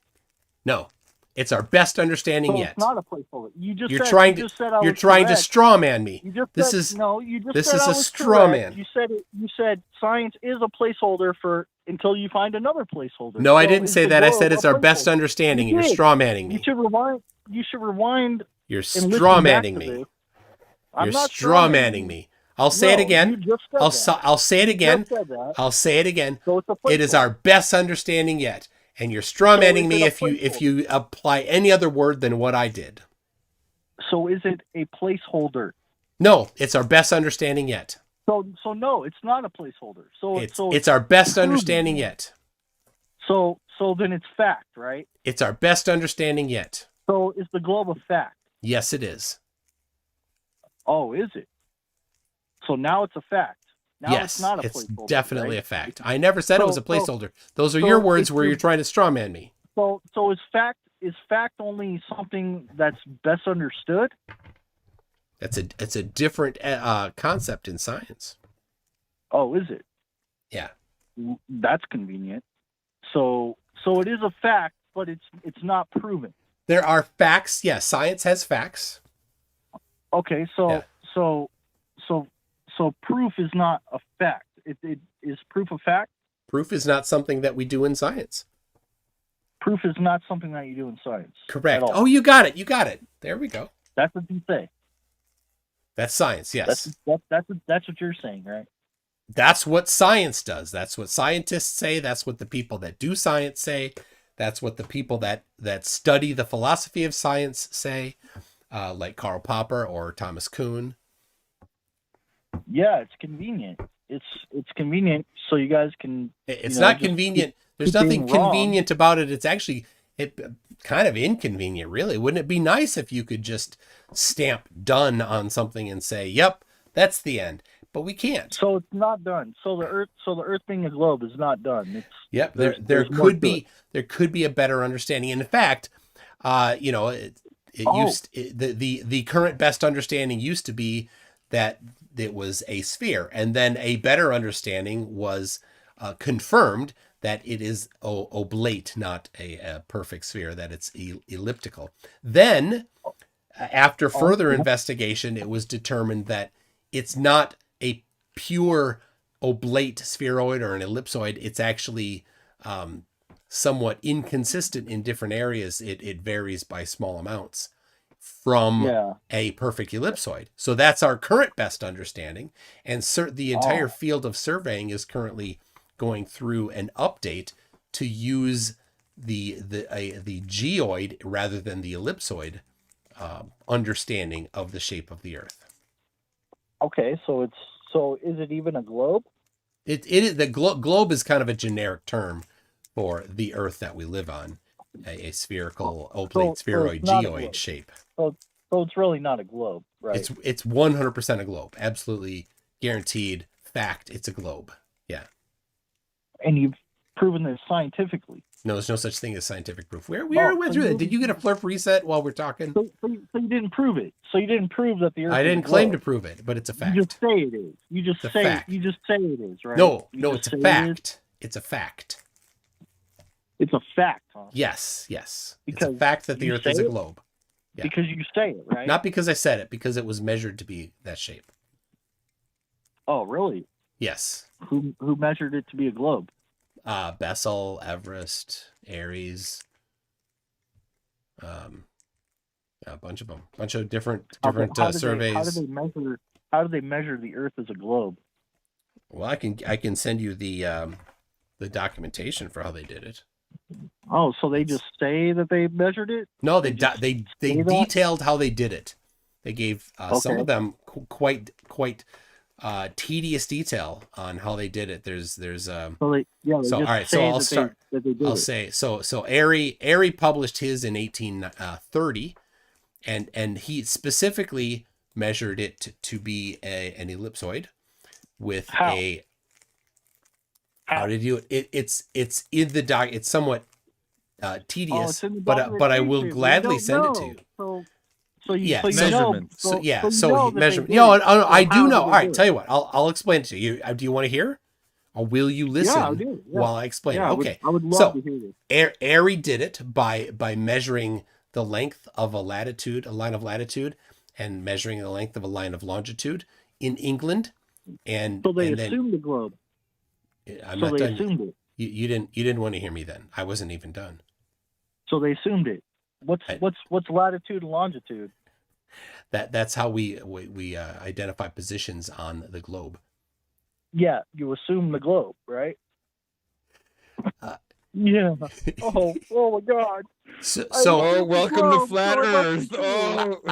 No, it's our best understanding So yet. it's not a placeholder. You just You're said, trying you to just said I you're was trying to correct. straw man me. You just This said, is no. You just this said is I a was straw correct. man. You said it. You said science is a placeholder for until you find another placeholder. No, I So didn't is say the that. I globe said a it's our best placeholder? understanding. You You're did. straw manning You me. should rewind. You should rewind. You're and listen straw back manning to me. this. I'm You're not straw manning me. I'll say it No, again. you just said that. I'll say it You again. just said that. I'll say it again. So it's a It is placeholder. our best understanding yet. And you're straw So manning is me it a if you apply any other word than what I did. So is it a placeholder? No, it's our best understanding yet. So no, it's not a placeholder. So It's our best proven. understanding yet. So then it's fact, right? It's our best understanding yet. So is the globe a fact? Yes, it is. Oh, is it? So now it's a fact. Now Yes, it's not a it's placeholder. definitely right? a fact. I never said it was a placeholder. Those are your words where you're trying to straw man me. So is fact only something that's best understood? It's a different concept in science. Oh, is it? Yeah. That's convenient. So it is a fact, but it's not proven. There are facts. Yes, science has facts. Okay, so proof is not a fact. It is proof a fact? Proof is not something that we do in science. Proof is not something that you do in science. Correct. at all. Oh, you got it. You got it. There we go. That's what you say. That's science. Yes. That's what you're saying, right? That's what science does. That's what scientists say. That's what the people that do science say. That's what the people that study the philosophy of science say, like Karl Popper or Thomas Kuhn. Yeah, it's convenient. It's convenient so you guys can. It's not convenient. There's nothing being wrong. convenient about it. It's actually kind of inconvenient, really. Wouldn't it be nice if you could just stamp done on something and say, "Yep, that's the end"? But we can't. So it's not done. So the Earth being a globe is not done. It's, Yep, there's there more could to be it. there could be a better understanding. And in fact, the current best understanding used to be that it was a sphere, and then a better understanding was confirmed that it is oblate, not a perfect sphere, that it's elliptical. Then, after further investigation, it was determined that it's not a pure oblate spheroid or an ellipsoid. It's actually somewhat inconsistent in different areas. It varies by small amounts from a perfect ellipsoid. So that's our current best understanding. And the entire field of surveying is currently going through an update to use the geoid rather than the ellipsoid understanding of the shape of the Earth. Okay, so is it even a globe? It is the globe is kind of a generic term for the Earth that we live on, a spherical oblate spheroid it's not a geoid globe. shape. So it's really not a globe, right? It's 100% a globe, absolutely guaranteed fact. It's a globe. Yeah. And you've proven this scientifically. No, there's no such thing as scientific proof. We already went through that. Did you get a flerf reset while we're talking? So you didn't prove it. So you didn't prove that the Earth. I didn't is a claim to globe. prove it, but it's a fact. You just say it is. You just It's a say. fact. You just say it is, right? No, You no, just it's a say it is? fact. It's a fact. It's a fact, huh? Yes. It's Because a fact that the you Earth is a say it? globe. Yeah. Because you say it, right? Not because I said it, because it was measured to be that shape. Oh, really? Yes. Who measured it to be a globe? Bessel, Everest, Aries, a bunch of them, bunch of different surveys. How do they measure the Earth as a globe? Well, I can send you the documentation for how they did it. Oh, so they just say that they measured it? No, they say that? detailed how they did it. They gave some Okay. of them quite tedious detail on how they did it. There's So they just all right. So say I'll that start. that they did I'll it. say so. Airy published his in 1830, and he specifically measured it to be an ellipsoid with How? How did you? It's in the doc. It's somewhat tedious, it's in the but I will documentation. gladly We send don't it to you. know. So you Yeah, so you so- know. Measurements. So, yeah, you so know he that measured. they No, did it. no, I So do how know. did All they right, do tell it? you what. I'll explain it to you. Do you want to hear, or will you listen I do, yeah. while I explain Yeah, it? Okay. I would love so to hear this. Airy did it by measuring the length of a line of latitude, and measuring the length of a line of longitude in England, and So they and then assumed the globe. I'm So not they done. assumed it. You didn't want to hear me then. I wasn't even done. So they assumed it. What's latitude and longitude? That's how we identify positions on the globe. Yeah, you assume the globe, right? Yeah. Oh my God. So Oh, welcome to globe, flat so it must Earth. be true.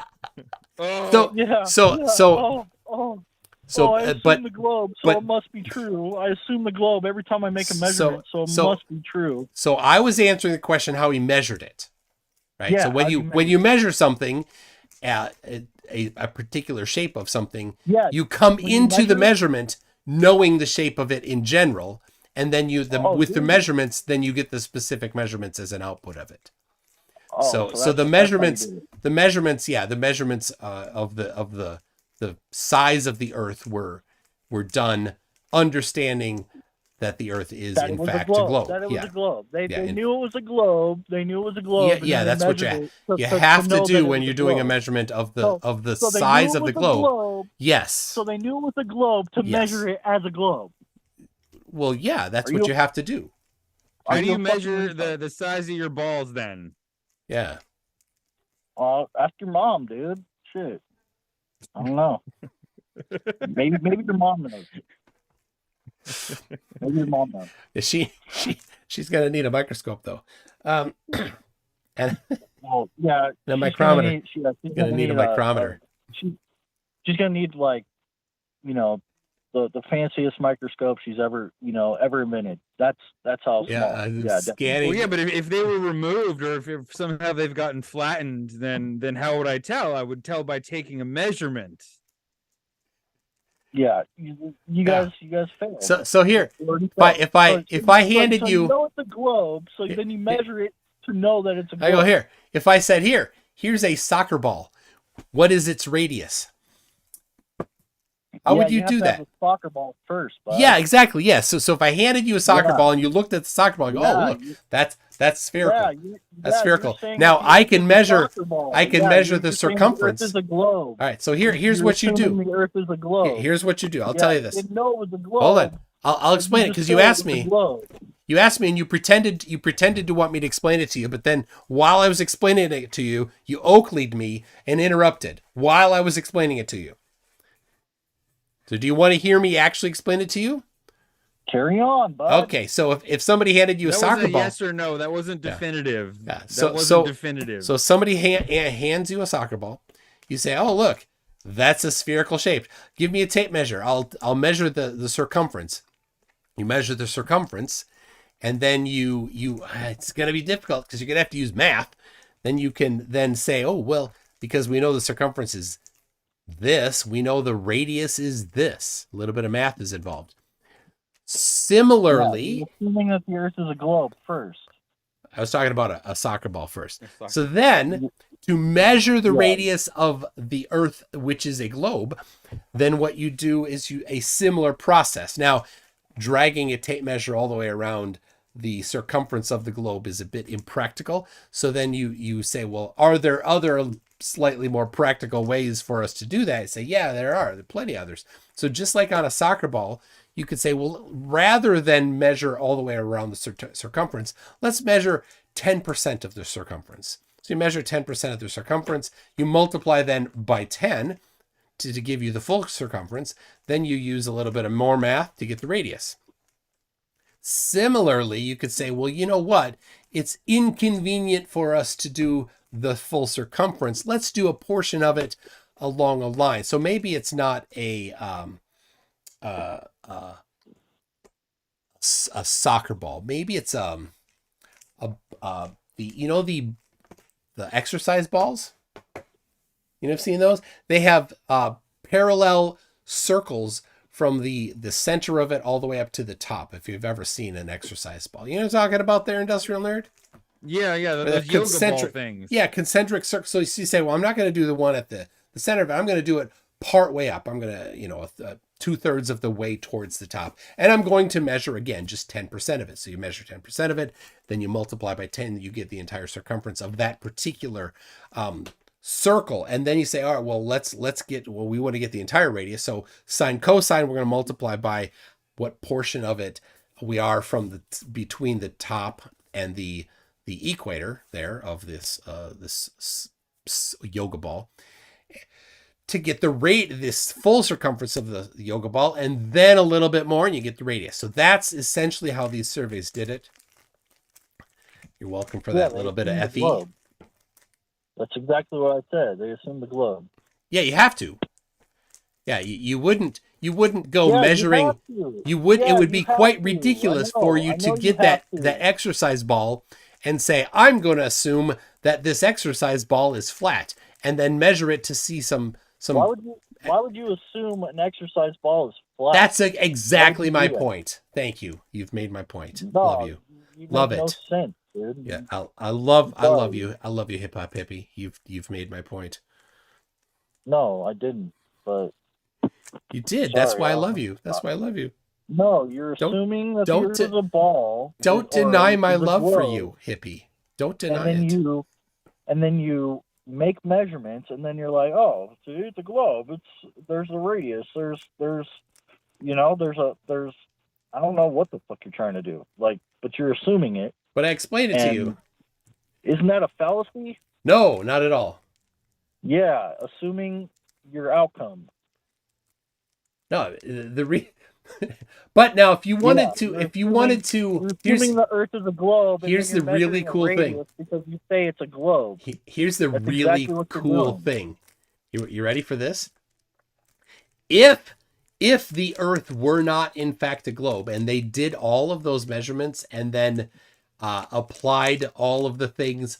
Oh. so Yeah. so yeah. so Oh, I assume but the globe, so but- it must be true. I assume the globe every time I make a measurement, so it so- must be true. so I was answering the question how he measured it, right? Yeah, so when how you do you when you measure something, a particular shape of something, Yeah, you come when you into the measure- measurement knowing the shape of it in general, and then with the dude. measurements, then you get the specific measurements as an output of it. Oh, so that's- the that's how you measurements, do it. the measurements of the size of the Earth were done understanding that the Earth is That it in was fact a globe. a globe. That it was yeah. a globe. They Yeah, knew it was a globe. They knew it was a globe. and Yeah, then that's they what you measured it you have to know that do it when was you're doing a globe. measurement of the So- of the so they size knew of the it was a globe. globe. Yes. So they knew it was a globe to Yes. measure it as a globe. Well, yeah, that's Are what you- you have to do. How Are do you you a measure fucking- the size of your balls then? Yeah. Ask your mom, dude. Shit. I don't know. maybe your mom knows. Maybe your mom knows. She's gonna need a microscope though. And Well, yeah. a she's micrometer. She's Gonna need a micrometer. She's gonna need the fanciest microscope she's ever invented. That's how small. Yeah, definitely. scanning. Well, yeah, but if they were removed or if somehow they've gotten flattened, then how would I tell? I would tell by taking a measurement. Yeah, you guys failed. So here, You already if I failed. if I So handed you you, know it's a globe, so then you measure it to know that it's a globe. I go here. If I said here's a soccer ball, what is its radius? How would you have do to have that? a soccer ball first. Bud. Yeah, exactly. Yeah. So if I handed you a soccer Yeah. ball and you looked at the soccer ball, you go, Yeah, oh look, that's spherical. Yeah, That's spherical. you're saying Now that I it's can a measure. soccer ball. I can Yeah, measure you're the saying circumference. The Earth is a globe. All right. So here's You're what you do. assuming The Earth is a globe. Here's what you do. I'll Yeah, tell you this. didn't know it was a globe. Hold on. I'll explain it because you just said asked it was a me. globe. You asked me and you pretended to want me to explain it to you, but then while I was explaining it to you, you Oakley'd me and interrupted while I was explaining it to you. So do you want to hear me actually explain it to you? Carry on, bud. Okay, so if somebody handed you a That soccer wasn't ball, yes or no. That wasn't definitive. yeah. That wasn't definitive. So somebody hands you a soccer ball. You say, "Oh, look, that's a spherical shape. Give me a tape measure. I'll measure the circumference." You measure the circumference, and then you it's going to be difficult because you're going to have to use math. Then you can then say, "Oh, well, because we know the circumference is this, we know the radius is this." A little bit of math is involved. Similarly, Yeah, assuming that the Earth is a globe first. I was talking about a soccer ball first. So then, to measure the radius of the Earth, which is a globe, then what you do is a similar process. Now, dragging a tape measure all the way around the circumference of the globe is a bit impractical. So then you say, well, are there other slightly more practical ways for us to do that? I say, yeah, there are plenty others. So just like on a soccer ball, you could say, well, rather than measure all the way around the circumference, let's measure 10% of the circumference. So you measure 10% of the circumference, you multiply then by 10 to give you the full circumference, then you use a little bit of more math to get the radius. Similarly, you could say, well, you know what? It's inconvenient for us to do the full circumference. Let's do a portion of it along a line. So maybe it's not a soccer ball. Maybe it's the exercise balls. You know, I've seen those. They have parallel circles from the center of it all the way up to the top. If you've ever seen an exercise ball, you know what I'm talking about there, Industrial Nerd. Yeah, those yoga ball things. Yeah, concentric circles. So you say, well, I'm not going to do the one at the center of it. I'm going to do it part way up. I'm going to, 2/3 of the way towards the top. And I'm going to measure, again, just 10% of it. So you measure 10% of it, then you multiply by 10, you get the entire circumference of that particular circle. And then you say, all right, well, we want to get the entire radius. So sine cosine, we're going to multiply by what portion of it we are from between the top and the equator there of this yoga ball, to get this full circumference of the yoga ball, and then a little bit more, and you get the radius. So that's essentially how these surveys did it. You're welcome for that little bit of FE. Globe. That's exactly what I said. They assume the globe. Yeah, you have to. Yeah, you wouldn't go measuring. It would be quite ridiculous for you to get that exercise ball and say, I'm going to assume that this exercise ball is flat, and then measure it to see some. Why would you assume an exercise ball is flat? That's exactly my point. Thank you. You've made my point. Love you. Love it. No sense, dude. Yeah, I love you. I love you, hip hop hippie. You've made my point. No, I didn't. But you did. That's why I love you. That's why I love you. No, you're assuming that there's a ball. Don't deny my love for you, hippie. Don't deny it. And then you make measurements, and then you're like, oh, see, it's a globe. There's a radius. There's I don't know what the fuck you're trying to do. Like, but you're assuming it. But I explained it to you. Isn't that a fallacy? No, not at all. Yeah, assuming your outcome. No, but now if you wanted to, assuming the Earth is a globe. Here's the really cool thing. Because you say it's a globe. Here's the really cool thing. You ready for this? If the Earth were not in fact a globe, and they did all of those measurements and then applied all of the things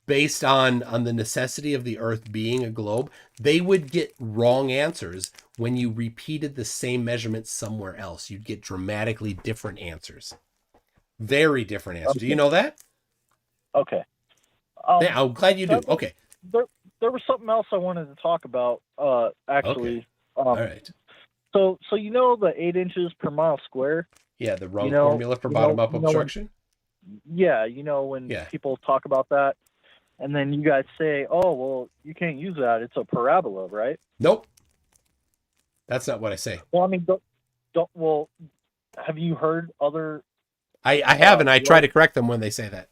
based on the necessity of the Earth being a globe, they would get wrong answers when you repeated the same measurement somewhere else. You'd get dramatically different answers. Very different answers. Okay. Do you know that? Okay. I'm glad you do. Okay. There was something else I wanted to talk about, actually. Okay. All right. So you know the 8 inches per mile square? Yeah, the wrong formula for bottom-up obstruction? When people talk about that, and then you guys say, oh, well, you can't use that. It's a parabola, right? Nope. That's not what I say. Well, I mean, have you heard other... I have, and I try to correct them when they say that.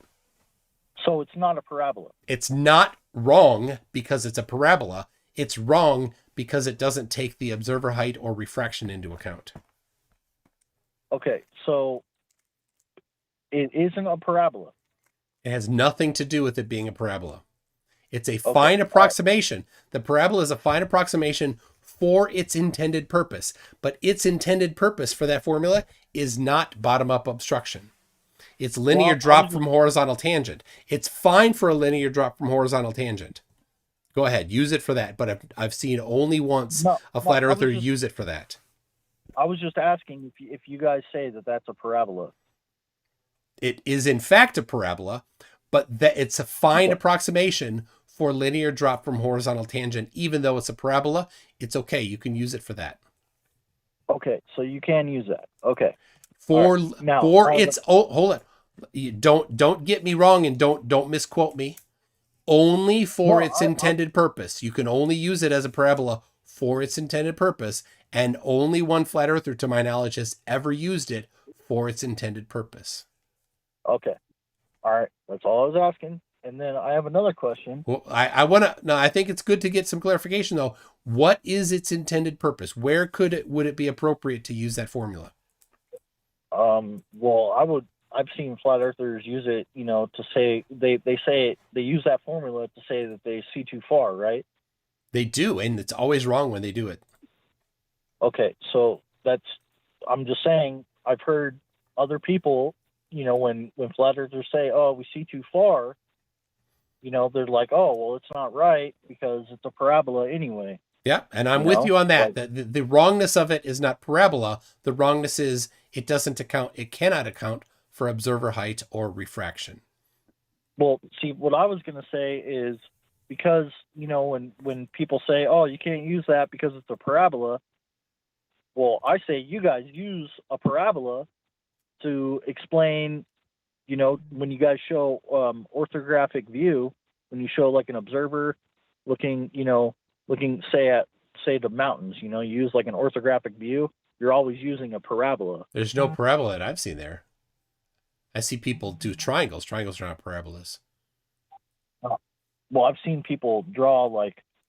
So it's not a parabola. It's not wrong because it's a parabola. It's wrong because it doesn't take the observer height or refraction into account. Okay, so it isn't a parabola. It has nothing to do with it being a parabola. It's a fine approximation. The parabola is a fine approximation for its intended purpose, but its intended purpose for that formula is not bottom-up obstruction. It's linear drop from horizontal tangent. It's fine for a linear drop from horizontal tangent. Go ahead, use it for that. But I've seen only once a flat earther use it for that. I was just asking if you guys say that that's a parabola. It is in fact a parabola, but that it's a fine approximation for linear drop from horizontal tangent. Even though it's a parabola, it's okay. You can use it for that. Okay, so you can use that. Okay. For right. Now, for its hold on. You don't get me wrong and don't misquote me. Only for its intended purpose. You can only use it as a parabola for its intended purpose, and only one flat earther, to my knowledge, has ever used it for its intended purpose. Okay. All right. That's all I was asking. And then I have another question. Well, I think it's good to get some clarification though. What is its intended purpose? Where would it be appropriate to use that formula? Well, I've seen flat earthers use it, to say they use that formula to say that they see too far, right? They do, and it's always wrong when they do it. Okay, so I'm just saying, I've heard other people, when flat earthers say, "Oh, we see too far," they're like, "Oh, well, it's not right because it's a parabola anyway." Yeah, and I'm with you on that. The wrongness of it is not parabola. The wrongness is it cannot account for observer height or refraction. Well, see, what I was going to say is because, when people say, "Oh, you can't use that because it's a parabola," well, I say you guys use a parabola to explain, when you guys show orthographic view, when you show like an observer looking say the mountains, you use like an orthographic view, you're always using a parabola. There's no parabola that I've seen there. I see people do triangles. Triangles are not parabolas. Well, I've seen people draw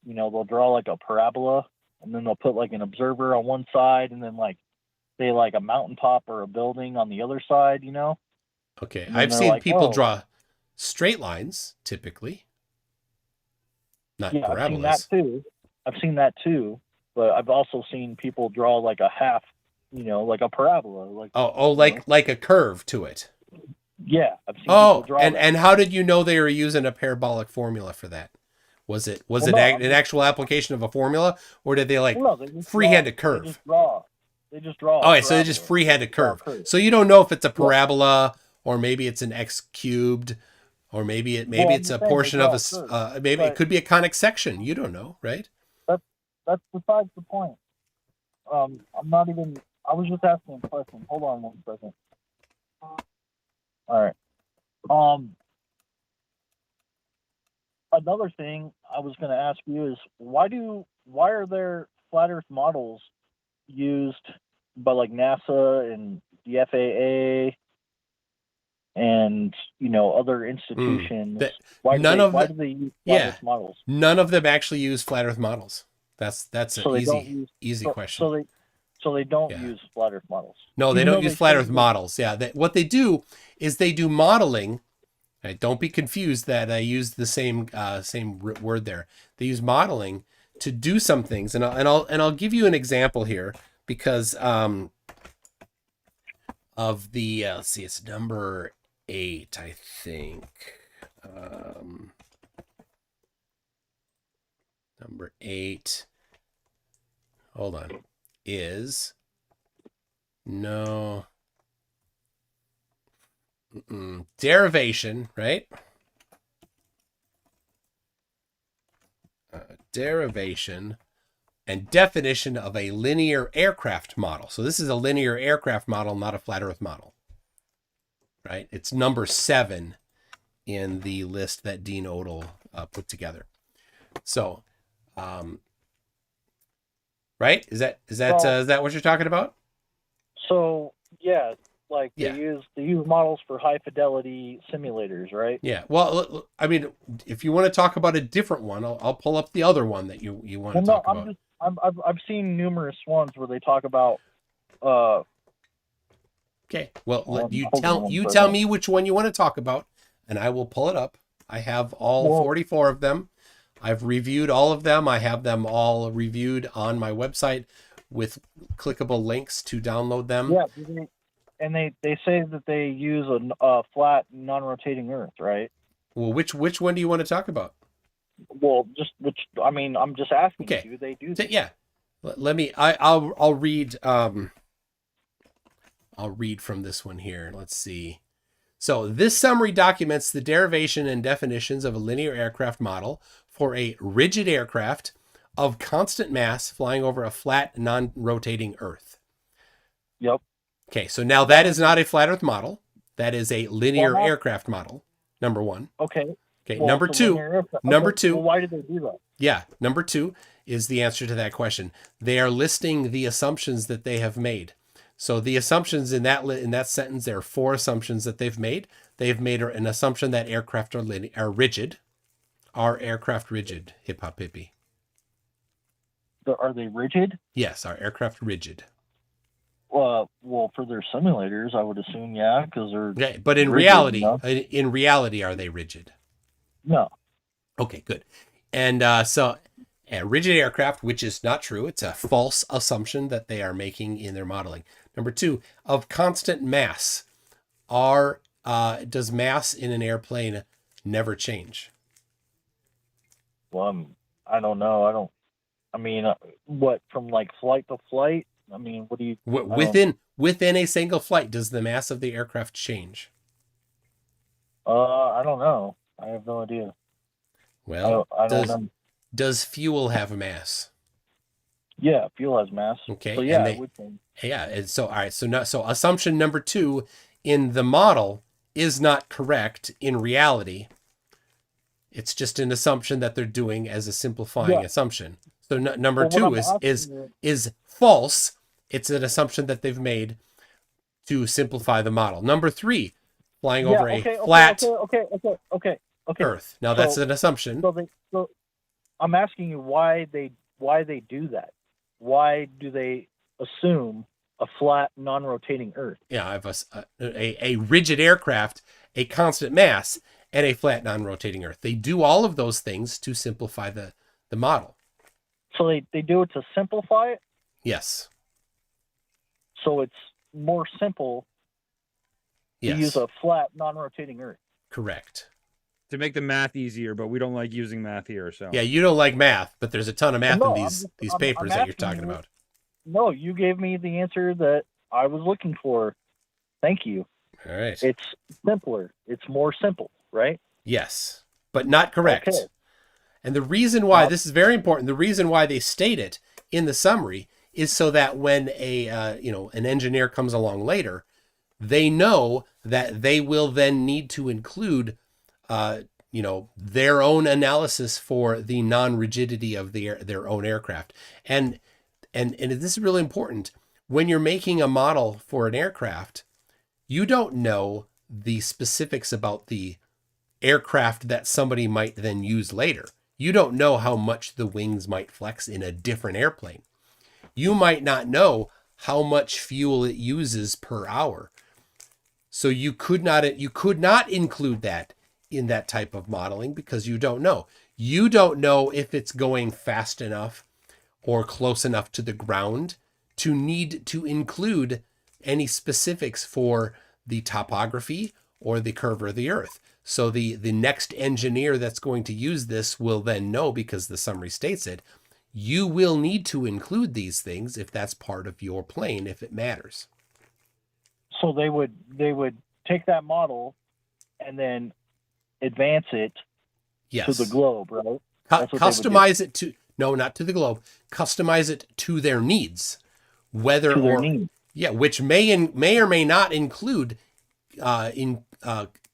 they'll draw like a parabola and then they'll put like an observer on one side and then say a mountaintop or a building on the other side, Okay. I've seen people draw straight lines typically. Not parabolas. I've seen that too, but I've also seen people draw like a half, like a parabola. Like a curve to it. Yeah, I've seen people draw that. And how did you know they were using a parabolic formula for that? Was it an actual application of a formula, or did they freehand a curve? They just draw. Oh, so they just freehand a curve. So you don't know if it's a parabola or maybe it's an x cubed, or maybe it's a portion of maybe it could be a conic section. You don't know, right? That's besides the point. I was just asking a question. Hold on 1 second. All right. Another thing I was going to ask you is why are there flat Earth models used by NASA and the FAA and other institutions? Why do they use flat Earth models? None of them actually use flat Earth models. That's an easy question. So they don't use flat Earth models. No, they don't use flat Earth models. Yeah, what they do is they do modeling. Right? Don't be confused that I used the same word there. They use modeling to do some things, and I'll give you an example here because of the let's see, it's number 8, I think. Number 8. Hold on. Is no derivation, right? Derivation and definition of a linear aircraft model. So this is a linear aircraft model, not a flat Earth model, right? It's number 7 in the list that Dean Odell put together. So, right? Is that what you're talking about? So yeah, they use models for high fidelity simulators, right? Yeah. Well, I mean, if you want to talk about a different one, I'll pull up the other one that you want to talk about. I've seen numerous ones where they talk about Okay. Well, you hold tell on you for a tell minute. me which one you want to talk about, and I will pull it up. I have all Well- 44 of them. I've reviewed all of them. I have them all reviewed on my website with clickable links to download them. Yeah, and they say that they use a flat, non-rotating Earth, right? Well, which one do you want to talk about? Well, I'm just asking. Okay. Do they do So, that? yeah. Let me. I'll read. I'll read from this one here. Let's see. So this summary documents the derivation and definitions of a linear aircraft model for a rigid aircraft of constant mass flying over a flat, non-rotating Earth. Yep. Okay, so now that is not a flat Earth model. That is a linear Well, not- aircraft model. Number one. Okay. Okay. Well, Number it's a two. linear aircraft. Number Okay, two. Well, why did they do that? Yeah. Number two is the answer to that question. They are listing the assumptions that they have made. So the assumptions in that sentence, there are 4 assumptions that they've made. They've made an assumption that aircraft are rigid. Are aircraft rigid? Hip hop hippie. Are they rigid? Yes, are aircraft rigid? Well, for their simulators, I would assume, yeah, because they're. Okay, but in rigid, reality, are they rigid? No. Okay, good. And so a rigid aircraft, which is not true. It's a false assumption that they are making in their modeling. Number 2, of constant mass. Does mass in an airplane never change? Well, I don't know. What, from like flight to flight? I mean, what do you Within a single flight, does the mass of the aircraft change? I don't know. I have no idea. Well, I don't know. Does fuel have a mass? Yeah, fuel has mass. Okay. So yeah, it would change. Yeah. And so, all right. So assumption number 2 in the model is not correct in reality. It's just an assumption that they're doing as a simplifying assumption. So number 2 is false. It's an assumption that they've made to simplify the model. Number 3, flying over a flat Earth. Now that's an assumption. So I'm asking you why they do that. Why do they assume a flat, non-rotating Earth? Yeah, I have a rigid aircraft, a constant mass, and a flat, non-rotating Earth. They do all of those things to simplify the model. So they do it to simplify it? Yes. So it's more simple to use a flat, non-rotating Earth. Correct. To make the math easier, but we don't like using math here. So yeah, you don't like math, but there's a ton of math in these papers that you're talking about. No, you gave me the answer that I was looking for. Thank you. All right. It's simpler. It's more simple, right? Yes, but not correct. Okay. And the reason why this is very important, the reason why they state it in the summary is so that when an engineer comes along later, they know that they will then need to include their own analysis for the non-rigidity of their own aircraft. And this is really important. When you're making a model for an aircraft, you don't know the specifics about the aircraft that somebody might then use later. You don't know how much the wings might flex in a different airplane. You might not know how much fuel it uses per hour. So you could not include that in that type of modeling because you don't know. You don't know if it's going fast enough or close enough to the ground to need to include any specifics for the topography or the curve of the Earth. So the next engineer that's going to use this will then know, because the summary states it, you will need to include these things if that's part of your plane, if it matters. So they would take that model and then advance it to the globe, right? Customize it to, no, not to the globe. Customize it to their needs, which may or may not include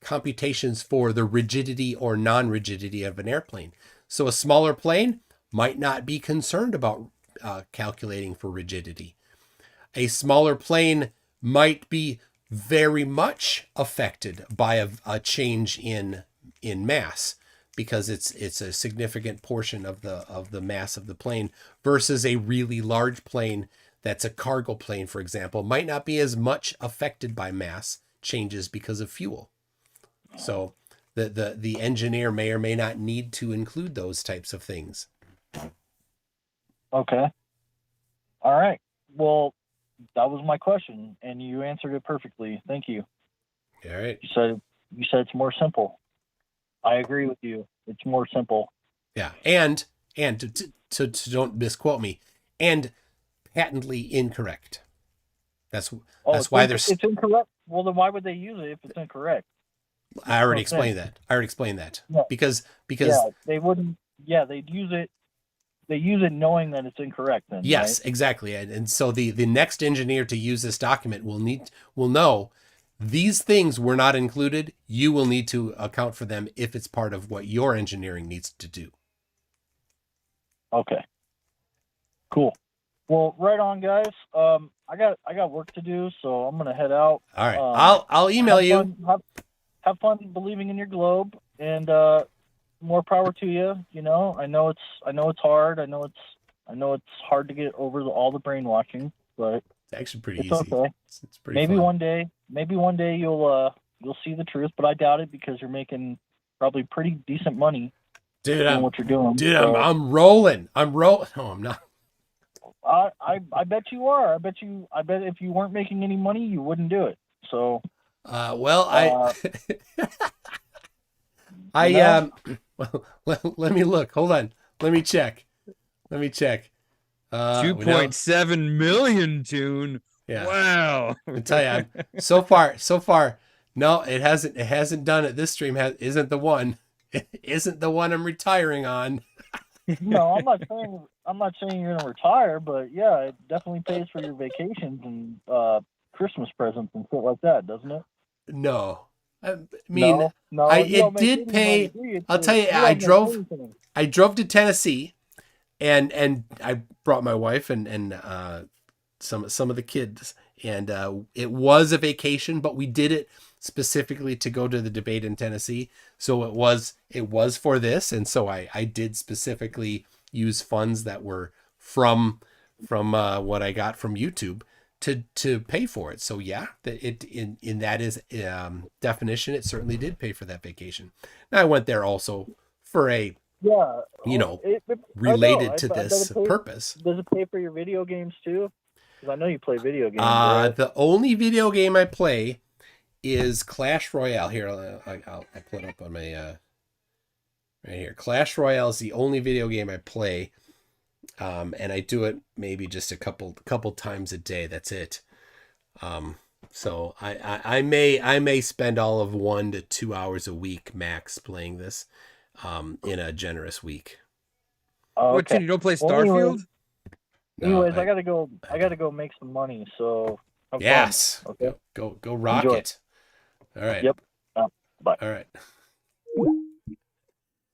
computations for the rigidity or non-rigidity of an airplane. So a smaller plane might not be concerned about calculating for rigidity. A smaller plane might be very much affected by a change in mass, because it's a significant portion of the mass of the plane, versus a really large plane that's a cargo plane, for example, might not be as much affected by mass changes because of fuel. So the engineer may or may not need to include those types of things. Okay. All right. Well, that was my question, and you answered it perfectly. Thank you. All right. You said it's more simple. I agree with you. It's more simple. Yeah, and to don't misquote me, and patently incorrect. That's why there's. It's incorrect. Well, then why would they use it if it's incorrect? I already explained that. Yeah. Because they wouldn't. Yeah, they'd use it. They use it knowing that it's incorrect. Then yes, right? exactly, and so the next engineer to use this document will know these things were not included. You will need to account for them if it's part of what your engineering needs to do. Okay. Cool. Well, right on, guys. I got work to do, so I'm gonna head out. All right. I'll email you. Have fun believing in your globe, and more power to you. You know, I know it's hard. I know it's hard to get over all the brainwashing, but it's actually pretty it's easy. okay. It's pretty maybe fun. one day you'll see the truth, but I doubt it because you're making probably pretty decent money. Dude, doing what you're doing. Dude, so. I'm rolling. No, I'm not. I bet you are. I bet if you weren't making any money, you wouldn't do it. So. Well, let me look. Hold on. Let me check. 2.7 million, Tune. Yeah. Wow. I tell you, so far, no, it hasn't done it. This stream isn't the one. It isn't the one I'm retiring on. No, I'm not saying you're gonna retire, but yeah, it definitely pays for your vacations and Christmas presents and shit like that, doesn't it? No. I mean, no, it did pay. I'll tell you, I drove to Tennessee, and I brought my wife and some of the kids, and it was a vacation, but we did it specifically to go to the debate in Tennessee. So it was for this, and so I did specifically use funds that were from what I got from YouTube to pay for it. So yeah, it in that is definition, it certainly did pay for that vacation. Now I went there also for a related to this purpose. Does it pay for your video games too? Because I know you play video games. Right? The only video game I play is Clash Royale. Here, I'll put it up on my right here. Clash Royale is the only video game I play. And I do it maybe just a couple times a day. That's it. So I may spend all of 1 to 2 hours a week max playing this, in a generous week. Okay. What, you don't play Starfield? Anyways, I gotta go make some money. So yes, fun. Okay, go rock Enjoy. it. All right. Yep. Bye. All right.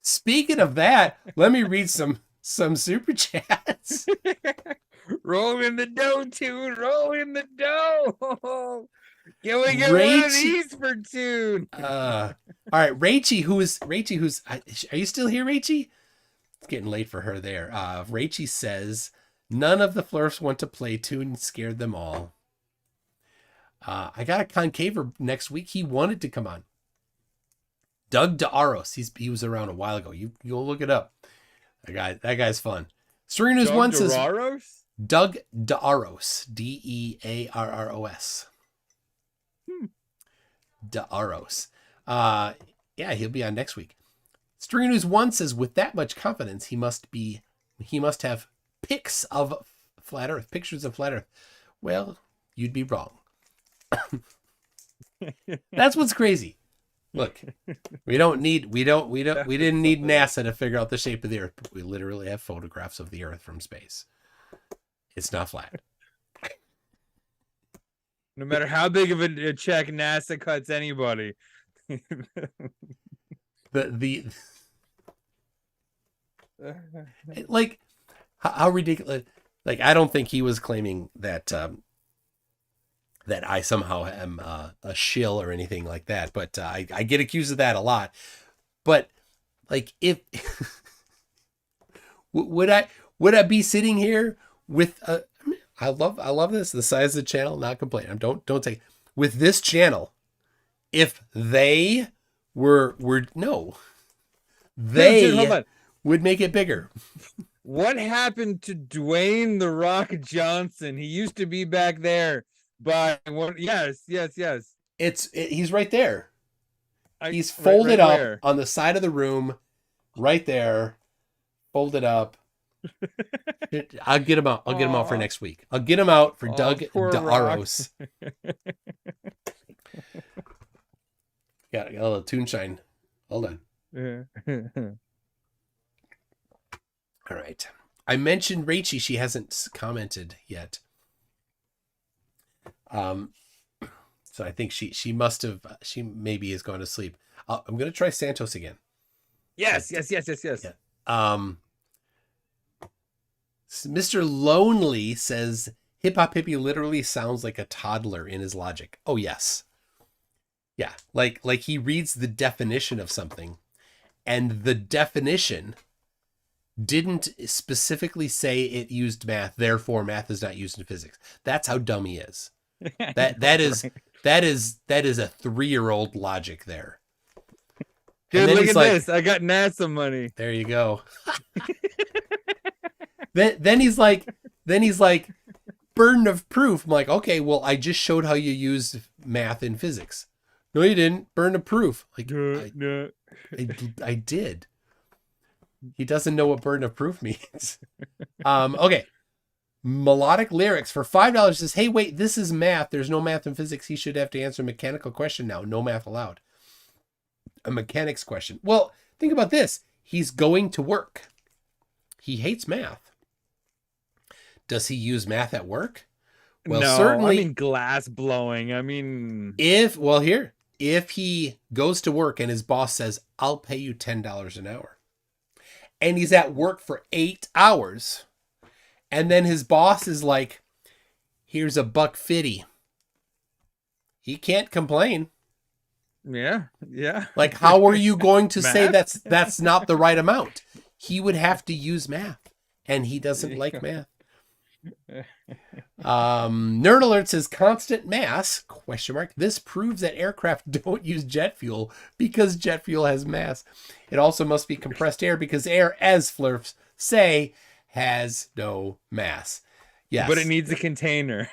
Speaking of that, let me read some super chats. Roll in the dough, Tune. Roll in the dough. Can we get one of these for Tune? All right, Rachie, who's are you still here, Rachie? It's getting late for her there. Rachie says none of the flerfs want to play. Tune scared them all. I got a concaver next week. He wanted to come on. Doug DeAros. He was around a while ago. You'll look it up. That guy's fun. Stringer News One says Doug DeAros. DeArros. DeArros. Yeah, he'll be on next week. Stringer News One says with that much confidence, he must have pics of flat Earth, pictures of flat Earth. Well, you'd be wrong. That's what's crazy. Look, we didn't need NASA to figure out the shape of the Earth, but we literally have photographs of the Earth from space. It's not flat. No matter how big of a check NASA cuts anybody. Like how ridiculous. Like, I don't think he was claiming that that I somehow am a shill or anything like that, but I get accused of that a lot. But like, if would I be sitting here with I love this. The size of the channel, not complaining. Don't take with this channel. If they were no, they Dude, hold on. would make it bigger. What happened to Dwayne the Rock Johnson? He used to be back there, but what? Yes. He's right there. He's Right folded up where? on the side of the room, right there, folded up. I'll get him out. I'll get him out for next week. I'll get him out for Doug poor Daros. Got a little toonshine. Hold on. All right. I mentioned Rachie. She hasn't commented yet. So I think she must have. She maybe has gone to sleep. I'm gonna try Santos again. Yes. Yeah. Mr. Lonely says Hip Hop Hippie literally sounds like a toddler in his logic. Oh yes. Yeah, like he reads the definition of something, and the definition didn't specifically say it used math, therefore math is not used in physics. That's how dumb he is. That is a 3-year-old logic there. Dude, look at this. I got NASA money. There you go. then he's like, burden of proof. I'm like, okay, well, I just showed how you use math in physics. No, you didn't. Burden of proof. Like, No. I did. He doesn't know what burden of proof means. Okay. Melodic Lyrics for $5 says, hey, wait, this is math. There's no math in physics. He should have to answer a mechanical question now. No math allowed. A mechanics question. Well, think about this. He's going to work. He hates math. Does he use math at work? Well, no, certainly. I mean glass blowing. I mean, if he goes to work and his boss says, I'll pay you $10 an hour, and he's at work for 8 hours, and then his boss is like, here's $1.50. He can't complain. Yeah. Like, how are you going to say that's not the right amount? He would have to use math, and he doesn't like math. Nerd Alert says constant mass ? This proves that aircraft don't use jet fuel because jet fuel has mass. It also must be compressed air because air, as flerfs say, has no mass. Yes, but it needs a container.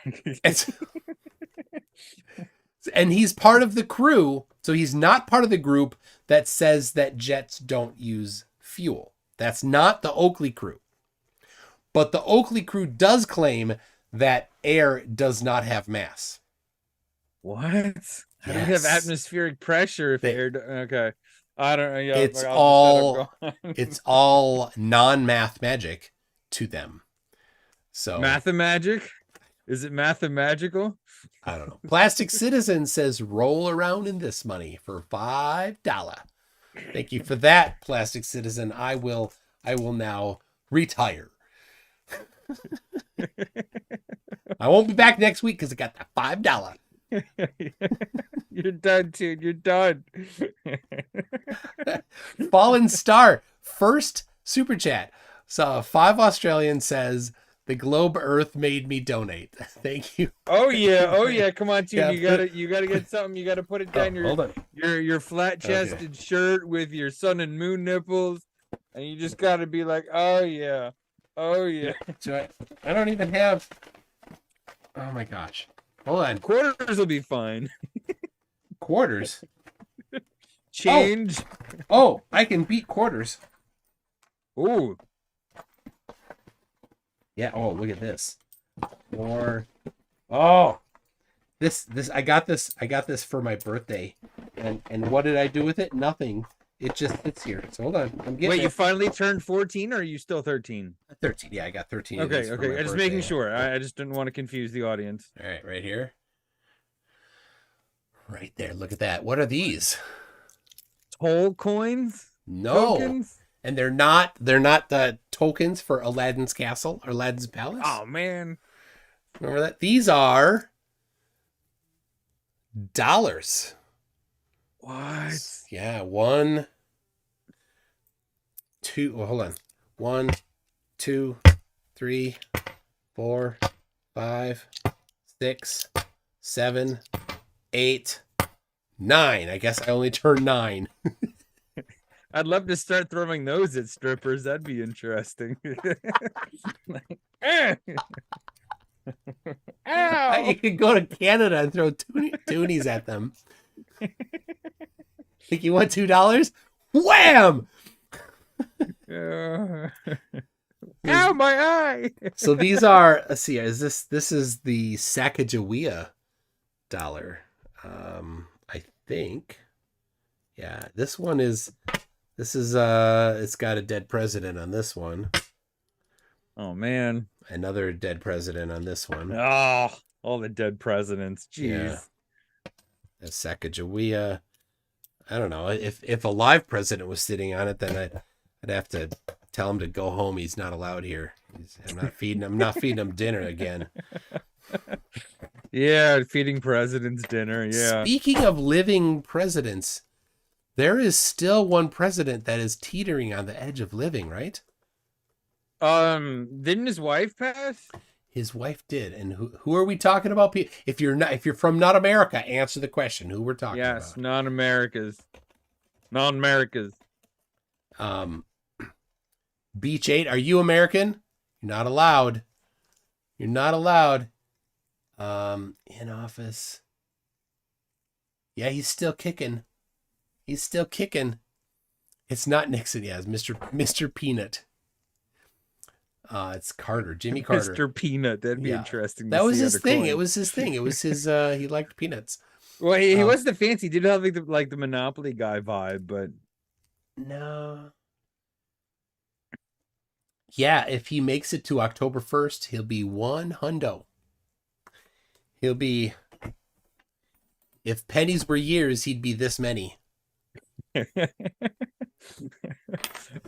And he's part of the crew, so he's not part of the group that says that jets don't use fuel. That's not the Oakley crew. But the Oakley crew does claim that air does not have mass. What? How do you have atmospheric pressure if air? Okay, I don't know. Yeah, it's all non-math magic to them. So mathemagic? Is it mathemagical? I don't know. Plastic Citizen says roll around in this money for $5. Thank you for that, Plastic Citizen. I will now retire. I won't be back next week because I got that $5. You're done, dude. You're done. Fallen Star, first super chat. So 5 Australian says, the globe Earth made me donate. Thank you. Oh yeah. Come on, dude. Yeah, you gotta get something. You gotta put it down your flat chested shirt with your sun and moon nipples, and you just gotta be like, oh yeah. So I don't even have. Oh my gosh. Hold on. Quarters will be fine. Quarters? Change. Oh, I can beat quarters. Ooh. Yeah. Oh, look at this. More. Oh, this. I got this for my birthday, and what did I do with it? Nothing. It just sits here. So hold on. I'm getting. Wait, you finally turned 14, or are you still 13? 13. Yeah, I got 13. Okay. I'm just making sure. I just didn't want to confuse the audience. All right, right here. Right there. Look at that. What are these? Toll coins? No. Tokens? And they're not the tokens for Aladdin's castle or Aladdin's palace. Oh man. Remember that? These are dollars. What? Yeah, 1, 2. Well, hold on. 1, 2, 3, 4, 5, 6, 7, 8, 9. I guess I only turned 9. I'd love to start throwing those at strippers. That'd be interesting. Ow! You could go to Canada and throw toonies at them. Think you want $2? Wham! Ow, my eye! So these are, let's see, this is the Sacagawea dollar. I think. Yeah, this is it's got a dead president on this one. Oh man. Another dead president on this one. Oh, all the dead presidents. Jeez. Yeah. That's Sacagawea. I don't know. If a live president was sitting on it, then I'd have to tell him to go home. He's not allowed here. I'm not feeding him dinner again. Yeah, feeding presidents dinner. Yeah. Speaking of living presidents, there is still one president that is teetering on the edge of living, right? Didn't his wife pass? His wife did. And who are we talking about? If you're from not America, answer the question. Who we're talking about? Yes, non-Americas. Beach 8, are you American? You're not allowed. You're not allowed. In office. Yeah, he's still kicking. He's still kicking. It's not Nixon, yeah, it's Mr. Peanut. It's Carter, Jimmy Carter. Mr. Peanut, that'd be interesting. That was his thing. It was his thing. It was his he liked peanuts. Well, he was the fancy. He did have like the Monopoly guy vibe, but no. Yeah, if he makes it to October 1st, he'll be $100. He'll be, if pennies were years, he'd be this many. All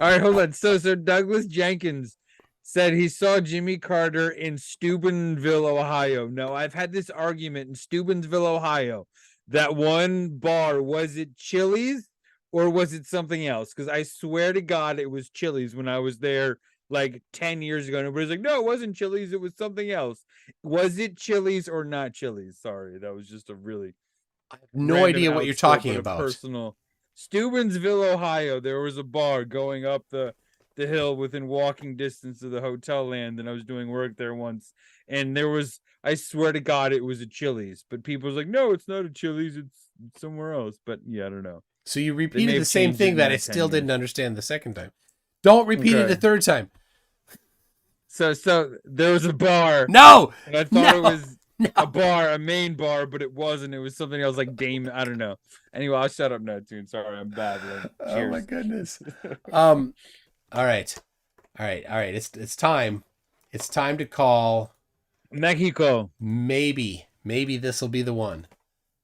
right, hold on. So Douglas Jenkins said he saw Jimmy Carter in Steubenville, Ohio. No, I've had this argument in Steubenville, Ohio. That one bar, was it Chili's or was it something else? Because I swear to God, it was Chili's when I was there like 10 years ago. Nobody's like, no, it wasn't Chili's. It was something else. Was it Chili's or not Chili's? Sorry, that was just a really no idea what you're talking about. Personal. Steubenville, Ohio. There was a bar going up the hill within walking distance of the hotel land, and I was doing work there once, and there was, I swear to God, it was a Chili's, but people was like, no, it's not a Chili's, it's somewhere else. But yeah, I don't know. So you repeated the same thing that I still didn't understand the second time. Don't repeat it the third time. So there was a bar. No, and I thought it was a bar, a main bar, but it wasn't. It was something else, like Dame. I don't know. Anyway, I'll shut up now, Toon. Sorry, I'm babbling. Oh my goodness. All right. It's time. It's time to call Mexico. Maybe this will be the one.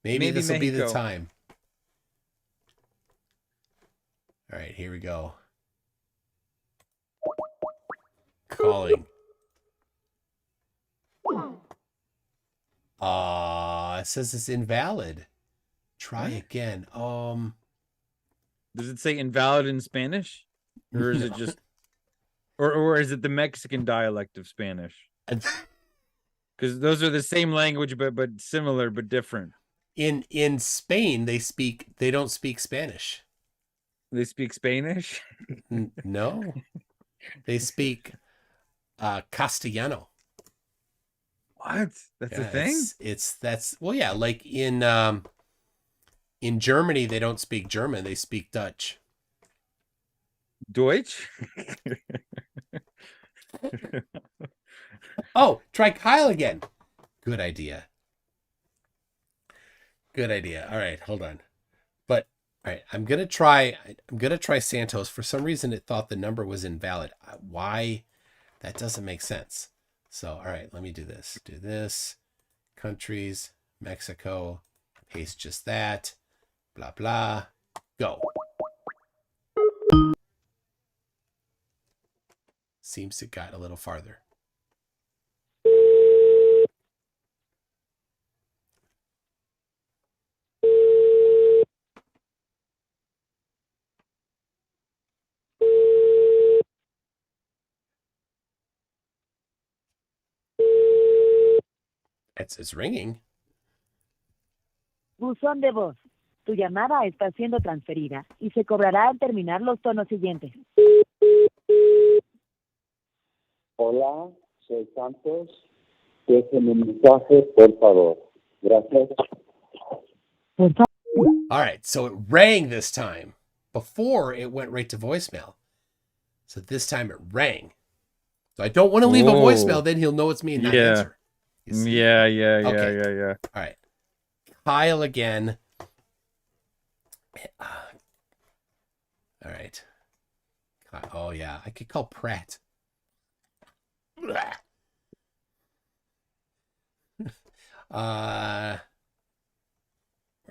Maybe this will be the time. All right, here we go. Calling. It says it's invalid. Try again. Does it say invalid in Spanish? Or is it just or is it the Mexican dialect of Spanish? Because those are the same language but similar but different. In Spain they don't speak Spanish. They speak Spanish? No. They speak Castellano. What? That's a thing? That's well, yeah, like in Germany they don't speak German, they speak Dutch. Deutsch? Oh, try Kyle again. Good idea. All right, hold on. But all right, I'm gonna try Santos. For some reason it thought the number was invalid. Why? That doesn't make sense. So all right, let me do this. Countries, Mexico, paste just that, blah blah, go. Seems it got a little farther. It's ringing. Buzón de voz. Tu llamada está siendo transferida y se cobrará al terminar los tonos siguientes. Hola, soy Santos. Déjenme un mensaje, por favor. Gracias. All right, so it rang this time. Before, it went right to voicemail. So this time it rang. So I don't want to leave a voicemail, then he'll know it's me and not answer. Yeah. Okay. All right. Kyle again. All right. Oh, yeah. I could call Pratt. Where'd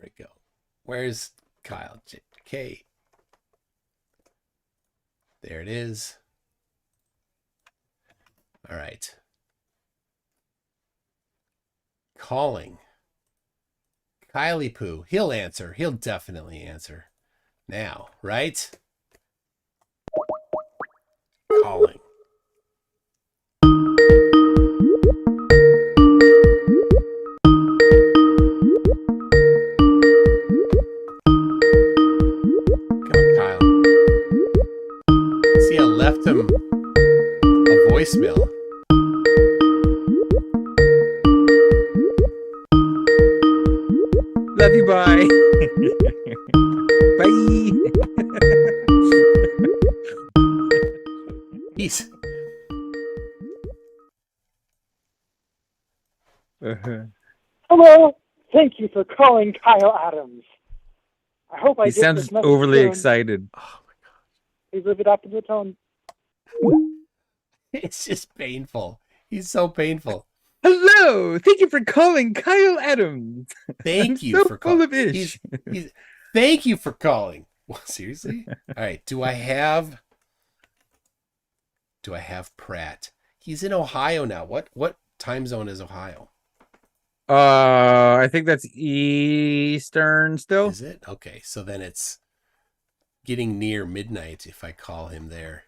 it go? Where's Kyle? K. There it is. All right. Calling. Kylie Poo. He'll answer. He'll definitely answer. Now, right? Calling. Come on, Kyle. See, I left him a voicemail. Love you, bye. Bye. Peace. Hello. Thank you for calling Kyle Adams. I hope I He get sounds this message overly soon. excited. Oh my god. Please leave it after the tone. It's just painful. He's so painful. Hello. Thank you for calling Kyle Adams. Thank you so for full calling. of ish. Thank you for calling. Well, seriously? All right. Do I have Pratt? He's in Ohio now. What time zone is Ohio? I think that's Eastern still. Is it? Okay. So then it's getting near midnight if I call him there.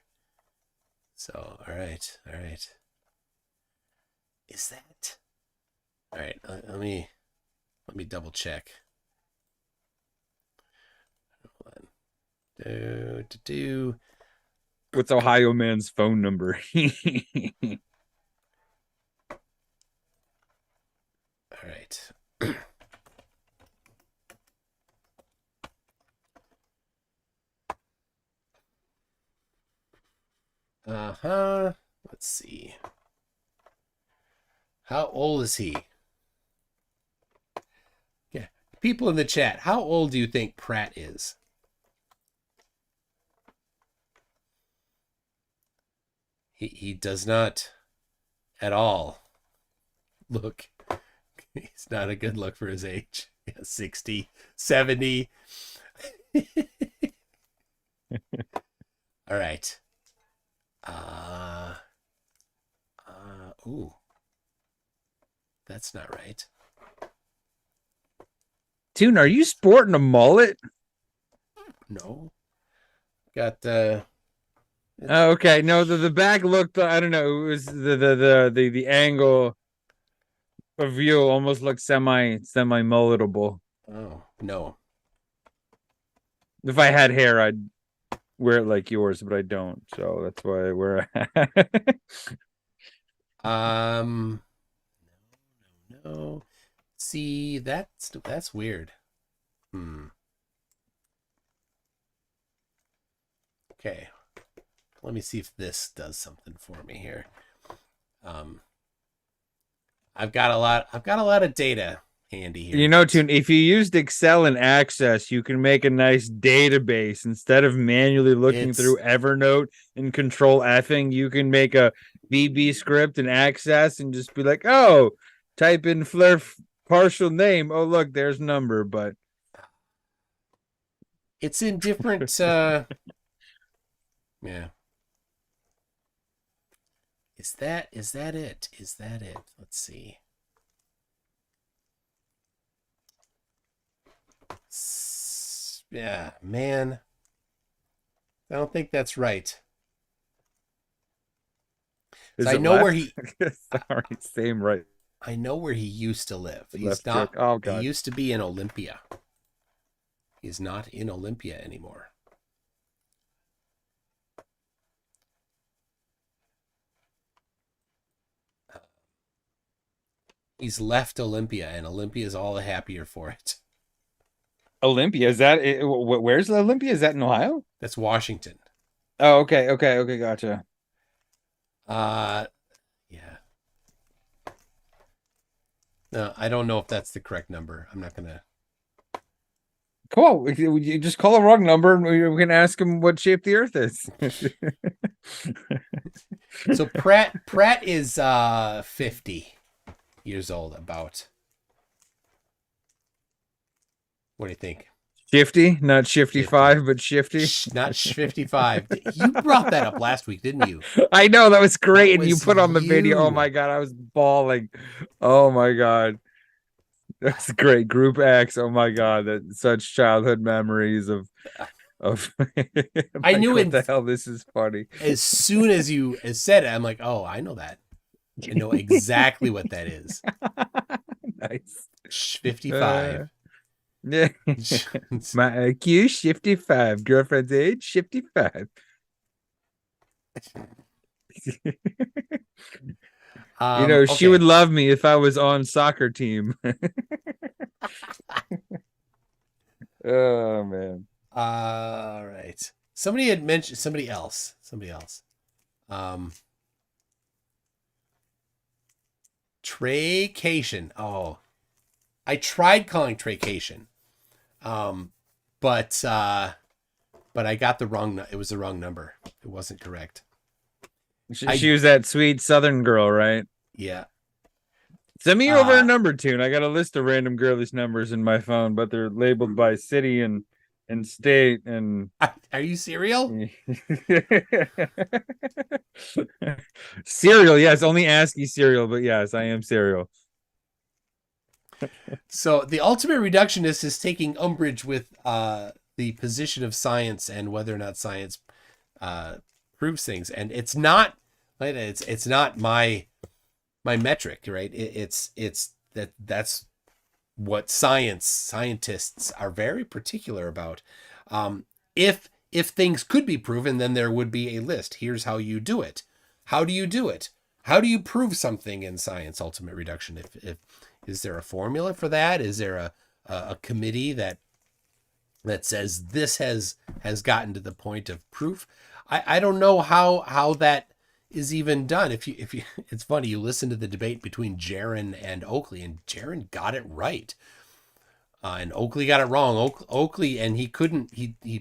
So, all right. Is that? All right. Let me double check. Hold on. Do. What's Ohio man's phone number? All right. Let's see. How old is he? Yeah. People in the chat, how old do you think Pratt is? He does not at all look. He's not a good look for his age. Yeah, 60, 70. All right. Ooh. That's not right. Tune, are you sporting a mullet? No. Got Oh, okay. No, the back looked, I don't know, it was the angle of view almost looked semi mulletable. Oh, no. If I had hair, I'd wear it like yours, but I don't. So that's why I wear it. No. See, that's weird. Okay. Let me see if this does something for me here. I've got a lot of data handy here. You know, Tune, if you used Excel and Access, you can make a nice database instead of manually looking through Evernote and Control Fing. You can make a VB script and Access and just be like, oh, type in flerf partial name. Oh, look, there's number, but it's in different. Yeah. Is that it? Let's see. Yeah, man. I don't think that's right. So I know where he. Sorry, same right. I know where he used to live. He's Left not. jerk. Oh He god. used to be in Olympia. He's not in Olympia anymore. He's left Olympia, and Olympia is all the happier for it. Olympia, is that it? Where's Olympia? Is that in Ohio? That's Washington. Oh, okay, gotcha. Yeah. No, I don't know if that's the correct number. I'm not gonna. Come on, you just call a wrong number, and we can ask him what shape the Earth is. So Pratt is 50 years old. About. What do you think? Shifty, not shifty 5, but shifty. Not 55. You brought that up last week, didn't you? I know, that was great. That And you was put on the video. Oh you. my god, I was bawling. Oh my god. That's great. Group X. Oh my god, that's such childhood memories of I knew what it. the hell, this is funny. As soon as you said it, I'm like, oh, I know that. I know exactly what that is. Nice. 55. Yeah. My IQ 55. Girlfriend's age 55. You know, she okay. would love me if I was on soccer team. Oh man. All right. Somebody had mentioned somebody else. Traycation. Oh, I tried calling traycation. But I got the wrong. It was the wrong number. It wasn't correct. She was that sweet Southern girl, right? Yeah. Send me over a number, Tune. I got a list of random girlish numbers in my phone, but they're labeled by city and state. And are you serial? Serial, yes. Only ASCII serial, but yes, I am serial. So the ultimate reductionist is taking umbrage with the position of science and whether or not science proves things, and it's not my metric, right? It's that's what scientists are very particular about. If things could be proven, then there would be a list. Here's how you do it. How do you do it? How do you prove something in science? Ultimate reduction. If is there a formula for that? Is there a committee that says this has gotten to the point of proof? I don't know how that is even done. If you it's funny, you listen to the debate between Jaron and Oakley, and Jaron got it right. And Oakley got it wrong. Oakley, and he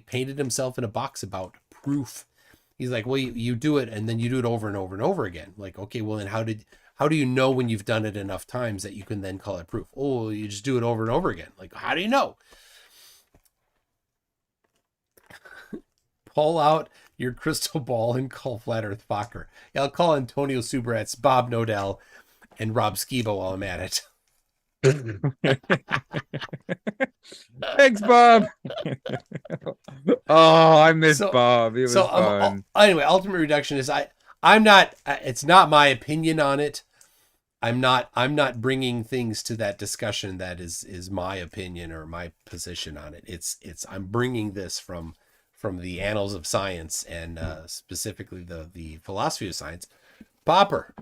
painted himself in a box about proof. He's like, well, you do it, and then you do it over and over and over again. Like, okay, well, then how do you know when you've done it enough times that you can then call it proof? Oh, you just do it over and over again. Like, how do you know? Pull out your crystal ball and call Flat Earth Fokker. Yeah, I'll call Antonio Subratz, Bob Nodell, and Rob Skibo while I'm at it. Thanks, Bob. Oh, I miss Bob. It was fun. Anyway, ultimate reduction is I'm not. It's not my opinion on it. I'm not bringing things to that discussion that is my opinion or my position on it. It's I'm bringing this from the annals of science and specifically the philosophy of science. Popper,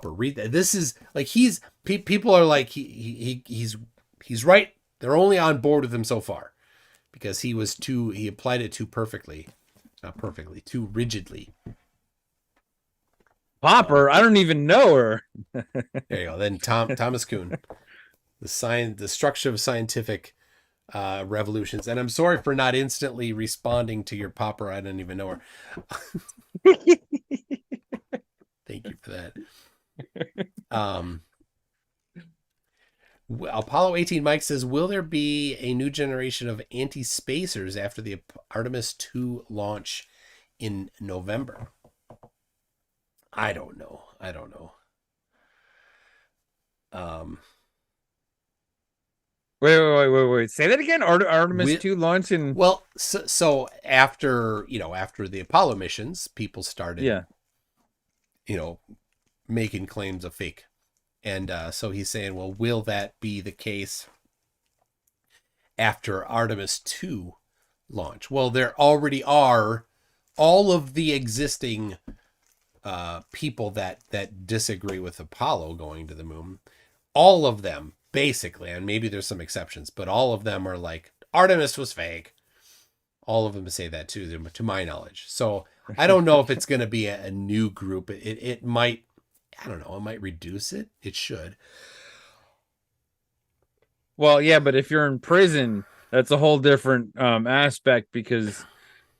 read that. This is like people are like he's right. They're only on board with him so far because he applied it too perfectly, not perfectly, too rigidly. Popper, I don't even know her. There you go. Then Thomas Kuhn, the structure of scientific revolutions. And I'm sorry for not instantly responding to your Popper. I don't even know her. Thank you for that. Apollo 18 Mike says, will there be a new generation of anti-spacers after the Artemis 2 launch in November? I don't know. Wait. Say that again. Artemis 2 launch in... Well, so after the Apollo missions, people started, making claims of fake And so he's saying, well, will that be the case after Artemis 2 launch? Well, there already are all of the existing people that disagree with Apollo going to the moon. All of them, basically, and maybe there's some exceptions, but all of them are like, Artemis was fake. All of them say that too, to my knowledge. So I don't know if it's going to be a new group. It might, I don't know, it might reduce it. It should. Well, yeah, but if you're in prison, that's a whole different aspect, because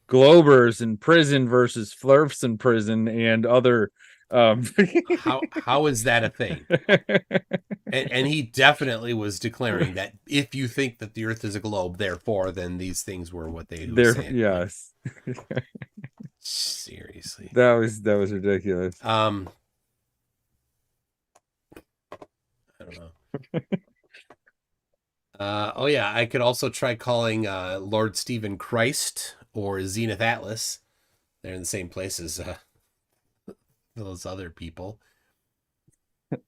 Globers in prison versus flerfs in prison and other. How is that a thing? And he definitely was declaring that if you think that the Earth is a globe, therefore, then these things were what they were saying. Yes. Seriously, that was ridiculous. I don't know. Oh yeah, I could also try calling Lord Stephen Christ or Zenith Atlas. They're in the same place as those other people.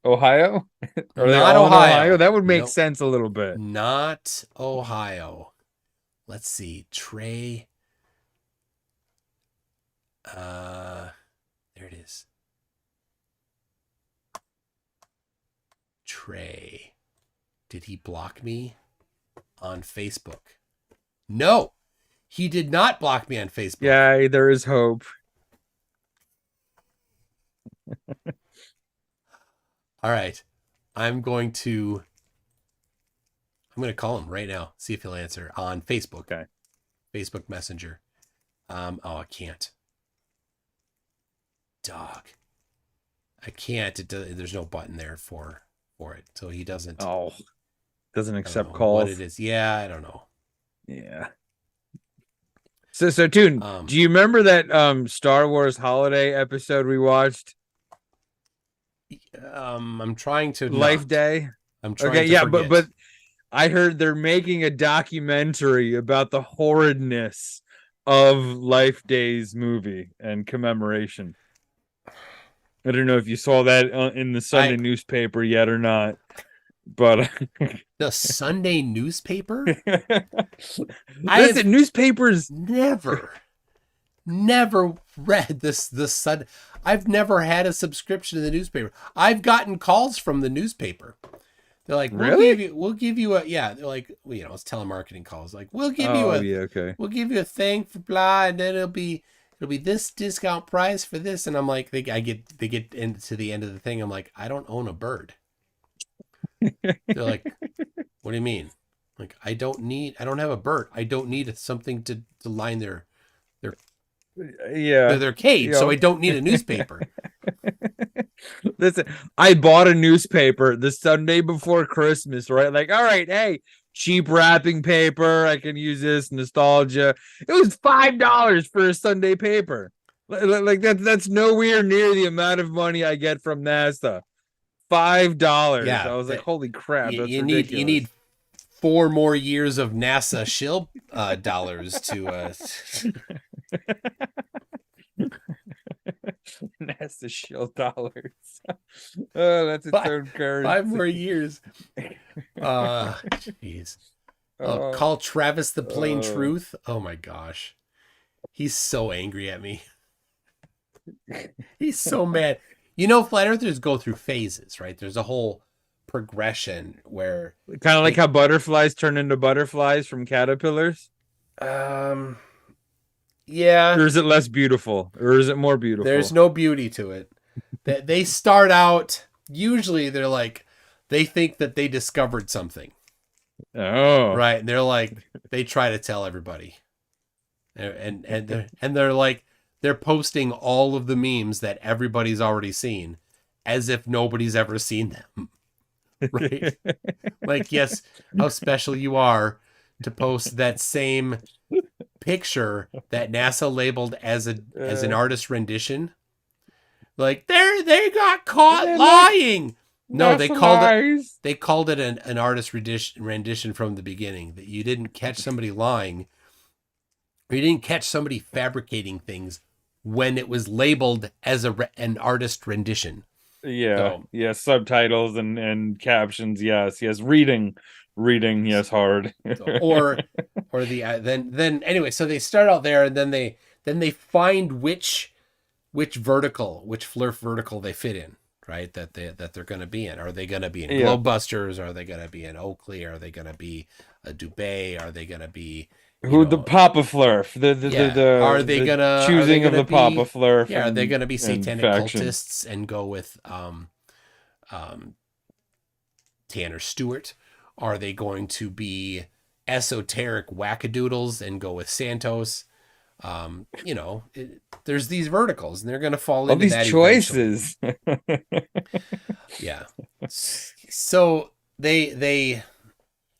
Ohio? Are they Not all in Ohio. Ohio? That would make Nope. sense a little bit. Not Ohio. Let's see. Trey. There it is. Trey. Did he block me on Facebook? No, he did not block me on Facebook. Yeah, there is hope. All right. I'm going to call him right now. See if he'll answer on Facebook. Okay. Facebook Messenger. Oh, I can't. Dog. I can't. There's no button there for it. So he doesn't. Oh. Doesn't accept what calls. it is. Yeah, I don't know. Yeah. So Toon, do you remember that Star Wars holiday episode we watched? I'm trying to Life Day. I'm trying okay, to yeah, forget. but I heard they're making a documentary about the horridness of Life Day's movie and commemoration. I don't know if you saw that in the Sunday newspaper yet or not, but the Sunday newspaper. Listen, newspapers never read this Sunday. I've never had a subscription to the newspaper. I've gotten calls from the newspaper. They're like, we'll give you a, yeah. They're like, well, it's telemarketing calls. Like, we'll give we'll give you a thing for blah, and then it'll be this discount price for this. And I'm like, they get into the end of the thing. I'm like, I don't own a bird. They're like, what do you mean? Like, I don't have a bird. I don't need something to line their cage. So I don't need a newspaper. Listen, I bought a newspaper the Sunday before Christmas, right? Like, all right, hey, cheap wrapping paper. I can use this nostalgia. It was $5 for a Sunday paper. Like that's nowhere near the amount of money I get from NASA. $5. Yeah, I was like, holy crap, that's you ridiculous. need 4 more years of NASA shill dollars to NASA shield dollars. Oh, that's its own currency. 5 more years. Jeez. Call Travis the plain truth. Oh my gosh. He's so angry at me. He's so mad. Flat earthers go through phases, right? There's a whole progression where kind of like how butterflies turn into butterflies from caterpillars. Yeah. Or is it less beautiful? Or is it more beautiful? There's no beauty to it. They start out, usually they're like, they think that they discovered something. Oh. Right. And they're like, they try to tell everybody. And they're like, they're posting all of the memes that everybody's already seen as if nobody's ever seen them. Right. Like, yes, how special you are to post that same picture that NASA labeled as an artist rendition. Like, they got caught lying. No, they called it an artist rendition from the beginning. That you didn't catch somebody lying, or you didn't catch somebody fabricating things when it was labeled as an artist rendition. Yeah, So- yes, subtitles and captions. Yes, reading, yes, hard. or the then anyway, so they start out there, and then they find which flerf vertical they fit in, right? That they're going to be in. Are they going to be in Yeah. Globebusters? Are they going to be in Oakley? Are they going to be a Dubé? Are they going to be The Papa Flerf? are they gonna choosing of the Papa Flerf? Yeah, are they gonna be and satanic faction. cultists and go with Tanner Stewart? Are they going to be esoteric wackadoodles and go with Santos? There's these verticals, and they're gonna fall All into these that choices. Yeah. So they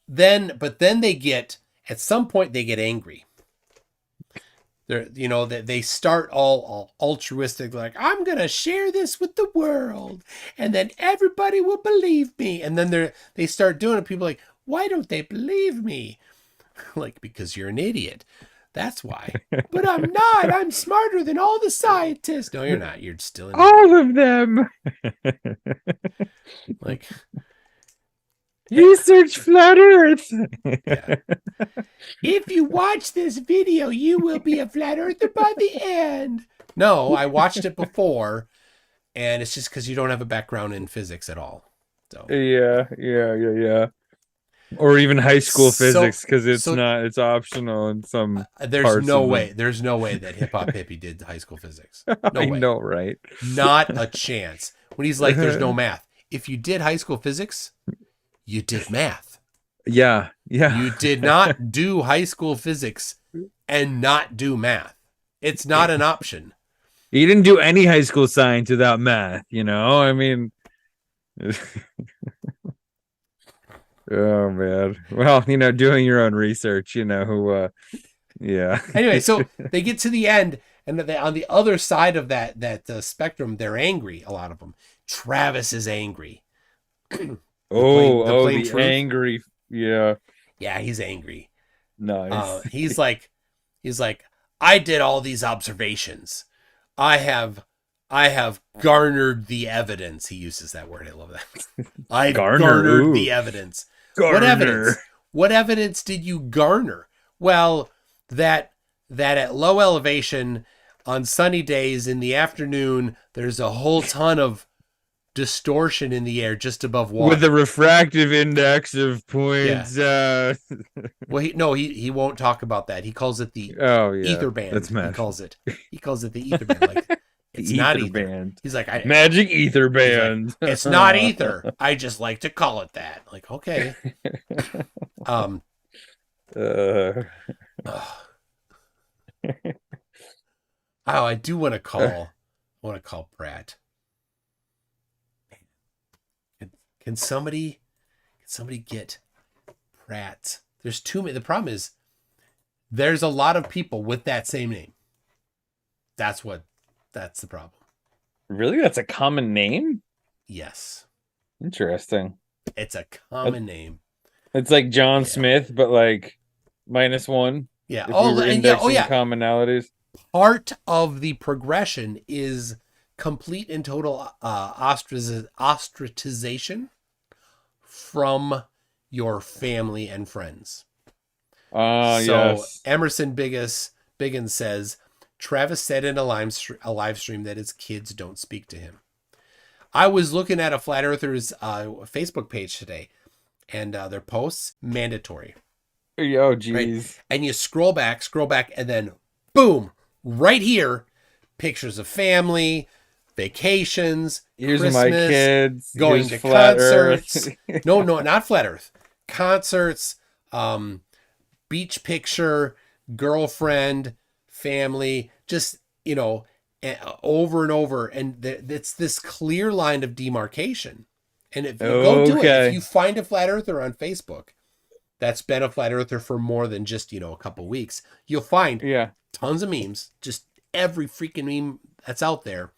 then they get, at some point they get angry. They're, they start all altruistic, like, I'm going to share this with the world and then everybody will believe me. And then they start doing it. People are like, why don't they believe me? Like, because you're an idiot. That's why. But I'm not. I'm smarter than all the scientists. No, you're not. You're still an idiot. All of them. Like, research flat Earth. Yeah. If you watch this video, you will be a flat earther by the end. No, I watched it before, and it's just because you don't have a background in physics at all. So Yeah. Or even high school physics, because it's optional in some. There's no way that Hip Hop Hippie did high school physics. No I way. know, right? Not a chance. When he's like, "There's no math." If you did high school physics, you did math. Yeah. You did not do high school physics and not do math. It's not an option. You didn't do any high school science without math, I mean. Oh man. Well, doing your own research, yeah. Anyway, so they get to the end, and on the other side of that spectrum, they're angry. A lot of them. Travis is angry. The truth. angry. Yeah. Yeah, he's angry. Nice. He's like, I did all these observations. I have garnered the evidence. He uses that word. I love that. I garnered the evidence. What evidence? What evidence did you garner? Well, that at low elevation on sunny days in the afternoon, there's a whole ton of distortion in the air just above water. With a refractive index of points. Well, he won't talk about that. He calls it the ether band. That's magic. He calls it the ether band. Like, it's not ether band. He's like, magic ether band. Like, it's not ether. I just like to call it that. Like, okay. I do want to call Pratt. Can somebody get Pratt? There's too many. The problem is there's a lot of people with that same name. That's the problem. Really? That's a common name? Yes. Interesting. It's a common name. It's like John Smith, but like -1. Yeah. Commonalities. Part of the progression is complete and total ostracization from your family and friends. Yes. Emerson Biggins says, Travis said in a live stream that his kids don't speak to him. I was looking at a Flat Earthers Facebook page today, and their posts, mandatory. Oh, geez. Right? And you scroll back, and then boom, right here, pictures of family, vacations, here's Christmas, my kids, going to concerts. No, not Flat Earth. Concerts, beach picture, girlfriend, family, just, over and over. And it's this clear line of demarcation. And if you go do it, if you find a Flat Earther on Facebook that's been a Flat Earther for more than just, a couple weeks, you'll find tons of memes, just every freaking meme that's out there.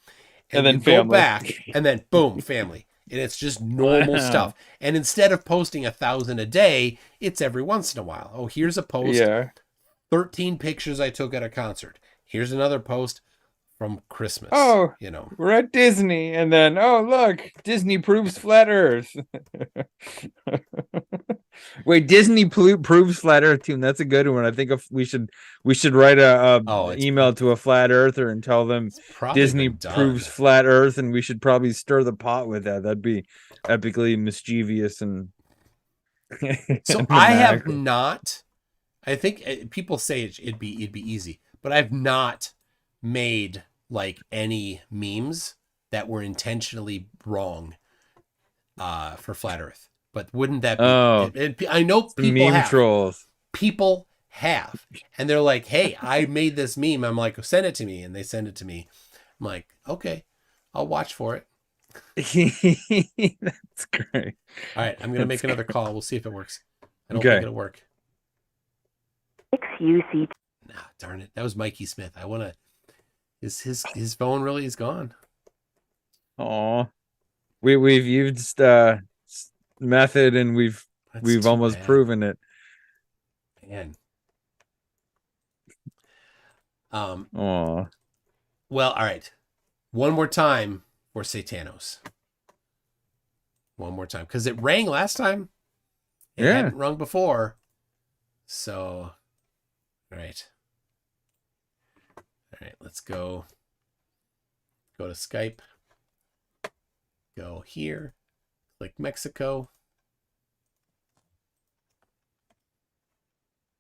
And then go back, and then boom, family. And it's just normal stuff. And instead of posting 1,000 a day, it's every once in a while. Oh, here's a post. 13 pictures I took at a concert. Here's another post. from Christmas. Oh, you know, we're at Disney, and then look, Disney proves flat Earth. Wait, Disney proves flat Earth too. That's a good one. I think we should write a email to a flat earther and tell them Disney proves flat Earth, and we should probably stir the pot with that. That'd be epically mischievous and. So I have not. I think people say it'd be easy, but I've not made like any memes that were intentionally wrong for flat Earth. But wouldn't that be? I know people meme have. Trolls. People have, and they're like, "Hey, I made this meme." I'm like, "Send it to me," and they send it to me. I'm like, "Okay, I'll watch for it." That's great. All right, I'm gonna make another call. We'll see if it works. I don't think it'll work. XUC. Nah, darn it. That was Mikey Smith. I want to. His phone really is gone. Oh, we've used method, and we've almost proven it. Man. Oh. Well, all right. One more time for Satanos. One more time, because it rang last time. It hadn't rung before. So, all right. All right, let's go. Go to Skype. Go here. Click Mexico.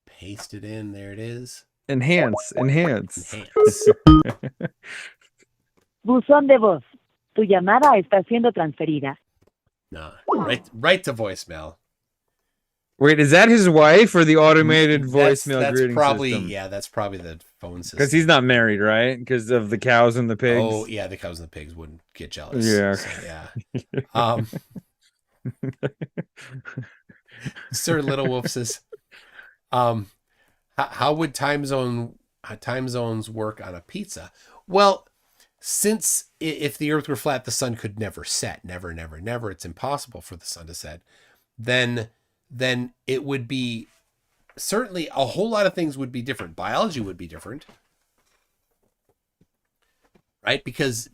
Paste it in. There it is. Enhance. Buzón de voz. Tu llamada está siendo transferida. No, right to voicemail. Wait, is that his wife or the automated voicemail that's greeting probably, system? Yeah, that's probably the phone system. Because he's not married, right? Because of the cows and the pigs. Oh, yeah, the cows and the pigs wouldn't get jealous. Yeah. So, yeah. Sir Little Wolf says, how would time zones work on a pizza? Well, since if the Earth were flat, the sun could never set, never. It's impossible for the sun to set. Then it would be certainly a whole lot of things would be different. Biology would be different, right? Because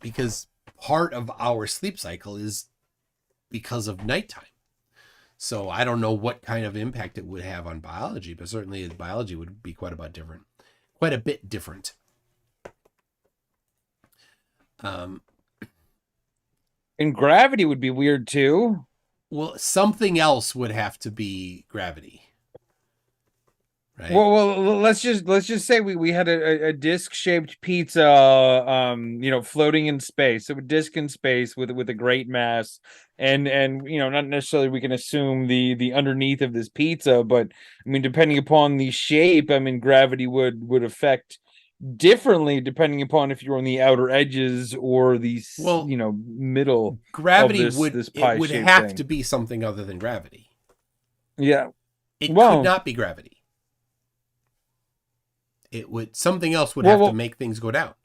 part of our sleep cycle is because of nighttime. So I don't know what kind of impact it would have on biology, but certainly biology would be quite a bit different. And gravity would be weird too. Well, something else would have to be gravity. Right? Well, let's just say we had a disc-shaped pizza, floating in space. So a disc in space with a great mass, and not necessarily we can assume the underneath of this pizza, but I mean, depending upon the shape, I mean, gravity would affect differently depending upon if you're on the outer edges or the middle. Gravity of would have to be something other than gravity. Yeah, it could not be gravity. Something else would have to make things go down.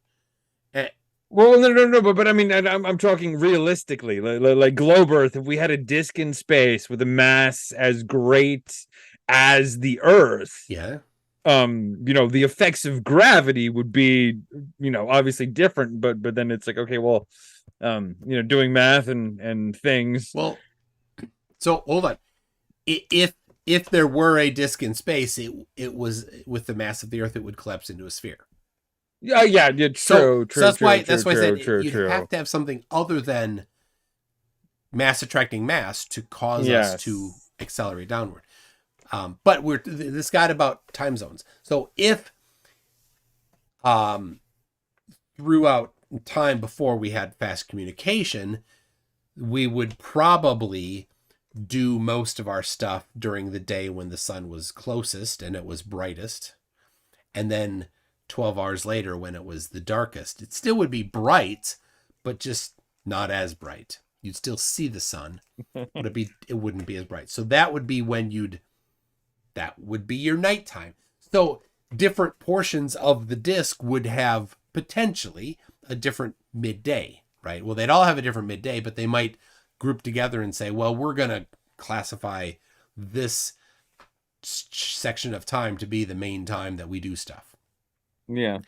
Well, no, but I mean, I'm talking realistically, like globe Earth. If we had a disc in space with a mass as great as the Earth, the effects of gravity would be, obviously different. But then it's like, okay, well, doing math and things. Well, so hold on. If there were a disc in space, it was with the mass of the Earth, it would collapse into a sphere. Yeah, true. So that's why I said you'd have to have something other than mass attracting mass to cause us to accelerate downward. But this got about time zones. So if throughout time before we had fast communication, we would probably do most of our stuff during the day when the sun was closest and it was brightest. And then 12 hours later when it was the darkest, it still would be bright, but just not as bright. You'd still see the sun, but it wouldn't be as bright. So that would be that would be your nighttime. So different portions of the disk would have potentially a different midday, right? Well, they'd all have a different midday, but they might group together and say, well, we're going to classify this section of time to be the main time that we do stuff. Yeah.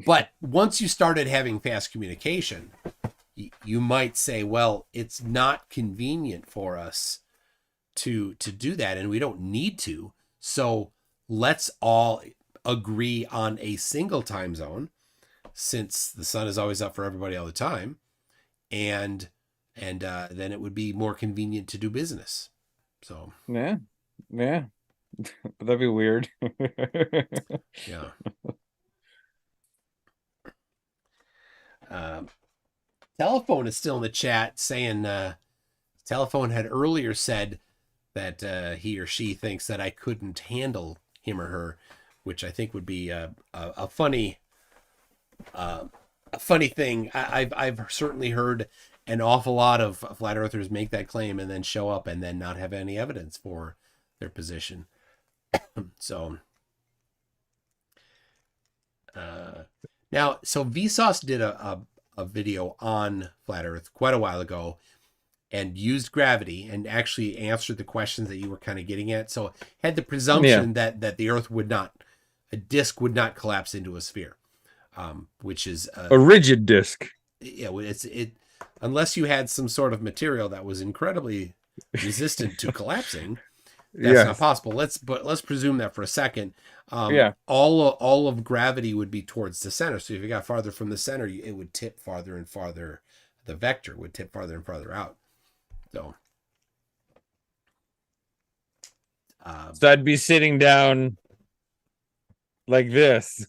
But once you started having fast communication, you might say, well, it's not convenient for us to do that, and we don't need to. So let's all agree on a single time zone, since the sun is always up for everybody all the time, and then it would be more convenient to do business. So yeah. That'd be weird. yeah. Telephone is still in the chat saying Telephone had earlier said that he or she thinks that I couldn't handle him or her, which I think would be a funny thing. I've certainly heard an awful lot of flat earthers make that claim and then show up and then not have any evidence for their position. So now, so Vsauce did a video on flat earth quite a while ago and used gravity and actually answered the questions that you were kind of getting at. So had the presumption that the earth a disk would not collapse into a sphere, which is a rigid disk. Yeah, it unless you had some sort of material that was incredibly resistant to collapsing. That's not possible. Let's presume that for a second. All of gravity would be towards the center. So if you got farther from the center, it would tip farther and farther. The vector would tip farther and farther out. So I'd be sitting down like this.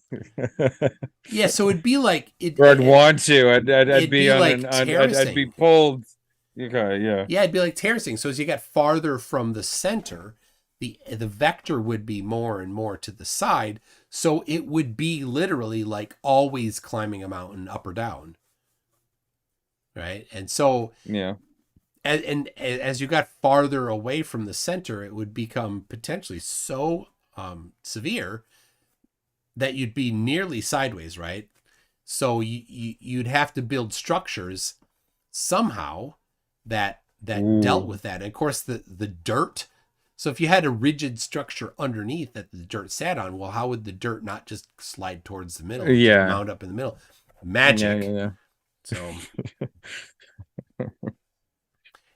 Yeah, so it'd be like or I'd want to. I'd be on like I'd be pulled. Okay, yeah. Yeah, it'd be like terracing. So as you got farther from the center, the vector would be more and more to the side. So it would be literally like always climbing a mountain up or down. Right? And so and as you got farther away from the center, it would become potentially so severe that you'd be nearly sideways, right? So you'd have to build structures somehow that dealt with that. And of course the dirt. So if you had a rigid structure underneath that the dirt sat on, well, how would the dirt not just slide towards the middle? Yeah. Mount up in the middle. Magic. Yeah. So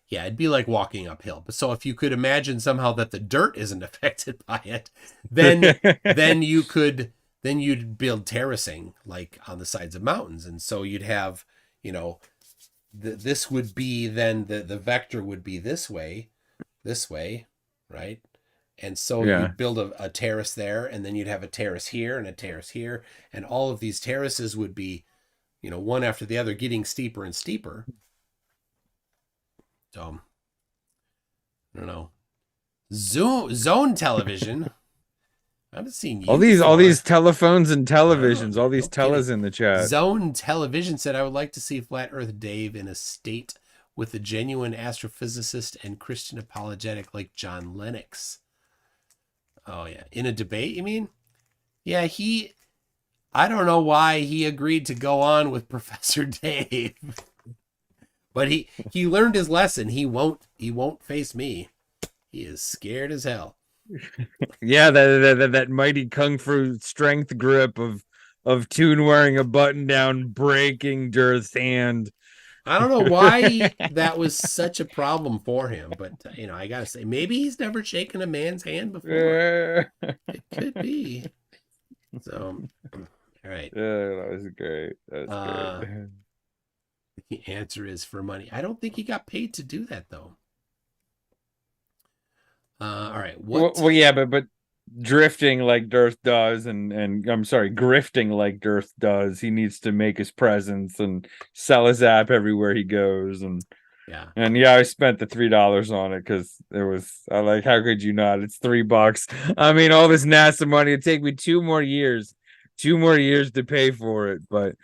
yeah, it'd be like walking uphill. But so if you could imagine somehow that the dirt isn't affected by it, then you'd build terracing like on the sides of mountains. And so you'd have, this would be then the vector would be this way, right? And so you'd build a terrace there, and then you'd have a terrace here and a terrace here. And all of these terraces would be, one after the other, getting steeper and steeper. So, I don't know. Zone television. I haven't seen you. All these telephones and televisions, all these tellas in the chat. Zone Television said, I would like to see Flat Earth Dave in a state with a genuine astrophysicist and Christian apologetic like John Lennox. Oh, yeah. In a debate, you mean? Yeah, I don't know why he agreed to go on with Professor Dave. But he learned his lesson. He won't face me. He is scared as hell. Yeah, that mighty kung fu strength grip of Toon wearing a button down, breaking Dirth's hand. I don't know why that was such a problem for him, but I gotta say, maybe he's never shaken a man's hand before. It could be. So, all right. Yeah, that was great. That was great. The answer is for money. I don't think he got paid to do that though. All right. Well, yeah, but drifting like Dirth does, and I'm sorry, grifting like Dirth does. He needs to make his presence and sell his app everywhere he goes, and I spent the $3 on it because how could you not? It's $3. I mean, all this NASA money. It'd take me 2 more years to pay for it, but.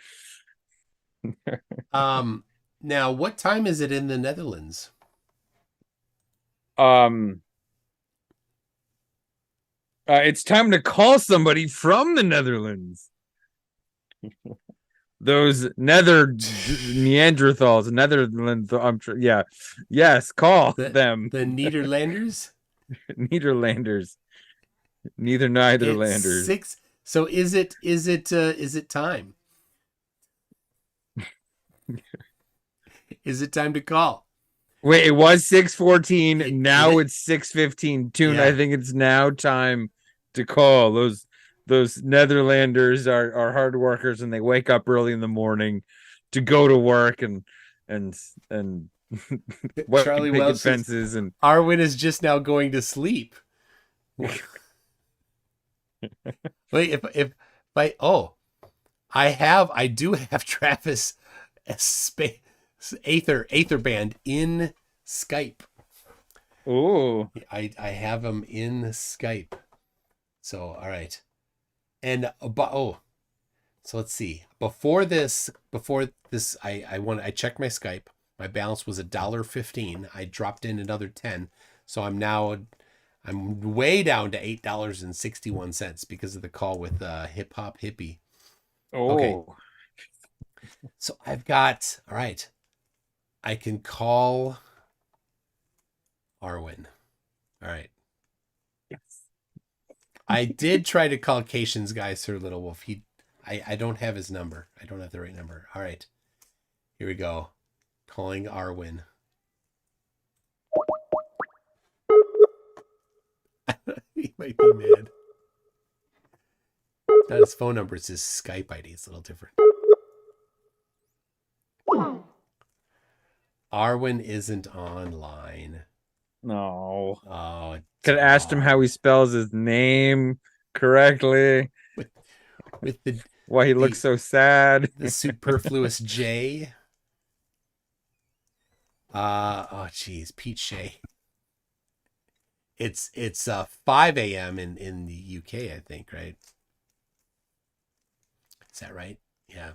Now, what time is it in the Netherlands? It's time to call somebody from the Netherlands. Those Neanderthals, Netherlands. Yes, call them. The Nederlanders. Neitherlanders. Neitherlanders. So is it time? Is it time to call? Wait, it was 6:14. Now it? it's 6:15. Tune, Yeah. I think it's now time to call. Those Netherlanders are hard workers, and they wake up early in the morning to go to work and Charlie picket Welch fences and Arwen is just now going to sleep. Wait, if I do have Travis Aether Band in Skype. Oh, I have him in Skype. So all right, and so let's see. Before this, I checked my Skype. My balance was $1.15. I dropped in another 10, so I'm way down to $8.61 because of the call with Hip Hop Hippie. oh. Okay. So I've got, all right, I can call Arwen. All right. Yes. I did try to call Cation's guy, Sir Little Wolf. I don't have his number. I don't have the right number. All right. Here we go. Calling Arwen. He might be mad. It's not his phone number, it's his Skype ID. It's a little different. Arwen isn't online. No. Oh, could have asked him how he spells his name correctly. With the why he looks so sad. The superfluous J. Oh geez, Pete Shea. It's 5 a.m. in the UK, I think, right? Is that right? Yeah.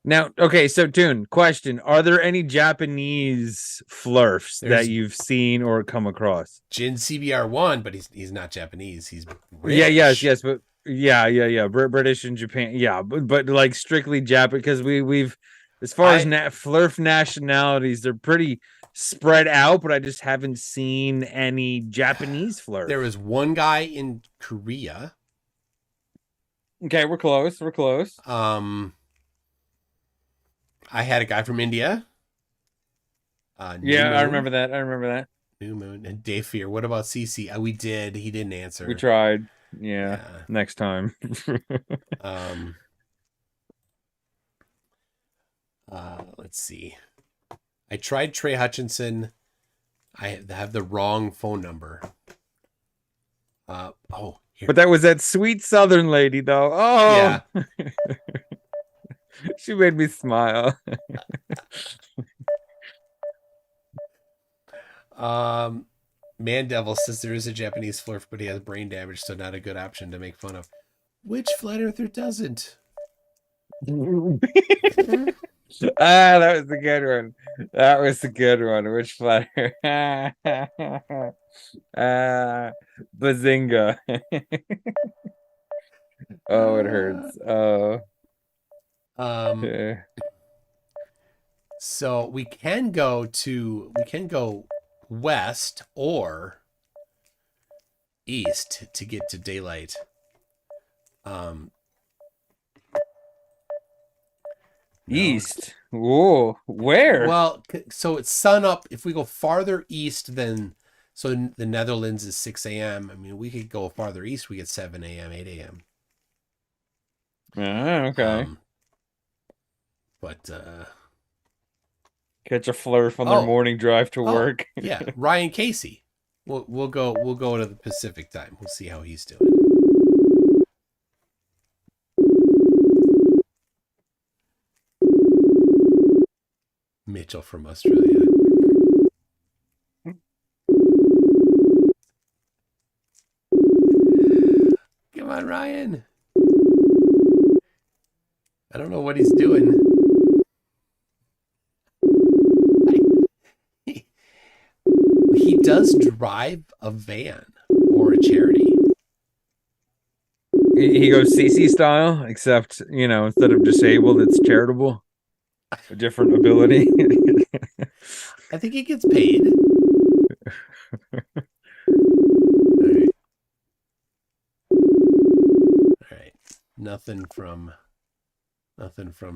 Now, okay, so Toon, question. Are there any Japanese flerfs that you've seen or come across? Jin CBR1, but he's not Japanese. He's British. Yes, but yeah. British and Japan, yeah, but like strictly Japan, because we've as far as flerf nationalities, they're pretty spread out, but I just haven't seen any Japanese flerf. There was one guy in Korea. Okay, we're close. I had a guy from India. I remember that. New Moon and Dave Fear. What about CC? We did. He didn't answer. We tried. Yeah. Next time. Let's see. I tried Trey Hutchinson. I have the wrong phone number. Here. But that was that sweet Southern lady, though. Oh, yeah. She made me smile. Man Devil says there is a Japanese flerf, but he has brain damage, so not a good option to make fun of. Which flat earther doesn't? That was the good one. Which flat Bazinga. Oh, it hurts. Yeah. So we can go west or east to get to daylight. East. Whoa, where? Well, so it's sun up. If we go farther east than, so the Netherlands is 6 a.m. I mean, we could go farther east. We get 7 a.m., 8 a.m. Okay. But catch a flerf on their morning drive to work. Yeah, Ryan Casey. We'll go to the Pacific time. We'll see how he's doing. Mitchell from Australia. Come on, Ryan. I don't know what he's doing. He does drive a van or a charity. He goes CC style, except, instead of disabled, it's charitable. A different ability. I think he gets paid. nothing from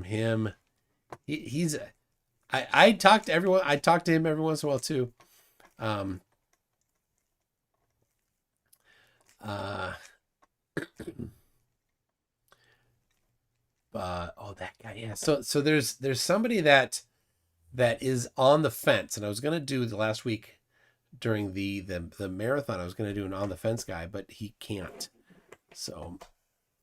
him. I talk to everyone. I talk to him every once in a while too. That guy. Yeah. So there's somebody that is on the fence, and I was gonna do the last week during the marathon. I was gonna do an on the fence guy, but he can't. So.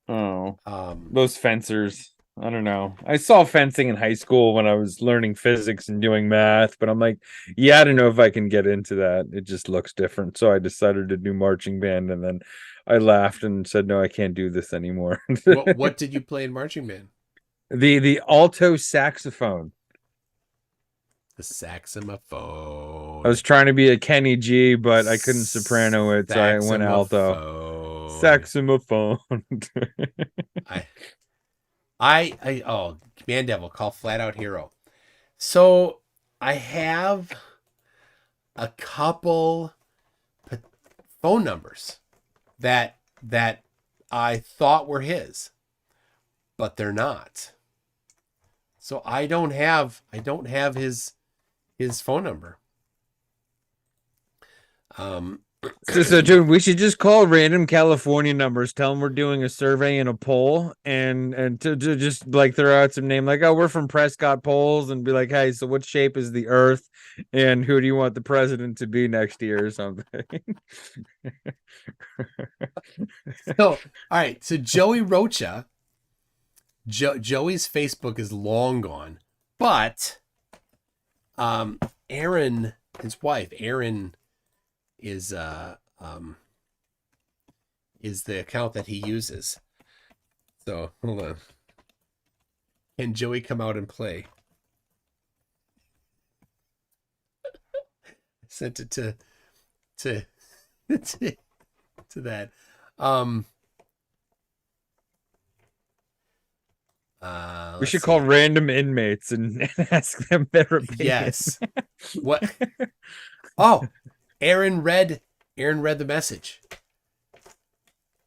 Those fencers. I don't know. I saw fencing in high school when I was learning physics and doing math, but I'm like, yeah, I don't know if I can get into that. It just looks different. So I decided to do marching band, and then I laughed and said, no, I can't do this anymore. What did you play in marching band? The alto saxophone. The saxophone. I was trying to be a Kenny G, but I couldn't soprano it, so I went alto. Saxophone. Oh, Man Devil, call Flat Out Hero. So I have a couple phone numbers that I thought were his, but they're not. So I don't have his phone number. So dude, we should just call random California numbers, tell them we're doing a survey and a poll, and to just like throw out some name like, oh, we're from Prescott Polls, and be like, hey, so what shape is the Earth, and who do you want the president to be next year or something? So, all right. So Joey Rocha, Joey's Facebook is long gone, but Aaron, his wife, Aaron, is the account that he uses. So hold on. Can Joey come out and play? Sent it to that. We should call random inmates and ask them their opinion. Yes. What? Oh, Aaron read the message.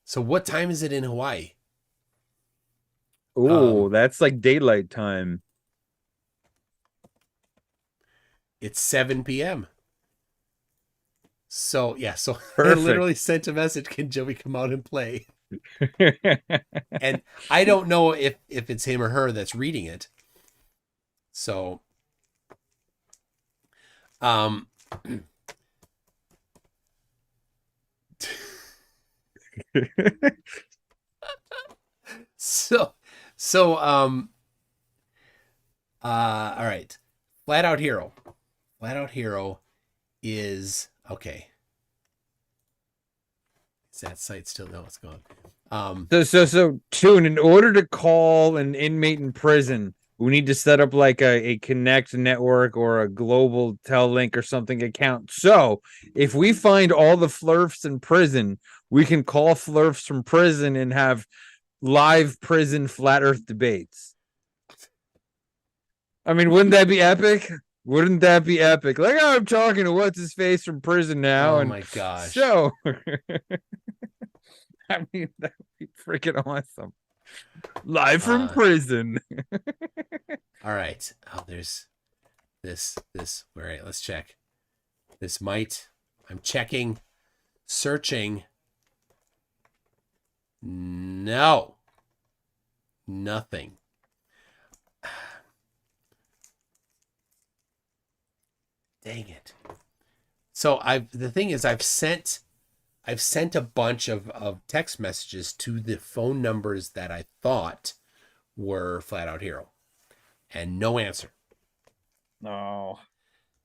So what time is it in Hawaii? Oh, that's like daylight time. It's 7 p.m. So yeah, so Perfect. I literally sent a message, can Joey come out and play? And I don't know if it's him or her that's reading it. So all right. Flat Out Hero. Flat Out Hero is okay. Is that site still? No, it's gone. So Tune, in order to call an inmate in prison, we need to set up like a Connect network or a global Tel-Link or something account. So if we find all the flerfs in prison, we can call flerfs from prison and have live prison flat earth debates. I mean, wouldn't that be epic? Wouldn't that be epic? Like, oh, I'm talking to what's his face from prison now. Oh and my gosh. So I mean, that would be freaking awesome. Live from prison. All right. Oh, there's this. All right, let's check. This might. I'm checking, searching. No. Nothing. Dang it. So the thing is I've sent a bunch of text messages to the phone numbers that I thought were Flat Out Hero, and no answer. No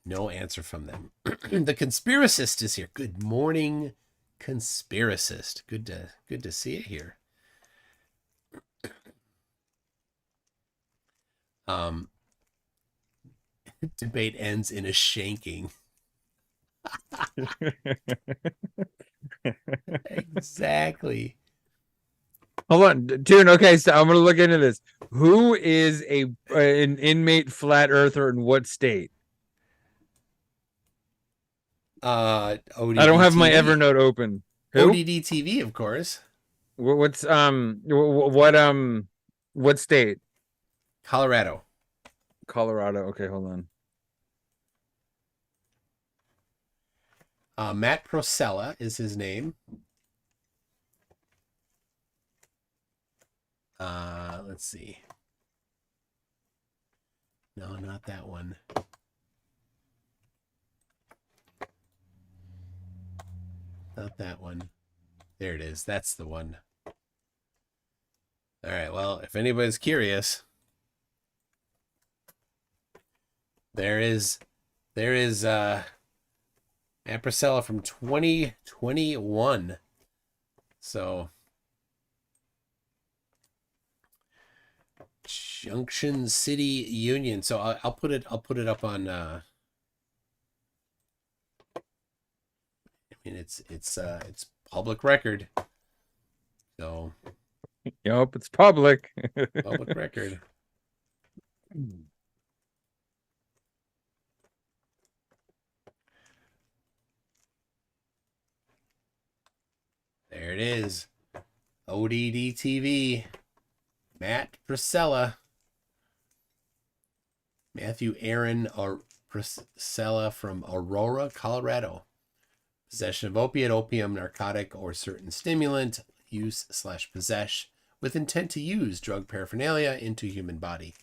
answer from them. The conspiracist is here. Good morning, conspiracist. Good to see you here. Debate ends in a shanking. Exactly. Hold on, Tune. Okay, so I'm gonna look into this. Who is an inmate flat earther in what state? ODD I don't have my TV. Evernote open. Who? ODD TV, of course. What state? Colorado. Colorado. Okay, hold on. Matt Prosella is his name. Let's see. No, not that one. Not that one. There it is. That's the one. All right. Well, if anybody's curious, there is Matt Priscilla from 2021. So Junction City Union. So I'll put it up on I mean it's public record. So Yep, it's public. public record. There it is. ODD TV. Matt Priscilla. Matthew Aaron Priscilla from Aurora, Colorado. Possession of opiate, opium, narcotic, or certain stimulant. Use/possess with intent to use drug paraphernalia into human body.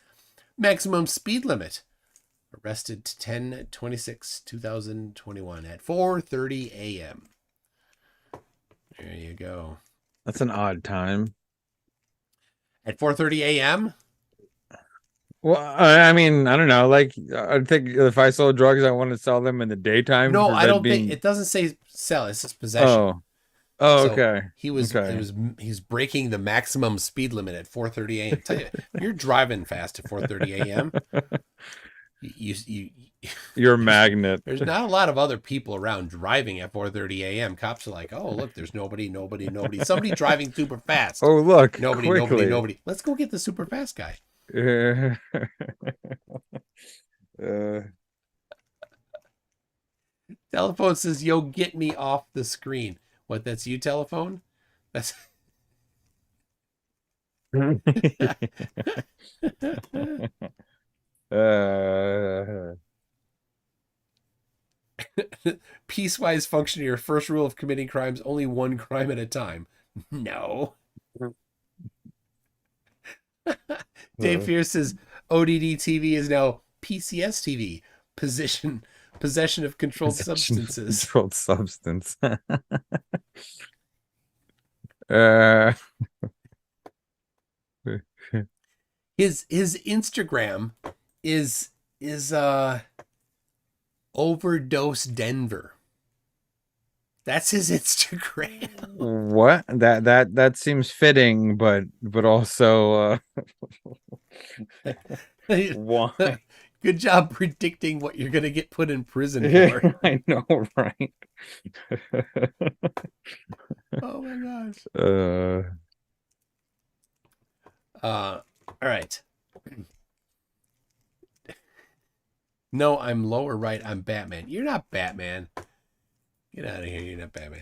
Maximum speed limit. Arrested 10/26/2021 at 4:30 a.m. There you go. That's an odd time. At 4:30 a.m.? Well, I mean, I don't know. Like, I think if I sold drugs, I want to sell them in the daytime. No, to I don't prevent think it doesn't say sell. It says possession. Oh, So okay. He's breaking the maximum speed limit at 4:30 a.m. Tell you, you're driving fast at 4:30 a.m. You're a magnet. There's not a lot of other people around driving at 4:30 a.m. Cops are like, oh look, there's nobody. Somebody driving super fast. Oh look, nobody. Let's go get the super fast guy. Telephone says, yo, get me off the screen. What, that's you, telephone? That's Piecewise function, your first rule of committing crimes, only one crime at a time. No. Dave Fierce says ODD TV is now PCS TV. Possession of controlled substances. Controlled substance. His Instagram is Overdose Denver. That's his Instagram. What? That seems fitting, but also why? Good job predicting what you're gonna get put in prison for. I know, right? Oh my gosh. All right. No, I'm lower right. I'm Batman. You're not Batman. Get out of here. You're not Batman.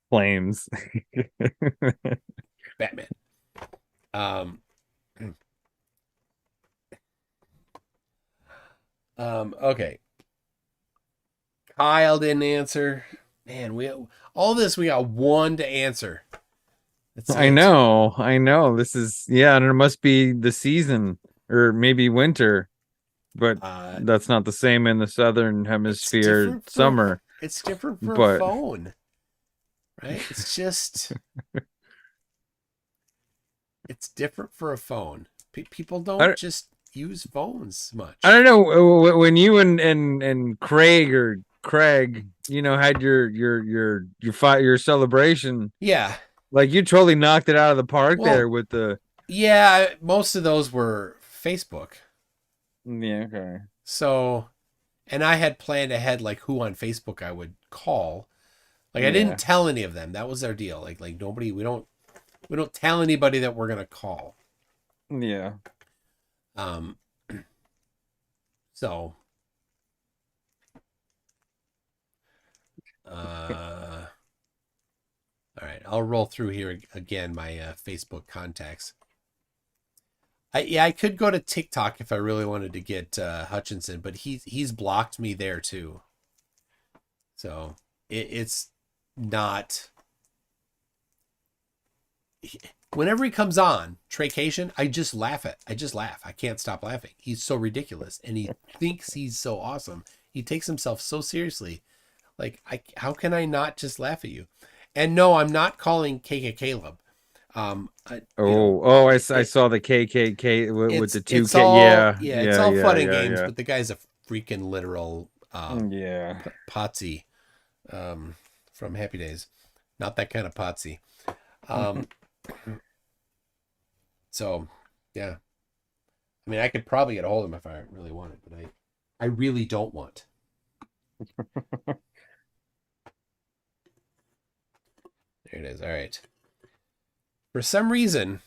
Flames. Batman. Okay. Kyle didn't answer. Man, we got one to answer. I know. This is, yeah, and it must be the season or maybe winter, but that's not the same in the southern hemisphere summer. It's different for a phone, right? It's just it's different for a phone. People don't just use phones much. I don't know when you and Craig, had your celebration. Yeah. Like you totally knocked it out of the park there with the. Yeah, most of those were Facebook. Yeah, okay. So, and I had planned ahead like who on Facebook I would call. Like I didn't tell any of them. That was our deal. Like nobody. We don't tell anybody that we're gonna call. Yeah. So. All right, I'll roll through here again my Facebook contacts. I could go to TikTok if I really wanted to get Hutchinson, but he's blocked me there too. So it's not. Whenever he comes on Traycation, I just laugh. I can't stop laughing. He's so ridiculous, and he thinks he's so awesome. He takes himself so seriously. Like, how can I not just laugh at you? And no, I'm not calling KK Caleb. I saw the KKK with the 2K. It's all fun and games, but the guy's a freaking literal Potsy from Happy Days. Not that kind of Potsy. So, yeah. I mean, I could probably get a hold of him if I really wanted, but I really don't want. There it is. All right. For some reason,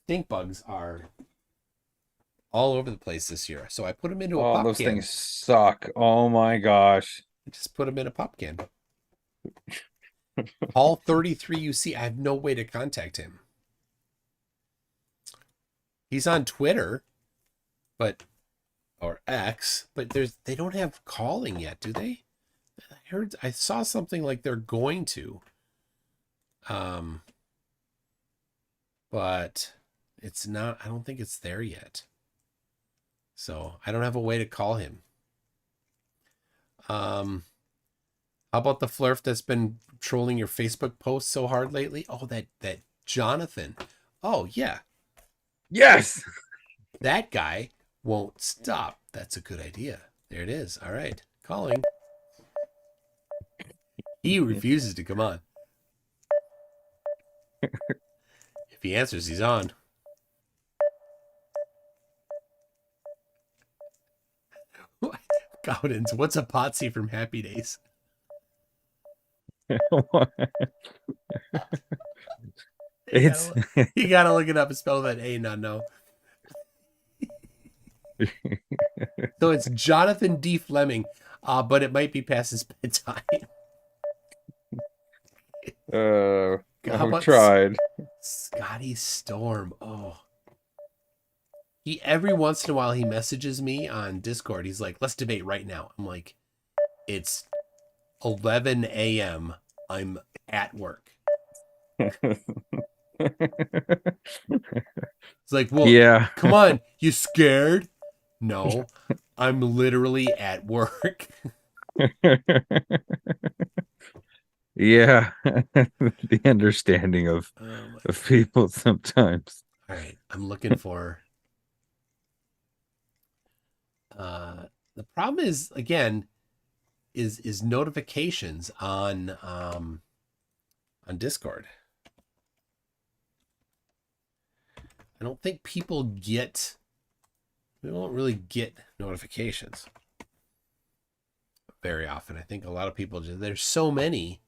stink bugs are all over the place this year. So I put them into a pop can. Those things suck. Oh my gosh. I just put them in a pop can. All 33 UC. I have no way to contact him. He's on Twitter, or X, but they don't have calling yet, do they? I saw something like they're going to. But it's not, I don't think it's there yet. So I don't have a way to call him. How about the flerf that's been trolling your Facebook posts so hard lately? Oh, that Jonathan. Oh, yeah. Yes. That guy won't stop. That's a good idea. There it is. All right. Calling. He refuses to come on. If he answers, he's on. Gowdens, what's a Potsy from Happy Days? You gotta look it up and spell that A, not no. So it's Jonathan D. Fleming, but it might be past his bedtime. I've tried. Scotty Storm. Oh. Every once in a while he messages me on Discord. He's like, let's debate right now. I'm like, it's 11 a.m. I'm at work. It's like, well, yeah. Come on, you scared? No, I'm literally at work. Yeah, the understanding of people sometimes. All right, I'm looking for. The problem is, again, is notifications on Discord. I don't think people get. We don't really get notifications very often. I think a lot of people there's so many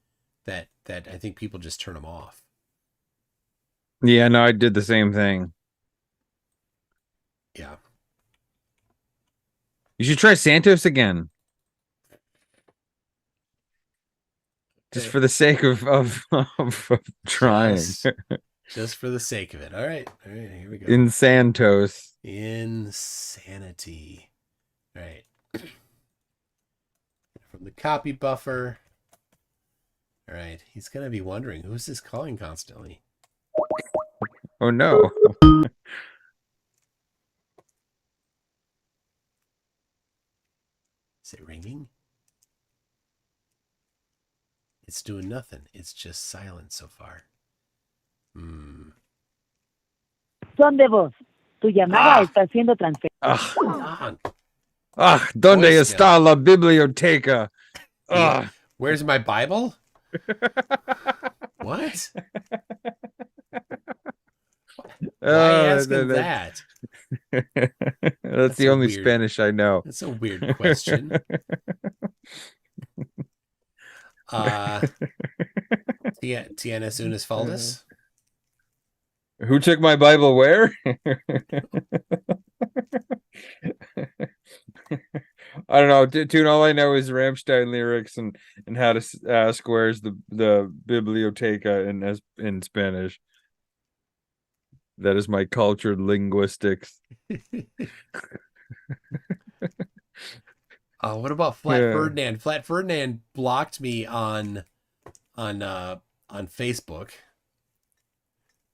that I think people just turn them off. Yeah, no, I did the same thing. Yeah. You should try Santos again. Just for the sake of trying. Just for the sake of it. All right, here we go. In Santos. Insanity. All right. From the copy buffer. All right. He's going to be wondering, who's this calling constantly? Oh, no. Is it ringing? It's doing nothing. It's just silent so far. Son de voz. Tu llamada está siendo transferida. ¿Dónde está la biblioteca? Where's my Bible? What? Why asking that? That's the only Spanish I know. That's a weird question. Tienes unas faldas? Who took my Bible where? I don't know, Tune. All I know is Rammstein lyrics and how to ask where's the biblioteca in Spanish. That is my cultured linguistics. What about Flat Yeah. Ferdinand? Flat Ferdinand blocked me on Facebook,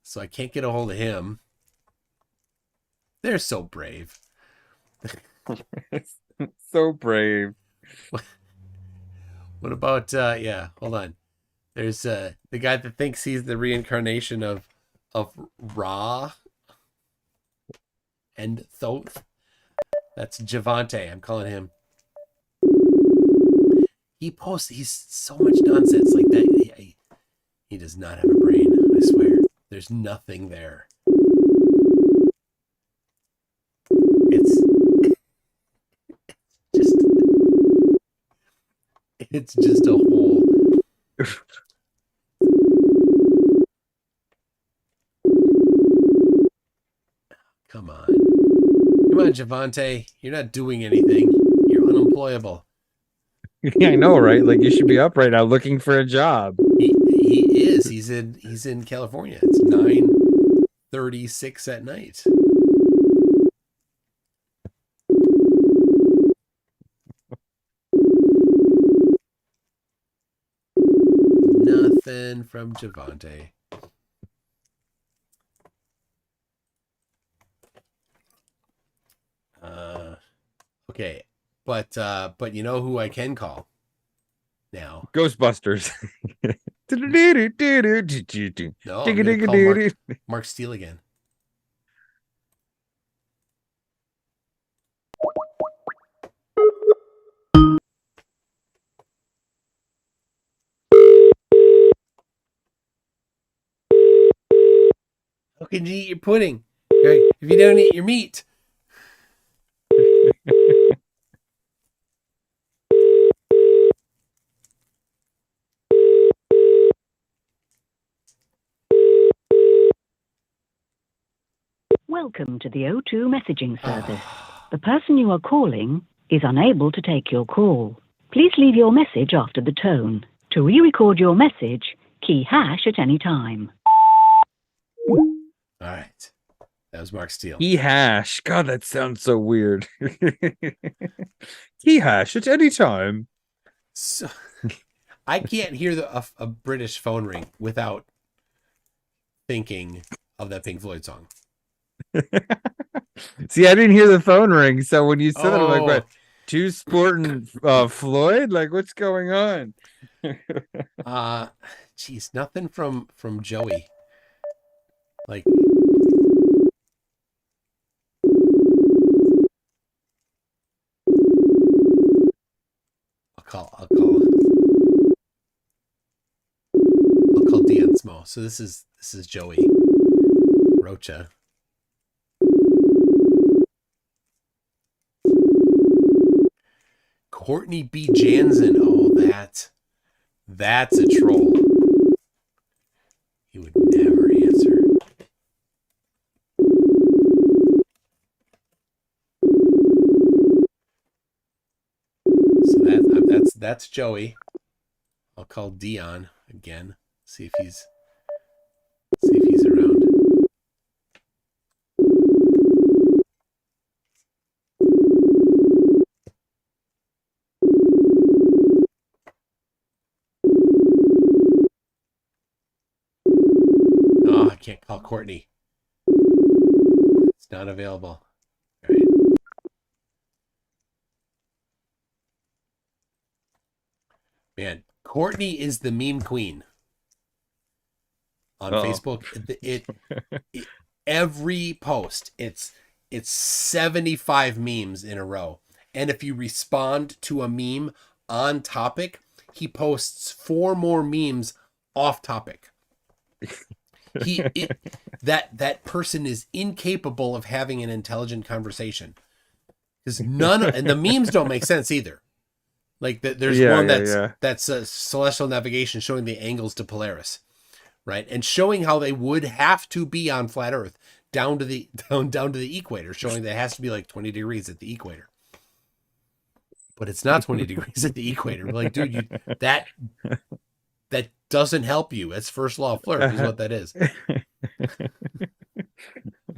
so I can't get a hold of him. They're so brave. So brave. What about hold on. There's the guy that thinks he's the reincarnation of Ra and Thoth. That's Javante. I'm calling him. He's so much nonsense like that. He does not have a brain, I swear. There's nothing there. It's just a hole. Come on, Javante. You're not doing anything. You're unemployable. Yeah, I know, right? Like, you should be up right now looking for a job. He is. He's in California. It's 9:36 at night. Nothing from Javante. Okay, but you know who I can call now? Ghostbusters. No, I'm gonna call Mark Steele again. How can you eat your pudding if you don't eat your meat? Welcome to the O2 messaging service. The person you are calling is unable to take your call. Please leave your message after the tone. To re-record your message, key hash at any time. All right. That was Mark Steele. Key hash. God, that sounds so weird. Key hash at any time. So, I can't hear a British phone ring without thinking of that Pink Floyd song. See, I didn't hear the phone ring, so when you said that, I'm like, Oh. what? Two sporting Floyd? Like, what's going on? Geez, nothing from Joey. Like, I'll call Dion Smo. So this is Joey Rocha. Courtney B. Jansen. Oh, that's a troll. He would never answer. So that's Joey. I'll call Dion again. See if he's around. Oh, I can't call Courtney. It's not available. All right. Man, Courtney is the meme queen on Facebook. It every post, it's 75 memes in a row. And if you respond to a meme on topic, he posts 4 more memes off topic. That person is incapable of having an intelligent conversation, because and the memes don't make sense either. Like there's one that's a celestial navigation showing the angles to Polaris, right, and showing how they would have to be on flat Earth down to the equator, showing that it has to be like 20 degrees at the equator. but it's not 20 degrees at the equator. We're like, dude, that doesn't help you. It's first law of flirt is what that is.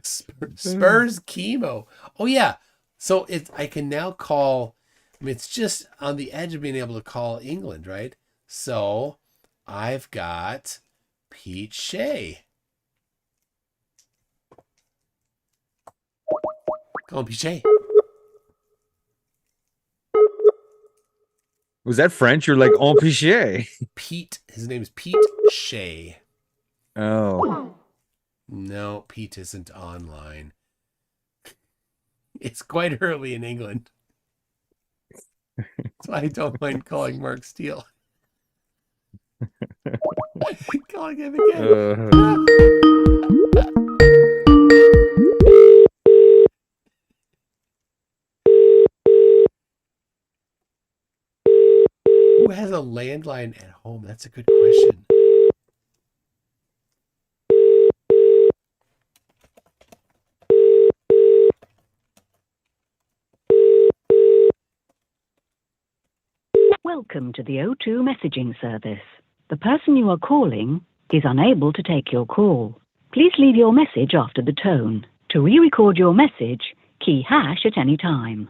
Spurs chemo. Oh yeah. So I can now call, I mean, it's just on the edge of being able to call England, right? So I've got Pete Shea. Call him Pete Shea. Was that French? You're like, en pichet. Pete. His name is Pete Shea. Oh. No, Pete isn't online. It's quite early in England. So I don't mind calling Mark Steele. Calling him again. Who has a landline at home? That's a good question. Welcome to the O2 messaging service. The person you are calling is unable to take your call. Please leave your message after the tone. To re-record your message, key hash at any time.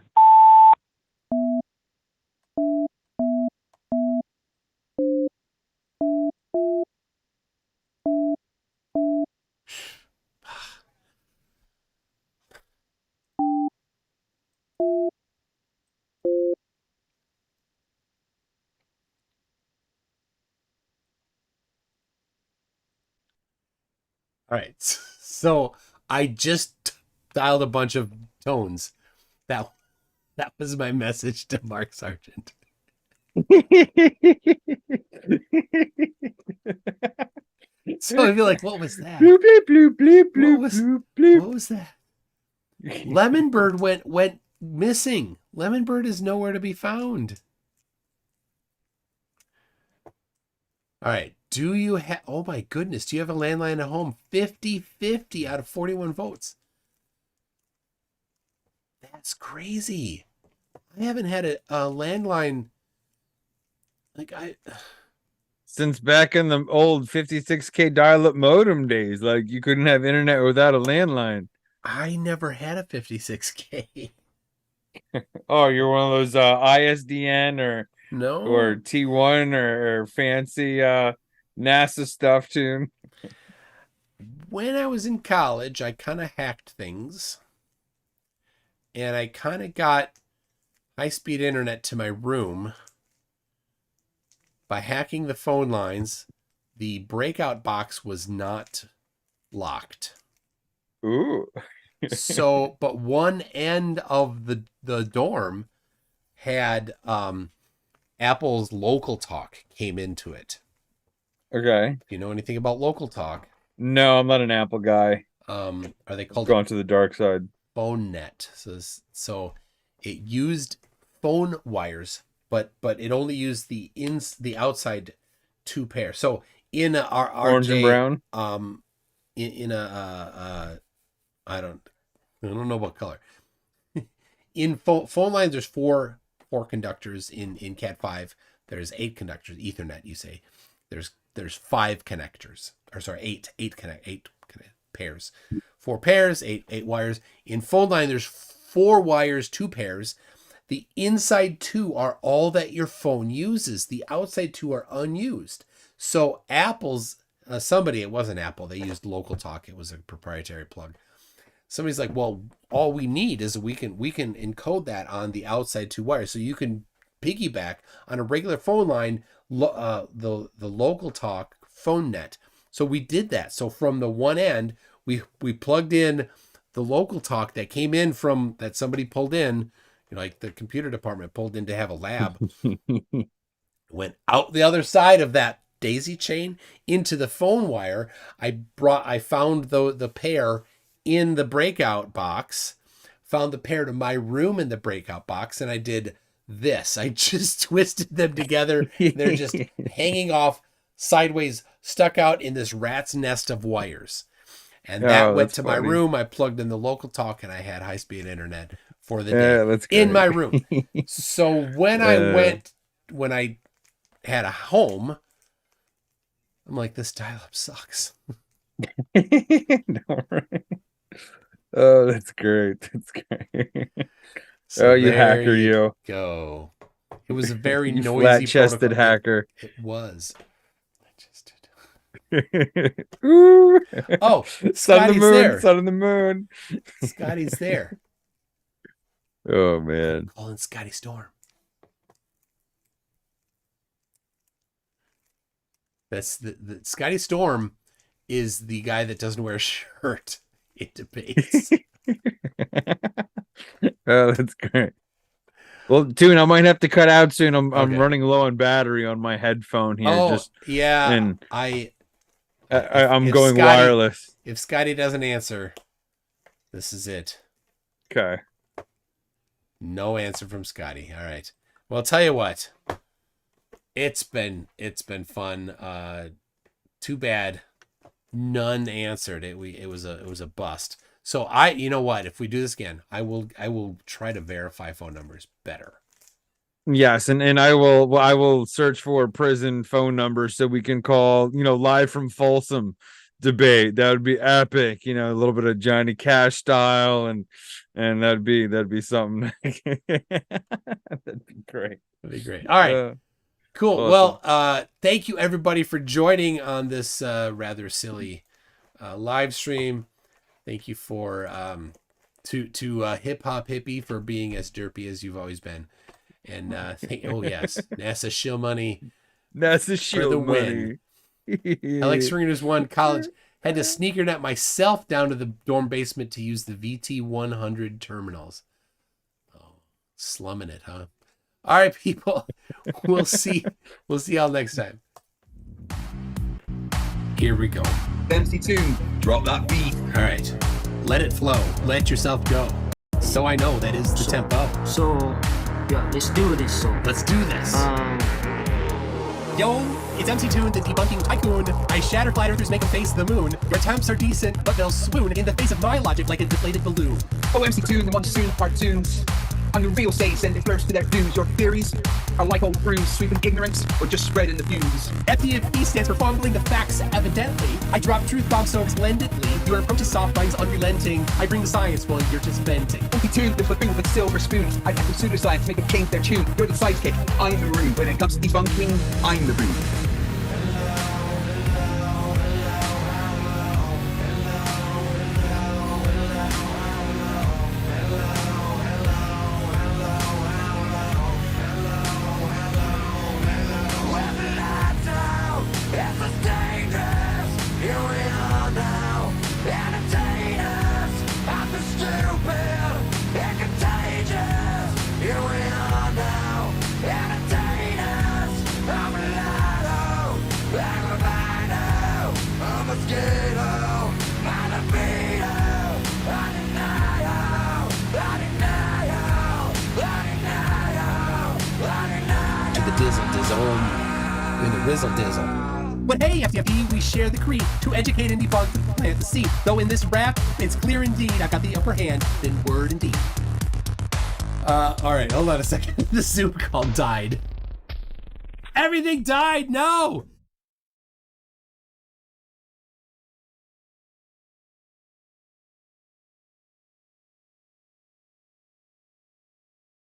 All right. So I just dialed a bunch of tones. That was my message to Mark Sargent. So I'd be like, what was that? Bloop, bloop, bloop, bloop, bloop, bloop, bloop. What was that? Lemon Bird went missing. Lemon Bird is nowhere to be found. All right. Do you have, oh my goodness, do you have a landline at home? 50-50 out of 41 votes. That's crazy. I haven't had a landline. Like Since back in the old 56K dial-up modem days, like you couldn't have internet without a landline. I never had a 56K. Oh, you're one of those ISDN or No. T1 or fancy NASA stuff tune. When I was in college, I kind of hacked things. And I kind of got high-speed internet to my room by hacking the phone lines. The breakout box was not locked. Ooh. So, but one end of the dorm had Apple's Local Talk came into it. Okay. Do you know anything about Local Talk? No, I'm not an Apple guy. Are they called? Gone to the dark side. Phone net. So it used phone wires, but it only used the outside two pair. So in our Orange and brown. In a I don't know what color. In phone lines, there's four conductors. In Cat 5, there's 8 conductors. Ethernet, you say. There's 5 connectors. Or sorry, 8 pairs. 4 pairs, 8 wires. In phone line, there's 4 wires, 2 pairs. The inside 2 are all that your phone uses. The outside 2 are unused. So Apple's somebody, it wasn't Apple. They used Local Talk. It was a proprietary plug. Somebody's like, well, all we need is we can encode that on the outside 2 wires, so you can piggyback on a regular phone line the Local Talk phone net. So we did that. So from the one end, we plugged in the Local Talk that came in from that somebody pulled in, like the computer department pulled in to have a lab. Went out the other side of that daisy chain into the phone wire. I found the pair in the breakout box, found the pair to my room in the breakout box, and I did this. I just twisted them together. They're just hanging off sideways, stuck out in this rat's nest of wires. And that went to my room. I plugged in the Local Talk, and I had high-speed internet for the day that's in great. my room. So when I had a home, I'm like, this dial-up sucks. No, right? Oh, that's great. That's great. So oh, you there hacker, you. go. It was a very You noisy flat-chested protocol. hacker. It was. Ooh. Oh, Sun of the Scotty's moon, there. sun of the moon. Scotty's there. Oh man. Calling Scotty Storm. That's the Scotty Storm is the guy that doesn't wear a shirt in debates. Oh, that's great. Well, Toon, I might have to cut out soon. I'm Okay. running low on battery on my headphone here. Oh, Just yeah. and I'm going wireless. If Scotty doesn't answer, this is it. Okay. No answer from Scotty. All right. Well, I'll tell you what. It's been fun. Too bad none answered. It was a bust. So you know what? If we do this again, I will try to verify phone numbers better. Yes, and I will search for prison phone numbers so we can call, live from Folsom debate. That would be epic. A little bit of Johnny Cash style, and that'd be something. That'd be great. That'd be great. All right. Cool. Awesome. Well, thank you everybody for joining on this rather silly live stream. Thank you for to Hip Hop Hippie for being as derpy as you've always been. And oh yes, NASA shill money. NASA shill for the money. Win. Alex Serena's won college. Had to sneaker net myself down to the dorm basement to use the VT100 terminals. Oh, slumming it, huh? All right, people. We'll see y'all next time. Here we go. MC Toon, drop that beat. All right. Let it flow. Let yourself go. So I know that is the tempo. So, yeah, let's do this. Let's do this. Yo, it's MC Toon, the debunking tycoon. I shatter flat earthers, make them face the moon. Your attempts are decent, but they'll swoon in the face of my logic like a deflated balloon. Oh, MC Toon, the one to soon cartoons. On the real say, send it first to their dues. Your theories are like old brooms, sweeping ignorance or just spreading the views. FDFE stands for fumbling the facts, evidently. I drop truth bombs so splendidly. Your approach is soft, mine's unrelenting. I bring the science while you're just venting. MC Toon, the buffoon with silver spoon. I have some pseudoscience, make them change their tune. You're the sidekick, I'm the room. When it comes to debunking, I'm the room. But hey, FDFE, we share the creed to educate and debunk, plant the seed. Though in this rap, it's clear indeed I've got the upper hand in word and deed. All right, hold on a second. The Zoom call died. Everything died. No.